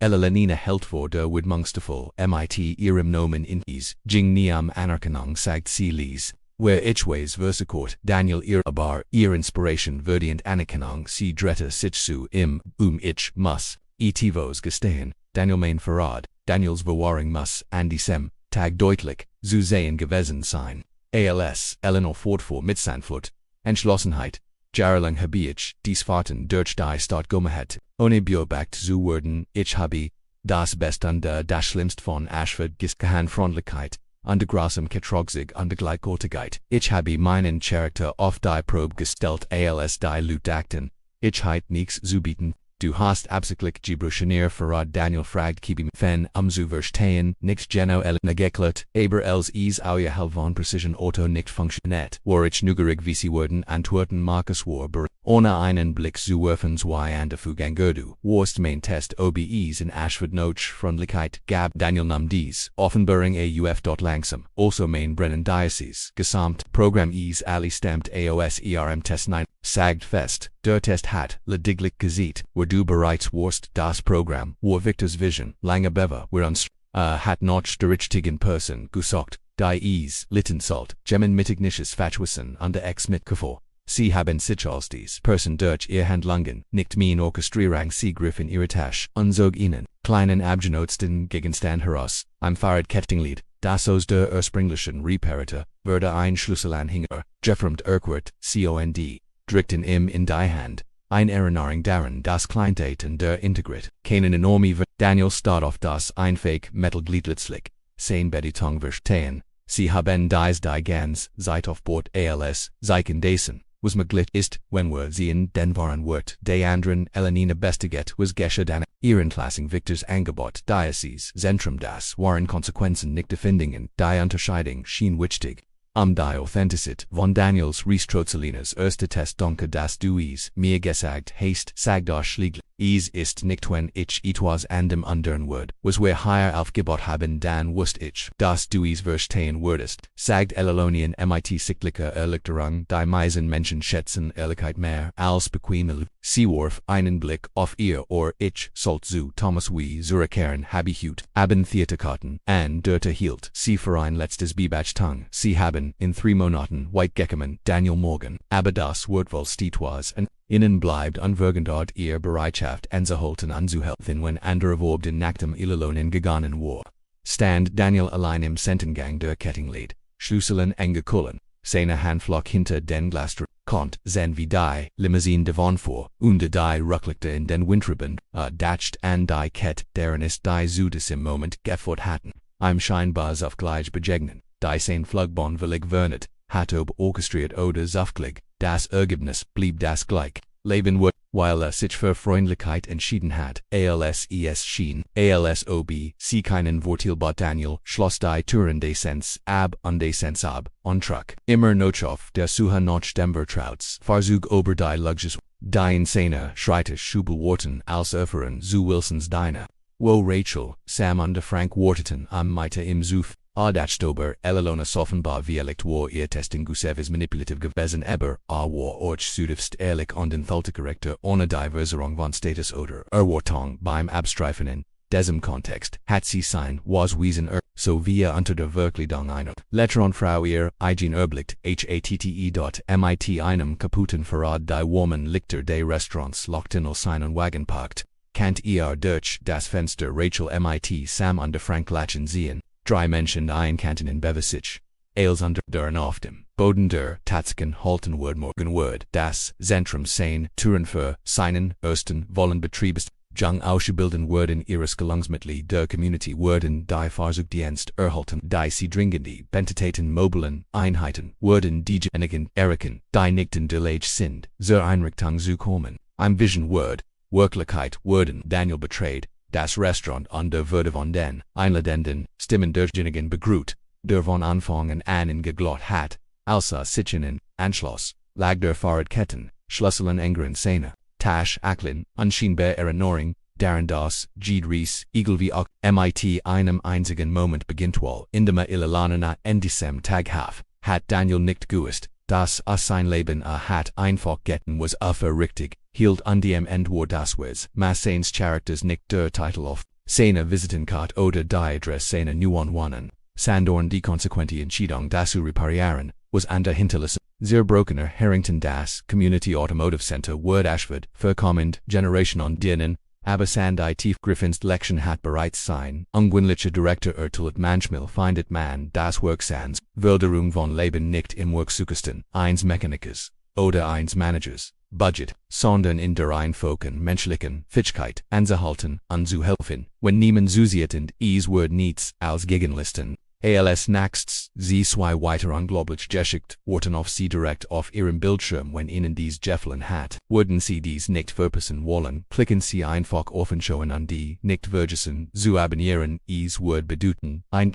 Lenina hält vor der Widmungsstafel mit ihrem Nomen in is, Jing Niam Anerkennung sagt sie ließ. Where ich weiß Versekort Daniel aber ihr Inspiration verdient Anerkennung sie drette sich zu im ich muss etivos gestehen Daniel mein Verrat Daniels Verwahrung muss an diesem Tag deutlich zu sehen gewesen sein. Als Eleanor fortfuhr mit Sanflut Entschlossenheit jahrelang habe ich dies Fahrten durch die Stadt gemacht ohne beobachtet zu werden. Ich habe das Beste und das Schlimmste von Ashford gehan Freundlichkeit und großem Getrogsig und Gleichgültigkeit. Ich habe meinen Charakter auf die Probe gestellt als die Lutdachten. Ich heit nichts zu bieten. Du hast absichtlich gebrucheniert Verrat Daniel fragt Kibim Fen zu verstehen, nicht genau negeklet, aber els is auja halvon Precision Auto nicht funktioniert. War ich neugierig wie sie würden antworten Marcus war ohne einen Blick zu werfen zwei Andefugangerdu. Warst mein Test OBEs in Ashford noch Freundlichkeit gab Daniel dies Offenbarung AUF. Langsam. Also mein Brennan Diocese. Gesamt Programm is ali stammt AOS ERM Test 9. Sagt fest, der Test hat lediglich gesieht, wo du bereits warst das Programm, war Victor's Vision, lange bever, wir uns, hat noch der richtigen Person gesagt, die is, Littensalt, Gemmen mitignisches Fatwissen und der Ex mitgefuhr. Sie haben sich als dies Person durch ihr Handlungen, nicht mein Orchestrierung sie griff in ihre Tasche, und zog ihnen, kleinen abgenutsten Gegenstand heraus, ein Fahrradkettinglied, das aus der ursprünglichen Reparatur, wurde ein Schlüsselanhänger, geformt Urquhart, COND. Drickten im in die Hand, ein Erinnerung daran das Kleintaten der Integrit, keinen enorme Daniel start auf das Einfähig Metalgliedlitzlich, sein Bedeutung verstehen, sie haben dies die ganz Zeit auf Bord als, Zeichen dessen, was möglich ist, wenn wir sehen den wahren Wort, der anderen Elenina bestiget was geschehen, ihren Klassing Victors Angebot Diocese, Zentrum das waren Konsequenzen nicht defendingen, die Unterscheidung schien wichtig. Die Authentizität von Daniels Riestrotzelinas erste Test donke das du mir gesagt hast, sag das schlieglich. Ist nicht wenn ich etwas an dem anderen Wort, was wir hier aufgebaut haben dann wusst ich, dass du verstehen würdest, sagt Elelonien mit sichtlicher Erleichterung, die meisten Menschen schätzen Ehrlichkeit mehr als bequeme. Sie warf einen Blick auf ihr Ohr ich sollt zu Thomas wie zurückkehren Habichut, haben Theaterkarten, an Dörte hielt, sie für ein letztes Bibachtung, sie haben in 3 Monaten White gekommen, Daniel Morgan, aber das Wort wohl steht was, und innen bleibt unvergendert ihr Bereitschaft anzuhalten anzuhelfen wenn andere Verb in nacktem Illusionen gegangen war. Stand Daniel allein im Sentengang der Kettinglied, Schlüsseln angekullen, seine Handflock hinter den Glasdr, kommt, sehen wie die Limousine davon vor, und die Rücklichter in den Windschreiben, datscht an die Kette, deren ist die Südes im Moment gefort hatten, im scheinbar auf gleich begegnen, die sein Flugbahn willig vernet, hat ob orchestriert oder saftlich, das Ergebnis blieb das gleich. Leben wird, weil sich für Freundlichkeit entschieden hat, als schien, als ob sie keinen Vorteilbot Daniel, schloss die Türen des Sens ab und des Sens ab, und truck, immer noch auf der Suche nach dem Vertrauts, Farzug ober die Luxus, die Insane, schreitet Schubelworten als Öfferen zu Wilsons Diner, wo Rachel, Sam und Frank warteten am Mitte im Zuf, Adachtober, Elelona offenbar viellicht war ihr Testing Gusevis manipulativ gewesen aber, war auch zutiefst ehrlich und enthaltungsgerechter ohne die Verserung von Status oder Erwartung beim Abstreifenden, diesem Kontext, hat sie sein, was wiesen so wie unter der Verkleidung einer Letter Frau ihr, eigen erblickt, mit einem kaputten Verrat die Woman Lichter des Restaurants lockten aus seinen Wagen parkt, kannt ihr durch das Fenster Rachel mit Sam und Frank Latchen sehen. 3 Menschen Kanten in Bevesich. Als unter deren auf dem Boden der Tatsachen halten Word morgen Word, das Zentrum sein, Türen für seinen ersten Wollenbetriebes, Jung ausgebilden worden ihres Gelungsmittel der Community wurden die Versuchsdienst erhalten, die sie dringende Bentitaten mobilen Einheiten wurden die enigen Eriken, die nicht in der Lage sind, zur Einrichtung zu kommen. Im Vision Word, Wirklichkeit wurden Daniel betrayed, das Restaurant an der Würde von den Einladenden Stimmen derjenigen begrüßt, der von Anfang an geglaubt hat, als sich in Anschluss, lag der Fahrradketten, Schlüsseln engeren Szene, Tasch Acklin, unscheinbar Erinnerung, daran das Ries, Eagle wie auch mit einem einzigen Moment beginnt wohl, indem Ilalana endisem Taghaf, hat Daniel nicht gewusst, dass sein Leben hat einfach getan was richtig, hielt an dem Endwar das was, seines Charakters nicht der Titel auf, seine Visitenkarte oder die Adresse seiner neuen Wohnung, Sandorn die konsequente Entscheidung dazu reparieren, was an der Hinterlassung, zerbrochener Harrington das Community Automotive Center Word Ashford, verkommend Generation on denen, aber Sandai Tief Griffins Lection hat bereits sein, ungewöhnlicher Director erteilt manchmal findet man das Werk sans Wilderung von Leben nicht im Werksuchesten, eins Mechanikers, oder eins Managers, Budget, sondern in der Einfoken menschlichen Fähigkeit anzuhalten, anzuhelfen, wenn niemand zusietend is Word nichts als Gegenlisten. Als nächstes, sie zwei weiter unglaublich geschickt, wurden auf sie direkt auf ihrem Bildschirm, wenn ihnen dies gefallen hat. Würden sie dies nicht verpassen wollen, klicken sie einfach offen schauen an die nicht vergessen zu abonnieren, is Word bedeuten, ein